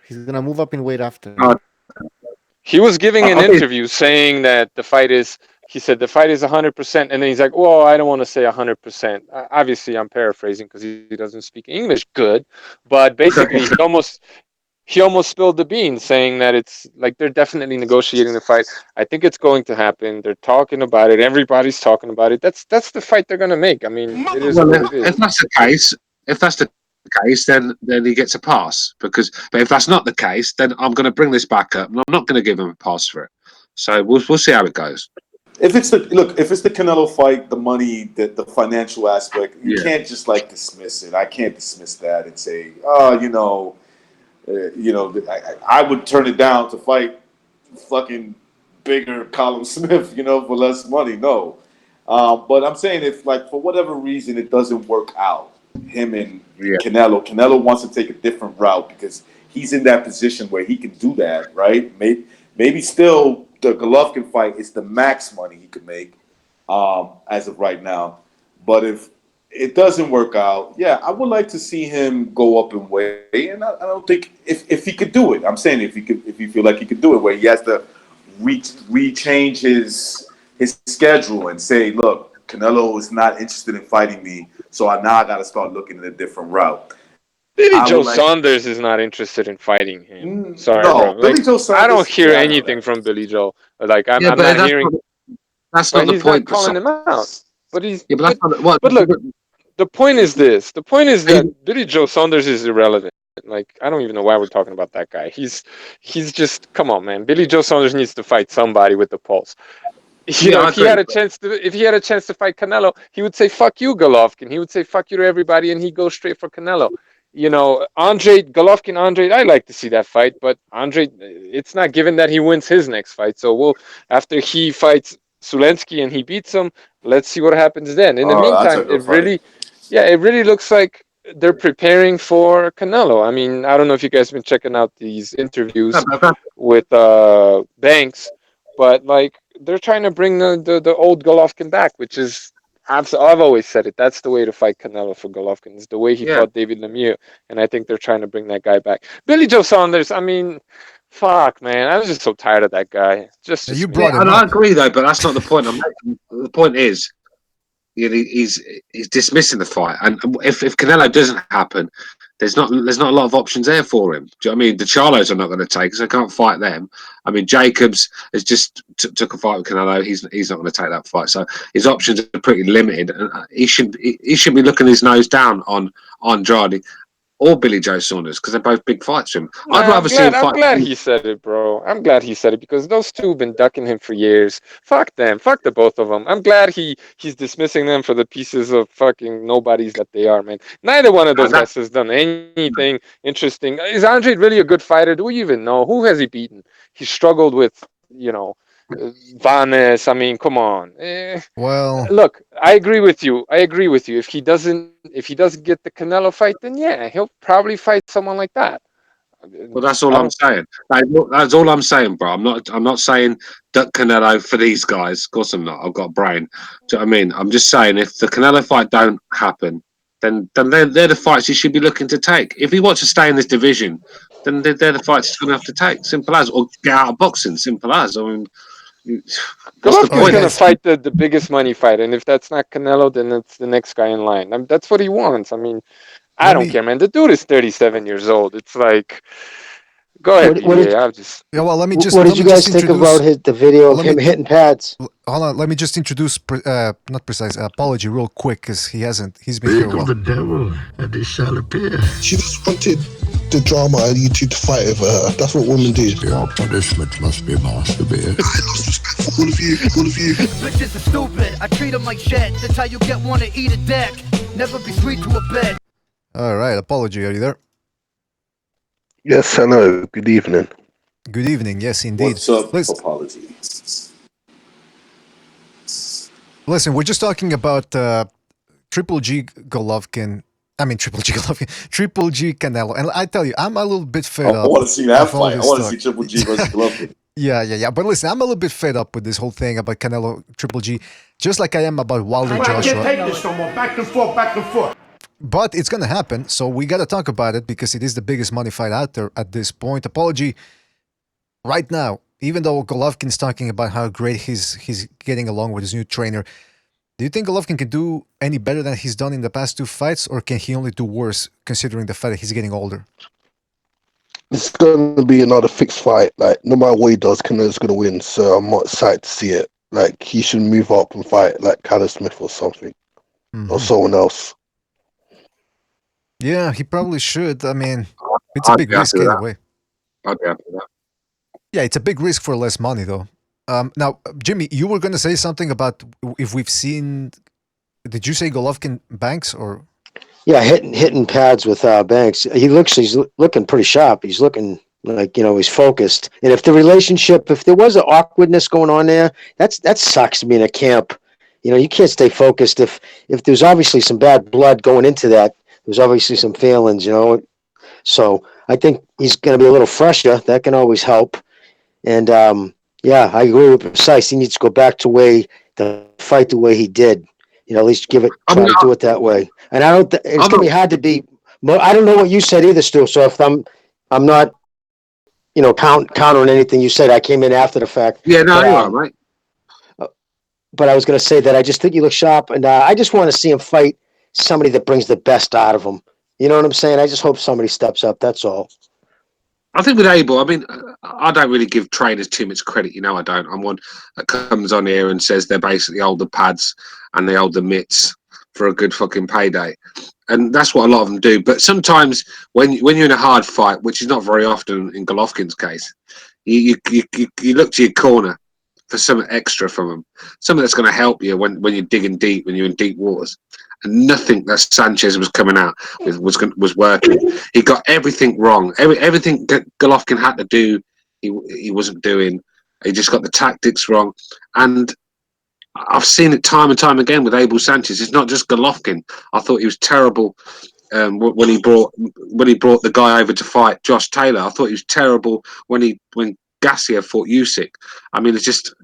He was giving an interview saying that the fight is. He said the fight is 100%, and then he's like, "Well, I don't want to say 100%." Obviously, I'm paraphrasing because he doesn't speak English good, but basically, he almost spilled the beans, saying that it's like they're definitely negotiating the fight. I think it's going to happen. They're talking about it. Everybody's talking about it. That's the fight they're going to make. I mean, it is what it is. If that's the case, then he gets a pass. But if that's not the case, then I'm going to bring this back up, and I'm not going to give him a pass for it. So we'll see how it goes. If it's the Canelo fight, the money, the financial aspect, you can't just dismiss it. I can't dismiss that and say, I would turn it down to fight fucking bigger Callum Smith, for less money. No. But I'm saying if, for whatever reason it doesn't work out, him and Canelo wants to take a different route because he's in that position where he can do that, right? Maybe still the Golovkin fight is the max money he could make as of right now. But if it doesn't work out, I would like to see him go up in weight, and I don't think if he could do it. I'm saying if you feel like he could do it, where he has to rechange his schedule and say, look, Canelo is not interested in fighting me, so I got to start looking at a different route. Billy Joe Saunders is not interested in fighting him. Sorry, bro. Billy Joe Saunders, I don't hear anything from Billy Joe. I'm not hearing. That's not the point. He's not calling him out. But he's. Yeah, but look, the point is this. The point is that Billy Joe Saunders is irrelevant. I don't even know why we're talking about that guy. He's just, come on, man. Billy Joe Saunders needs to fight somebody with the pulse. If he had a chance to fight Canelo, he would say fuck you, Golovkin. He would say fuck you to everybody, and he'd go straight for Canelo. Golovkin, I'd like to see that fight, but it's not given that he wins his next fight. So after he fights Sulensky and he beats him, let's see what happens then. In the meantime, it really looks like they're preparing for Canelo. I mean, I don't know if you guys have been checking out these interviews with Banks, but they're trying to bring the old Golovkin back, which is I've always said it. That's the way to fight Canelo for Golovkin. It's the way he fought David Lemieux, and I think they're trying to bring that guy back. Billy Joe Saunders, I mean, fuck, man, I was just so tired of that guy. I agree though, but that's not the point I'm making. The point is, he's dismissing the fight. And if Canelo doesn't happen, there's not a lot of options there for him. Do you know what I mean? The Charlos are not going to take, so I can't fight them. I mean, Jacobs has just took a fight with Canelo. He's not going to take that fight, so his options are pretty limited. And he should be looking his nose down on Andrade or Billy Joe Saunders, because they're both big fights for him. Nah, I'd rather see him fight. I'm glad he said it, bro. I'm glad he said it because those two have been ducking him for years. Fuck them. Fuck the both of them. I'm glad he's dismissing them for the pieces of fucking nobodies that they are, man. Neither one of those guys has done anything interesting. Is Andre really a good fighter? Do we even know? Who has he beaten? He struggled with, Vanes. I mean, come on. Well, Look, I agree with you. If he doesn't get the Canelo fight, then yeah, he'll probably fight someone like that. Well, that's all I'm saying. That's all I'm saying, bro. I'm not saying duck Canelo for these guys. Of course I'm not. I've got a brain. Do you know what I mean? I'm just saying if the Canelo fight don't happen, then they're the fights he should be looking to take. If he wants to stay in this division, then they're the fights he's going to have to take. Simple as. Or get out of boxing. Simple as. I mean, Golovkin's going to fight the biggest money fight, and if that's not Canelo, then it's the next guy in line. I mean, that's what he wants. I mean, I don't care, man. The dude is 37 years old. It's like, go ahead, BDA. I'll just. Yeah, well, What did you guys think about the video of him hitting pads? Hold on, let me just introduce, not precise, apology real quick, because he's been here a while. The devil, and it shall appear. She just wanted the drama and you two to fight over her. That's what women do. Your punishment must be master beard. All of you. Bitches are stupid. I treat them like shit. That's how you get one to eat a dick. Never be sweet to a bed. All right, apology, are you there? Yes, hello. Good evening. Good evening, yes, indeed. What's up, apology? Listen, we're just talking about Triple G Golovkin. I mean, Triple G Golovkin. Triple G Canelo. And I tell you, I'm a little bit fed up. I want to see that fight. I want to talk. see Triple G versus Golovkin. Yeah. But listen, I'm a little bit fed up with this whole thing about Canelo, Triple G, just like I am about Wilder Joshua. I can't take this no more. Back and forth. But it's going to happen, so we got to talk about it because it is the biggest money fight out there at this point. Apology, right now, even though Golovkin's talking about how great he's getting along with his new trainer, do you think Golovkin can do any better than he's done in the past two fights, or can he only do worse considering the fact that he's getting older? It's going to be another fixed fight. Like, no matter what he does, Canelo's going to win, so I'm not excited to see it. Like, he should move up and fight like Callum Smith or something, or someone else. Yeah, he probably should. I mean, it's a big risk anyway. I'd be happy with that. Yeah, it's a big risk for less money, though. Now, Jimmy, you were going to say something about if we've seen. Did you say Golovkin Banks or? Yeah, hitting pads with Banks. He's looking pretty sharp. He's looking like he's focused. And if there was an awkwardness going on there, that sucks to be in a camp. You can't stay focused if there's obviously some bad blood going into that. There's obviously some feelings, So I think he's going to be a little fresher. That can always help. And yeah, I agree with Precise. He needs to go back to fight the way he did. At least try to do it that way. And I don't. It's going to be hard to be. I don't know what you said either, Stu. So if I'm not, countering anything you said. I came in after the fact. Yeah, no, you are, right. But I was going to say that I just think you look sharp, and I just want to see him fight somebody that brings the best out of him. You know what I'm saying? I just hope somebody steps up. That's all. I think with Abel, I mean, I don't really give trainers too much credit. I don't. I'm one that comes on here and says they're basically older pads and they hold the mitts for a good fucking payday. And that's what a lot of them do. But sometimes when you're in a hard fight, which is not very often in Golovkin's case, you look to your corner for something extra from them, something that's going to help you when you're digging deep, when you're in deep waters. And nothing that Sanchez was coming out with was working. He got everything wrong. Everything that Golovkin had to do, he wasn't doing. He just got the tactics wrong. And I've seen it time and time again with Abel Sanchez. It's not just Golovkin. I thought he was terrible when he brought the guy over to fight Josh Taylor. I thought he was terrible when Garcia fought Usyk. I mean, it's just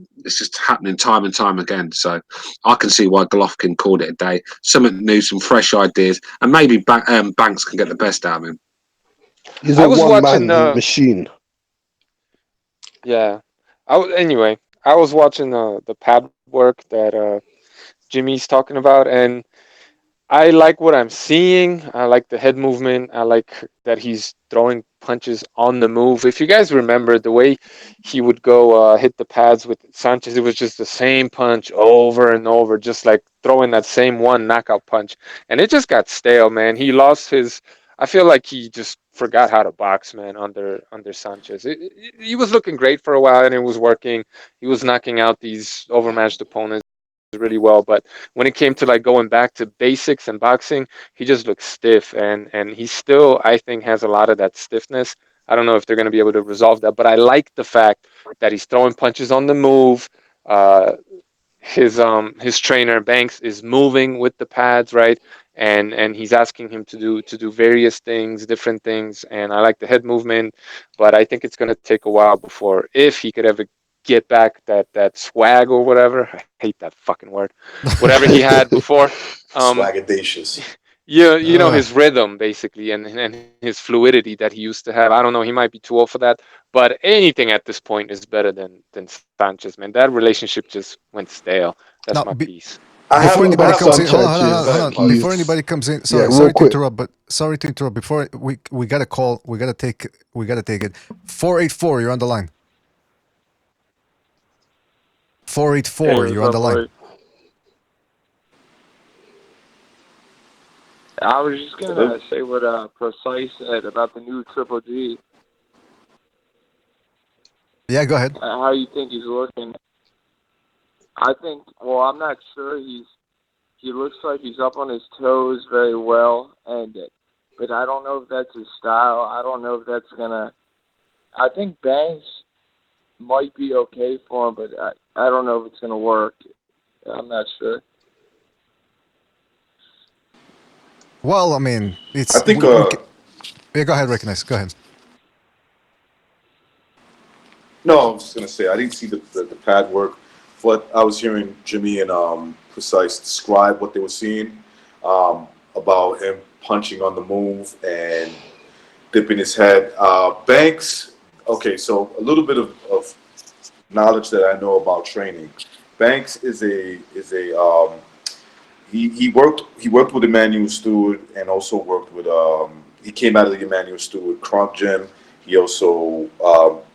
happening time and time again. So I can see why Golovkin called it a day. Something new, some fresh ideas, and maybe Banks can get the best out of him. He's a one-man machine. Yeah. I was watching the pad work that Jimmy's talking about, and I like what I'm seeing. I like the head movement. I like that he's throwing punches on the move. If you guys remember the way he would go hit the pads with Sanchez, it was just the same punch over and over, just like throwing that same one knockout punch. And it just got stale, man. He lost his. I feel like he just forgot how to box, man, under Sanchez. He was looking great for a while, and it was working. He was knocking out these overmatched opponents really well, but when it came to like going back to basics and boxing, he just looked stiff, and he still, I think, has a lot of that stiffness. I don't know if they're going to be able to resolve that, but I like the fact that he's throwing punches on the move. uh his trainer Banks is moving with the pads, right? And he's asking him to do various things, different things, and I like the head movement, but I think it's going to take a while before, if he could ever get back that swag or whatever. I hate that fucking word. Whatever he had before. Swagadacious. You know his rhythm basically, and his fluidity that he used to have. I don't know, he might be too old for that, but anything at this point is better than Sanchez, man. That relationship just went stale. That's Now, my piece. before anybody comes in, hold on, Sanchez, hold on. Before anybody comes in, yeah, sorry, real sorry to quick. interrupt, but sorry to interrupt. Before we got a call, we gotta take it. 484, you're on the line. 484, Hey, you're what's on up, the line. boy? I was just gonna say what Precise said about the new Triple G. Yeah, go ahead. How you think he's looking? I think. Well, I'm not sure. He looks like he's up on his toes very well, but I don't know if that's his style. I don't know if that's gonna. I think Banks might be okay for him, but I don't know if it's gonna work. I'm not sure. Well, I mean, I it's think yeah, go ahead, recognize. Go ahead. no, I was just gonna say I didn't see the pad work, but I was hearing Jimmy and Precise describe what they were seeing about him punching on the move and dipping his head. Banks, okay, so a little bit of knowledge that I know about training. Banks is a he worked with Emmanuel Stewart and also worked with he came out of the Emmanuel Stewart Kronk gym. He also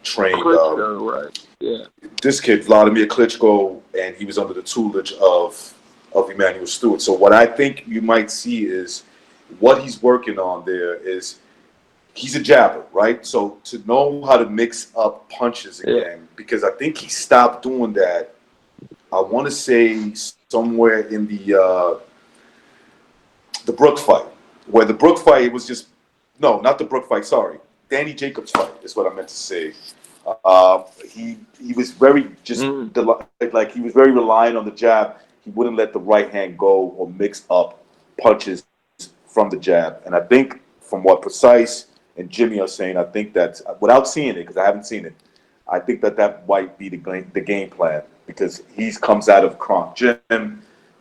trained Klitschko, right? Yeah. this kid Vladimir Klitschko, and he was under the tutelage of Emmanuel Stewart. So what I think you might see is what he's working on there is he's a jabber, right? So to know how to mix up punches again, because I think he stopped doing that. I want to say somewhere in the Brook fight, where the Brook fight it was just no, not the Brook fight. Sorry, Danny Jacobs fight is what I meant to say. He was very just like he was very reliant on the jab. He wouldn't let the right hand go or mix up punches from the jab. And I think from what Precise and Jimmy are saying, I think that without seeing it because I haven't seen it, I think that might be the game plan because he comes out of Kronk Gym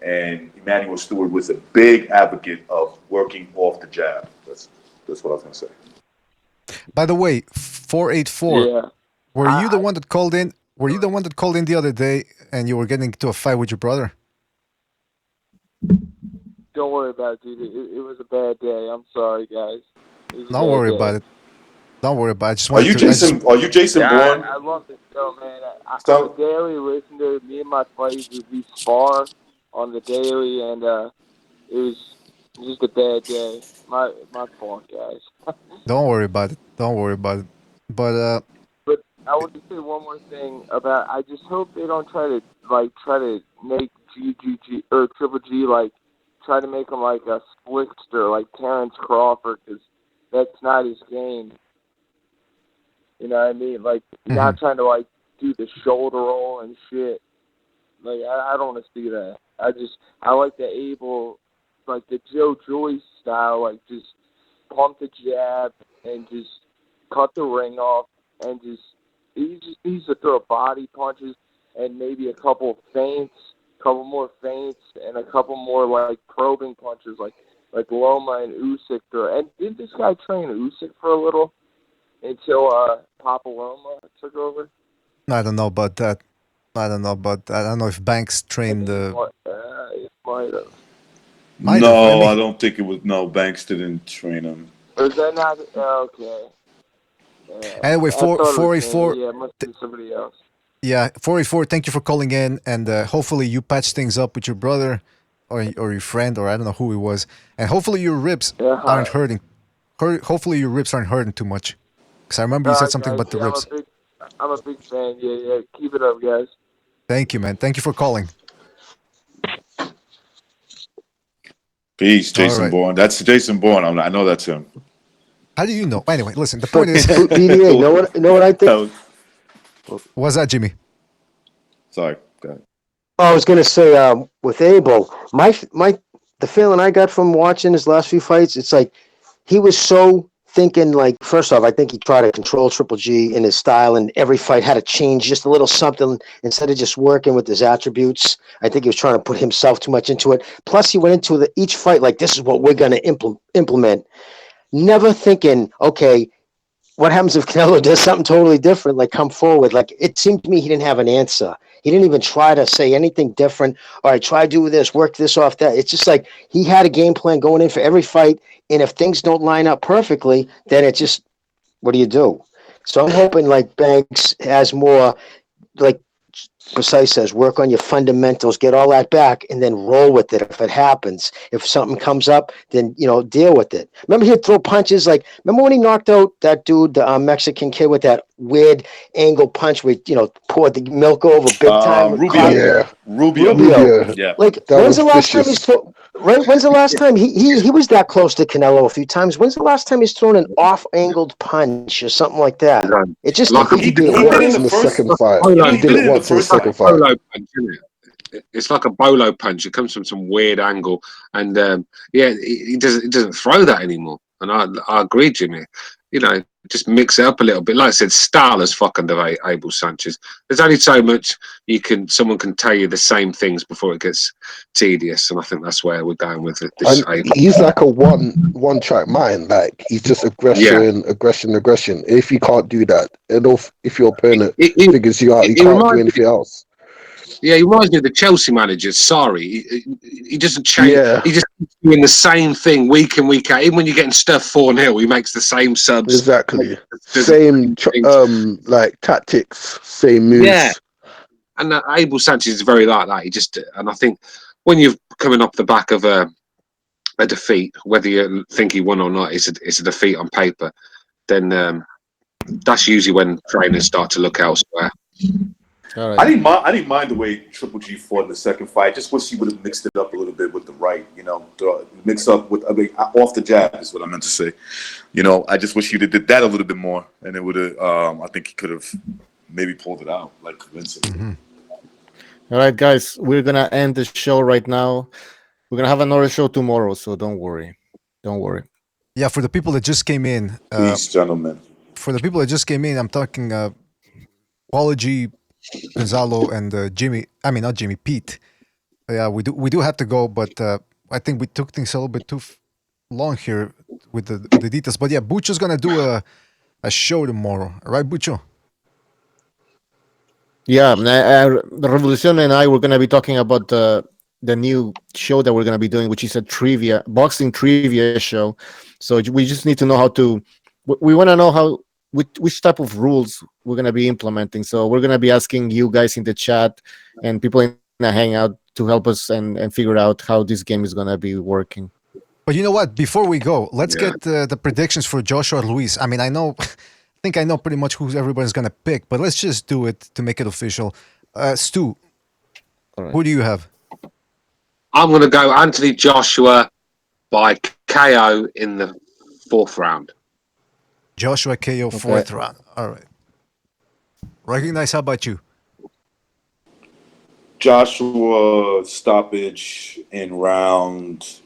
and Emmanuel Stewart was a big advocate of working off the jab. That's what I was gonna say. By the way, 484. Yeah. Were you the one that called in? Were you the one that called in the other day and you were getting into a fight with your brother? Don't worry about it, dude. It was a bad day. I'm sorry, guys. It was a Don't bad worry day. about it. Don't worry about it. I just Are wanted you to. Jason? Are you Jason Yeah, Bourne? I love the show, man. On So- the daily, listen to me and my buddies. We spar on the daily, and it was just a bad day. My fault, guys. Don't worry about it. Don't worry about it. But But I want to say one more thing about. I just hope they don't try to make GGG or Triple G try to make him like a slickster like Terrence Crawford because that's not his game. You know what I mean? Like not trying to do the shoulder roll and shit. Like I don't want to see that. I like the the Joe Joyce style, like just pump the jab and just cut the ring off and he just needs to throw body punches and maybe a couple more feints and a couple more like probing punches like Loma and Usyk threw. And didn't this guy train Usyk for a little until Papa Loma took over? I don't know about that. I don't know if Banks trained. might have. No, I don't think it was. No, Banks didn't train him. Or is that not? Okay. Yeah. Anyway, I thought it was 484. him. Yeah, it must be somebody else. Yeah, 484. Thank you for calling in, and hopefully you patch things up with your brother, or your friend, or I don't know who he was, and hopefully your ribs aren't hurting. Hopefully your ribs aren't hurting too much, because I remember you said something guys, about the ribs. I'm a big fan. Yeah. Keep it up, guys. Thank you, man. Thank you for calling. Peace, Jason right. Bourne. That's Jason Bourne. I know that's him. How do you know? Anyway, listen. The point is, BDA. Know what I think? What's that, Jimmy? Sorry. Go ahead. I was gonna say, with Abel, the feeling I got from watching his last few fights, it's like he was so thinking. Like, first off, I think he tried to control Triple G in his style, and every fight had to change just a little something instead of just working with his attributes. I think he was trying to put himself too much into it. Plus, he went into each fight like, this is what we're gonna implement, never thinking, okay, what happens if Canelo does something totally different, like come forward? Like, it seemed to me he didn't have an answer. He didn't even try to say anything different. All right, try to do this, work this off that. It's just like he had a game plan going in for every fight. And if things don't line up perfectly, then it just, what do you do? So I'm hoping like Banks has more, like Precise says, work on your fundamentals, get all that back, and then roll with it if it happens. If something comes up, then, deal with it. Remember he'd throw punches like, remember when he knocked out that dude, the Mexican kid, with that weird angle punch where, poured the milk over big time? Rubio. Yeah. Rubio. Yeah. Like, That when's was the last time he's vicious. thrown? Right? When's the last time he was that close to Canelo a few times? When's the last time he's thrown an off-angled punch or something like that? It just I think he did it once in in the the first second fight. He Did it once in the second fight. Bolo punch, isn't it? It's like a bolo punch. It comes from some weird angle, and he doesn't throw that anymore. And I agree, Jimmy. Just mix it up a little bit. Like I said, style as fucking the Abel Sanchez. There's only so much someone can tell you the same things before it gets tedious, and I think that's where we're going with it. This And Abel. he's like a one track mind. Like, he's just aggression. If you can't do that, and if your opponent figures you out, you can't do anything else. Yeah, he reminds me of the Chelsea manager, Sarri. He doesn't change. Yeah. He just keeps doing the same thing week in, week out. Even when you're getting stuff 4-0, he makes the same subs. Exactly. Same like tactics, same moves. Yeah. And Abel Sanchez is very like that. And I think when you're coming off the back of a defeat, whether you think he won or not, it's a defeat on paper, then that's usually when trainers start to look elsewhere. Right. I didn't mind the way Triple G fought in the second fight. Just wish he would have mixed it up a little bit with the right. Mix up with off the jab is what I meant to say. I just wish he would have did that a little bit more, and it would have. I think he could have maybe pulled it out like convincingly. Mm-hmm. All right, guys, we're gonna end the show right now. We're gonna have another show tomorrow, so don't worry. Yeah, for the people that just came in, Peace, gentlemen. For the people that just came in, I'm talking Apology, Gonzalo, and Jimmy. I mean, not Jimmy, Pete. Yeah, we do have to go, but I think we took things a little bit too long here with the details. But yeah, Bucho's gonna do a show tomorrow, right, Bucho? Yeah, the Revolucion and I were gonna be talking about the new show that we're gonna be doing, which is a boxing trivia show. So we just need to know how to. We want to know which type of rules we're going to be implementing. So we're going to be asking you guys in the chat and people in the hangout to help us and figure out how this game is going to be working. But you know what? Before we go, let's get the predictions for Joshua Luis. I mean, I think I know pretty much who everybody's going to pick, but let's just do it to make it official. Stu, who do you have? I'm going to go Anthony Joshua by KO in the 4th round. Joshua KO 4th round. All right. Recognize, how about you? Joshua stoppage in round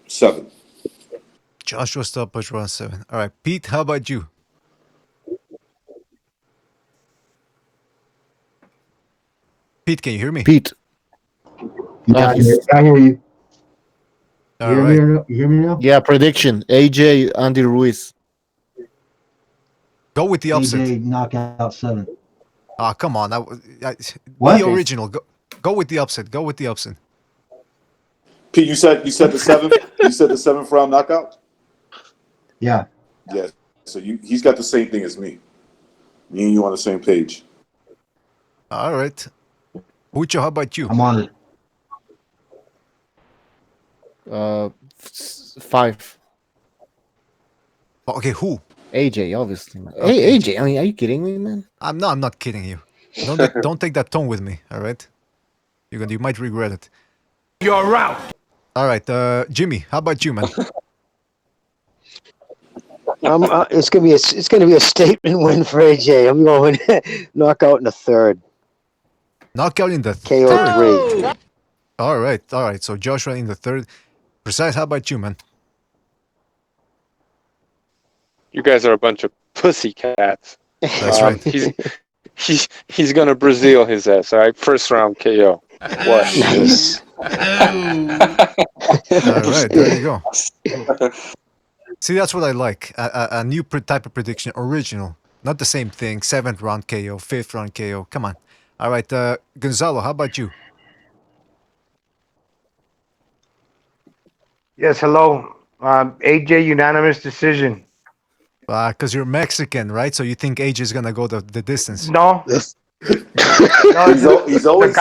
7. Joshua stoppage round 7. All right. Pete, how about you? Pete, can you hear me? Pete. Yeah, I hear you. All right. You hear me now? Yeah, prediction. AJ, Andy Ruiz. Go with the upset. AJ knockout 7. Come on. What? The original. Go with the upset. Go with the upset. Pete, you said the seventh. You said the seventh round knockout. Yeah. Yeah. So he's got the same thing as me. Me and you on the same page. All right. Ucho, how about you? I'm on it. 5. Okay, who? AJ, obviously. Okay, Hey, AJ. I mean, are you kidding me, man? I'm not kidding you. Don't take that tone with me. All right. You might regret it. You're out. All right, Jimmy, how about you, man? It's gonna be a statement win for AJ. I'm going knockout in the third. Knockout in the KO third. 3. All right. So Joshua in the third. Precise, how about you, man? You guys are a bunch of pussycats. That's right. He's gonna Brazil his ass. All right, first round KO. What? Nice. All right, there you go. See, that's what I like. A new type of prediction, original, not the same thing. 7th round KO, 5th round KO. Come on. All right, Gonzalo, how about you? Yes, hello. AJ unanimous decision. Because you're Mexican, right? So you think AJ is gonna go the distance? No. Yes. No, He's always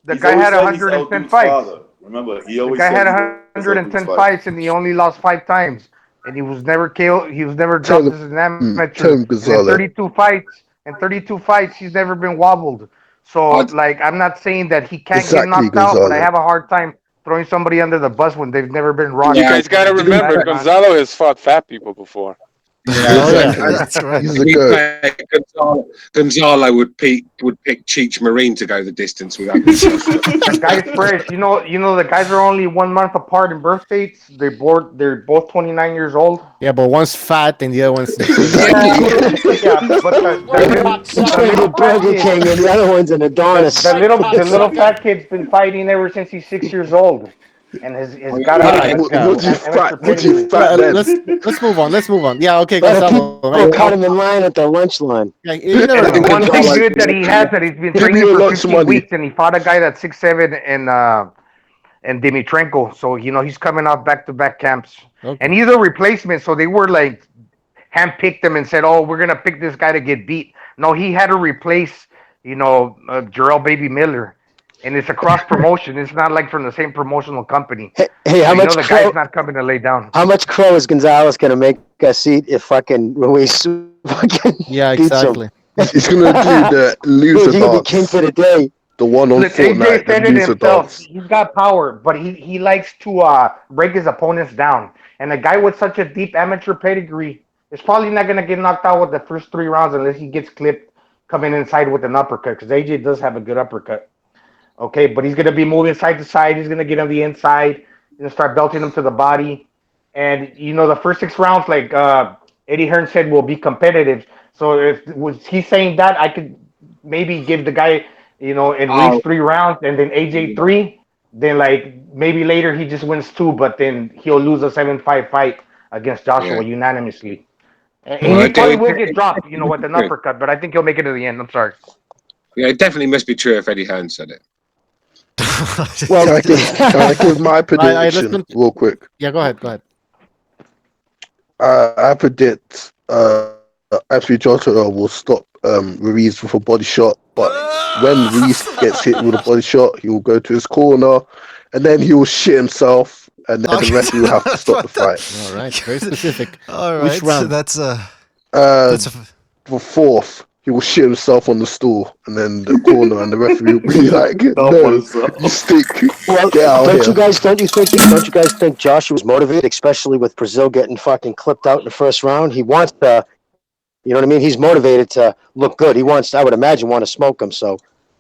the guy had 110 fights. Father. Remember, he The always guy said had he's El Dude's 110 father. fights and he only lost 5 times. And he was never KO. He was never Tell dropped him, as an amateur. tell him, And in Gonzalo. 32 fights, he's never been wobbled. So, like, I'm not saying that he can't get Exactly, knocked out, but I Gonzalo. have a hard time throwing somebody under the bus when they've never been rocked. You guys got to remember, Gonzalo has fought fat people before. That's right. He's a goat. Gonzalo would pick Cheech Marine to go the distance without. The guy's fresh. You know, the guys are only 1 month apart in birth dates. They're both 29 years old. Yeah, but one's fat and the other one's. Yeah, but the little fat Burger kid, King and the other one's an Adonis. the little fat kid's been fighting ever since he's 6 years old, and has got Was he fat? Was he fat then? Let's move on. Let's move on. Yeah, okay, Let Gonzalo. people cut him in line at the lunch line. Yeah, you never And know. one thing good that he has that he's been Give me training your for lunch 15 money. weeks, and he fought a guy that's 6'7" and Dimitrenko. So he's coming off back-to-back camps, and he's a replacement. So they were like handpicked him and said, "Oh, we're gonna pick this guy to get beat." No, he had to replace Jarrell Baby Miller, and it's a cross promotion. It's not like from the same promotional company. Hey, how So much the crow? guy's not coming to lay down. How much crow is Gonzalez gonna make us eat if fucking Ruiz fucking beats him? He's gonna do the loser He's gonna be dance. king for the day. The one on Look, AJ Fortnite, the said it loser himself. dance. He's got power, but he likes to break his opponents down. And a guy with such a deep amateur pedigree is probably not going to get knocked out with the first 3 rounds unless he gets clipped coming inside with an uppercut, because AJ does have a good uppercut. Okay, but he's going to be moving side to side. He's going to get on the inside. He's going to start belting him to the body. And, the first 6 rounds, like Eddie Hearn said, will be competitive. So if he's saying that, I could maybe give the guy and Ruiz 3 rounds, and then AJ 3. Then maybe later he just wins 2, but then he'll lose a 7-5 fight against Joshua unanimously. And he probably will get dropped, with an uppercut, but I think he'll make it to the end. I'm sorry. Yeah, it definitely must be true if Eddie Hearn said it. Well, can I give my prediction real quick? Yeah, go ahead. I predict Anthony Joshua will stop Ruiz with a body shot, but when Ruiz gets hit with a body shot, he will go to his corner, and then he will shit himself, and then the referee will have to stop the fight. All right, very specific. All Which right, round? that's the 4th. He will shit himself on the stool, and then the corner and the referee will be like, "No, you stink. Well, Get out don't here." you guys think Joshua's motivated, especially with Brazil getting fucking clipped out in the first round? He wants to, you know what I mean? He's motivated to look good. He wants, I would imagine, want to smoke him. So,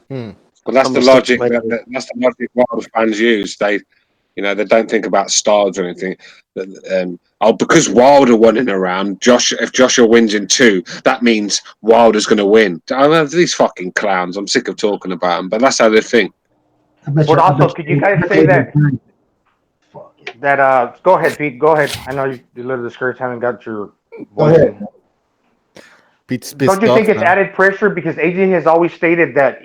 Well, that's the logic. That's the logic Wild fans use. They don't think about styles or anything. Because Wilder won in a round, if Joshua wins in 2, that means Wilder's going to win. I mean, these fucking clowns. I'm sick of talking about them, but that's how they think. But also, could you guys say that? Go ahead, Pete. Go ahead. I know you're a little discouraged, haven't got your voice in. Don't you think it's added pressure, because AJ has always stated that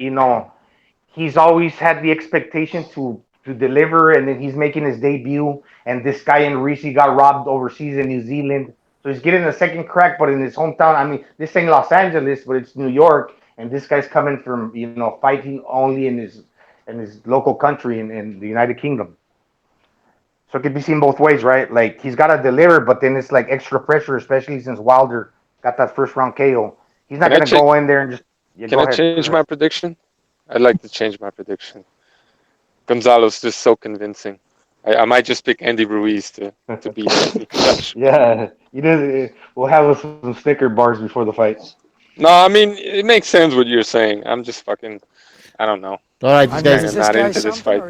he's always had the expectation to to deliver, and then he's making his debut. And this guy in Reese got robbed overseas in New Zealand, so he's getting a second crack, but in his hometown. I mean, this ain't Los Angeles, but it's New York, and this guy's coming from fighting only in his local country in the United Kingdom. So it could be seen both ways, right? Like he's got to deliver, but then it's like extra pressure, especially since Wilder got that first round KO. He's not Can I gonna change? go in there and just Can go I ahead. change my prediction? I'd like to change my prediction. Gonzalo's just so convincing. I might just pick Andy Ruiz to beat Anthony Joshua. Yeah, you know, we'll have some Snicker bars before the fight. No, I mean it makes sense what you're saying. I'm just fucking. I don't know. All right, I'm guys. kind of not into this fight.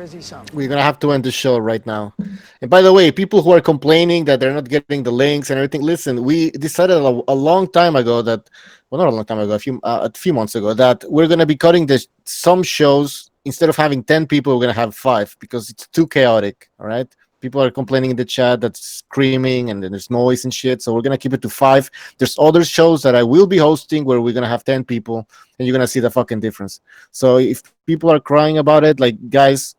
We're gonna have to end the show right now. And by the way, people who are complaining that they're not getting the links and everything, listen, we decided a long time ago that, well, not a long time ago, a few months ago, that we're gonna be cutting some shows. Instead of having 10 people, we're gonna have 5 because it's too chaotic. All right. People are complaining in the chat that's screaming and then there's noise and shit. So we're gonna keep it to 5. There's other shows that I will be hosting where we're gonna have 10 people, and you're gonna see the fucking difference. So if people are crying about it, like, guys,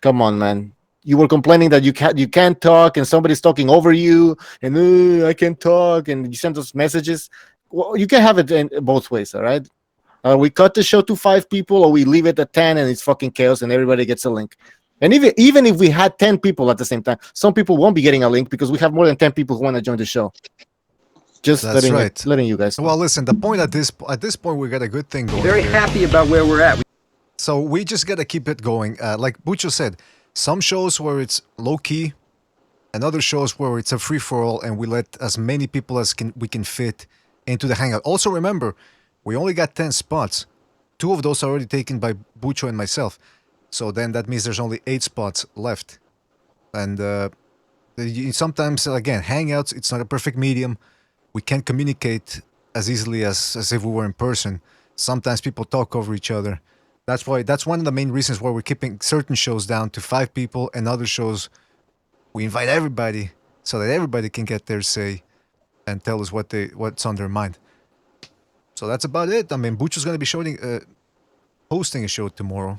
come on, man. You were complaining that you can't talk and somebody's talking over you and I can't talk, and you sent us messages. Well, you can have it in both ways. All right. We cut the show to 5 people, or we leave it at 10 and it's fucking chaos and everybody gets a link. And even if we had 10 people at the same time, some people won't be getting a link because we have more than 10 people who want to join the show. Just letting you guys know. Well, listen, the point at this point, we got a good thing going. Very happy about where we're at. So we just got to keep it going. Like Bucho said, some shows where it's low-key, and other shows where it's a free-for-all, and we let as many people as we can fit into the hangout. Also, remember, we only got 10 spots. 2 of those are already taken by Bucho and myself. So then that means there's only 8 spots left. And sometimes, again, hangouts, it's not a perfect medium. We can't communicate as easily as if we were in person. Sometimes people talk over each other. That's one of the main reasons why we're keeping certain shows down to 5 people, and other shows we invite everybody so that everybody can get their say and tell us what's on their mind. So that's about it. I mean, Bucho's going to be hosting a show tomorrow.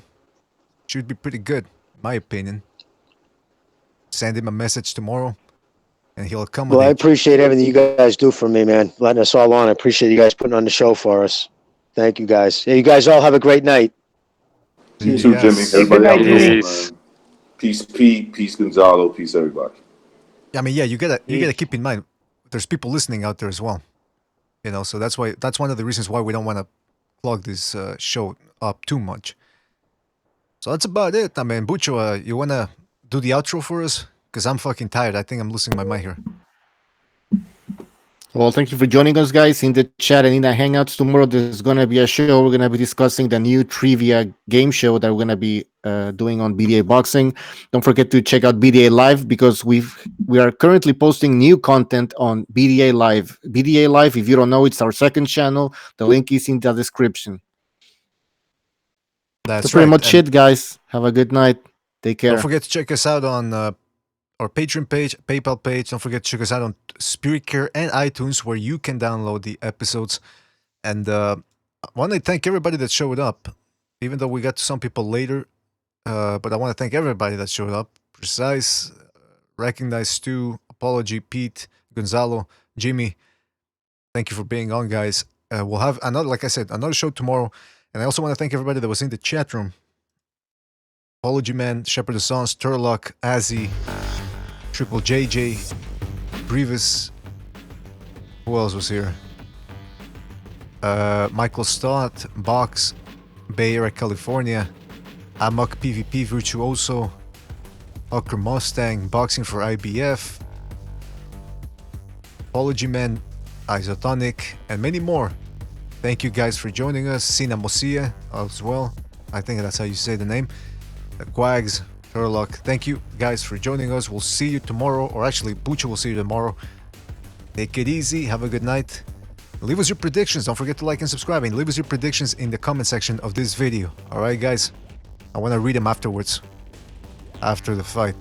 Should be pretty good, in my opinion. Send him a message tomorrow, and he'll accommodate. Well, I appreciate everything you guys do for me, man. Letting us all on. I appreciate you guys putting on the show for us. Thank you, guys. Yeah, you guys all have a great night. You too, Jimmy. Everybody night, out Jimmy. there, man. Peace, Pete. Peace, Gonzalo. Peace, everybody. I mean, yeah, you gotta keep in mind, there's people listening out there as well. You know, so that's one of the reasons why we don't want to plug this show up too much. So that's about it. I mean, Bucho, you wanna do the outro for us? Because I'm fucking tired. I think I'm losing my mind here. Well, thank you for joining us, guys, in the chat and in the Hangouts. Tomorrow there's going to be a show. We're going to be discussing the new trivia game show that we're going to be doing on BDA Boxing. Don't forget to check out BDA Live because we are currently posting new content on BDA Live. BDA Live, if you don't know, it's our second channel. The link is in the description. That's pretty right. much it, guys. Have a good night. Take care. Don't forget to check us out on our Patreon page, PayPal page. Don't forget to check us out on Spiritcare and iTunes, where you can download the episodes. And I want to thank everybody that showed up, even though we got to some people later. But I want to thank everybody that showed up. Precise, Recognize Stu, Apology, Pete, Gonzalo, Jimmy. Thank you for being on, guys. We'll have another, like I said, another show tomorrow. And I also want to thank everybody that was in the chat room. Apology Man, Shepherd of Sons, Turlock, Azzy, Triple JJ, Brevis. Who else was here? Michael Stott, Box, Bay Area, California, Amok PvP Virtuoso, Hucker Mustang, Boxing for IBF, Apology Man, Isotonic, and many more. Thank you guys for joining us. Sina Mosia as well. I think that's how you say the name. Quags, Turlock. Thank you guys for joining us. We'll see you tomorrow, or actually, Bucho will see you tomorrow. Take it easy. Have a good night. Leave us your predictions. Don't forget to like and subscribe, and leave us your predictions in the comment section of this video. Alright, guys? I want to read them afterwards. After the fight.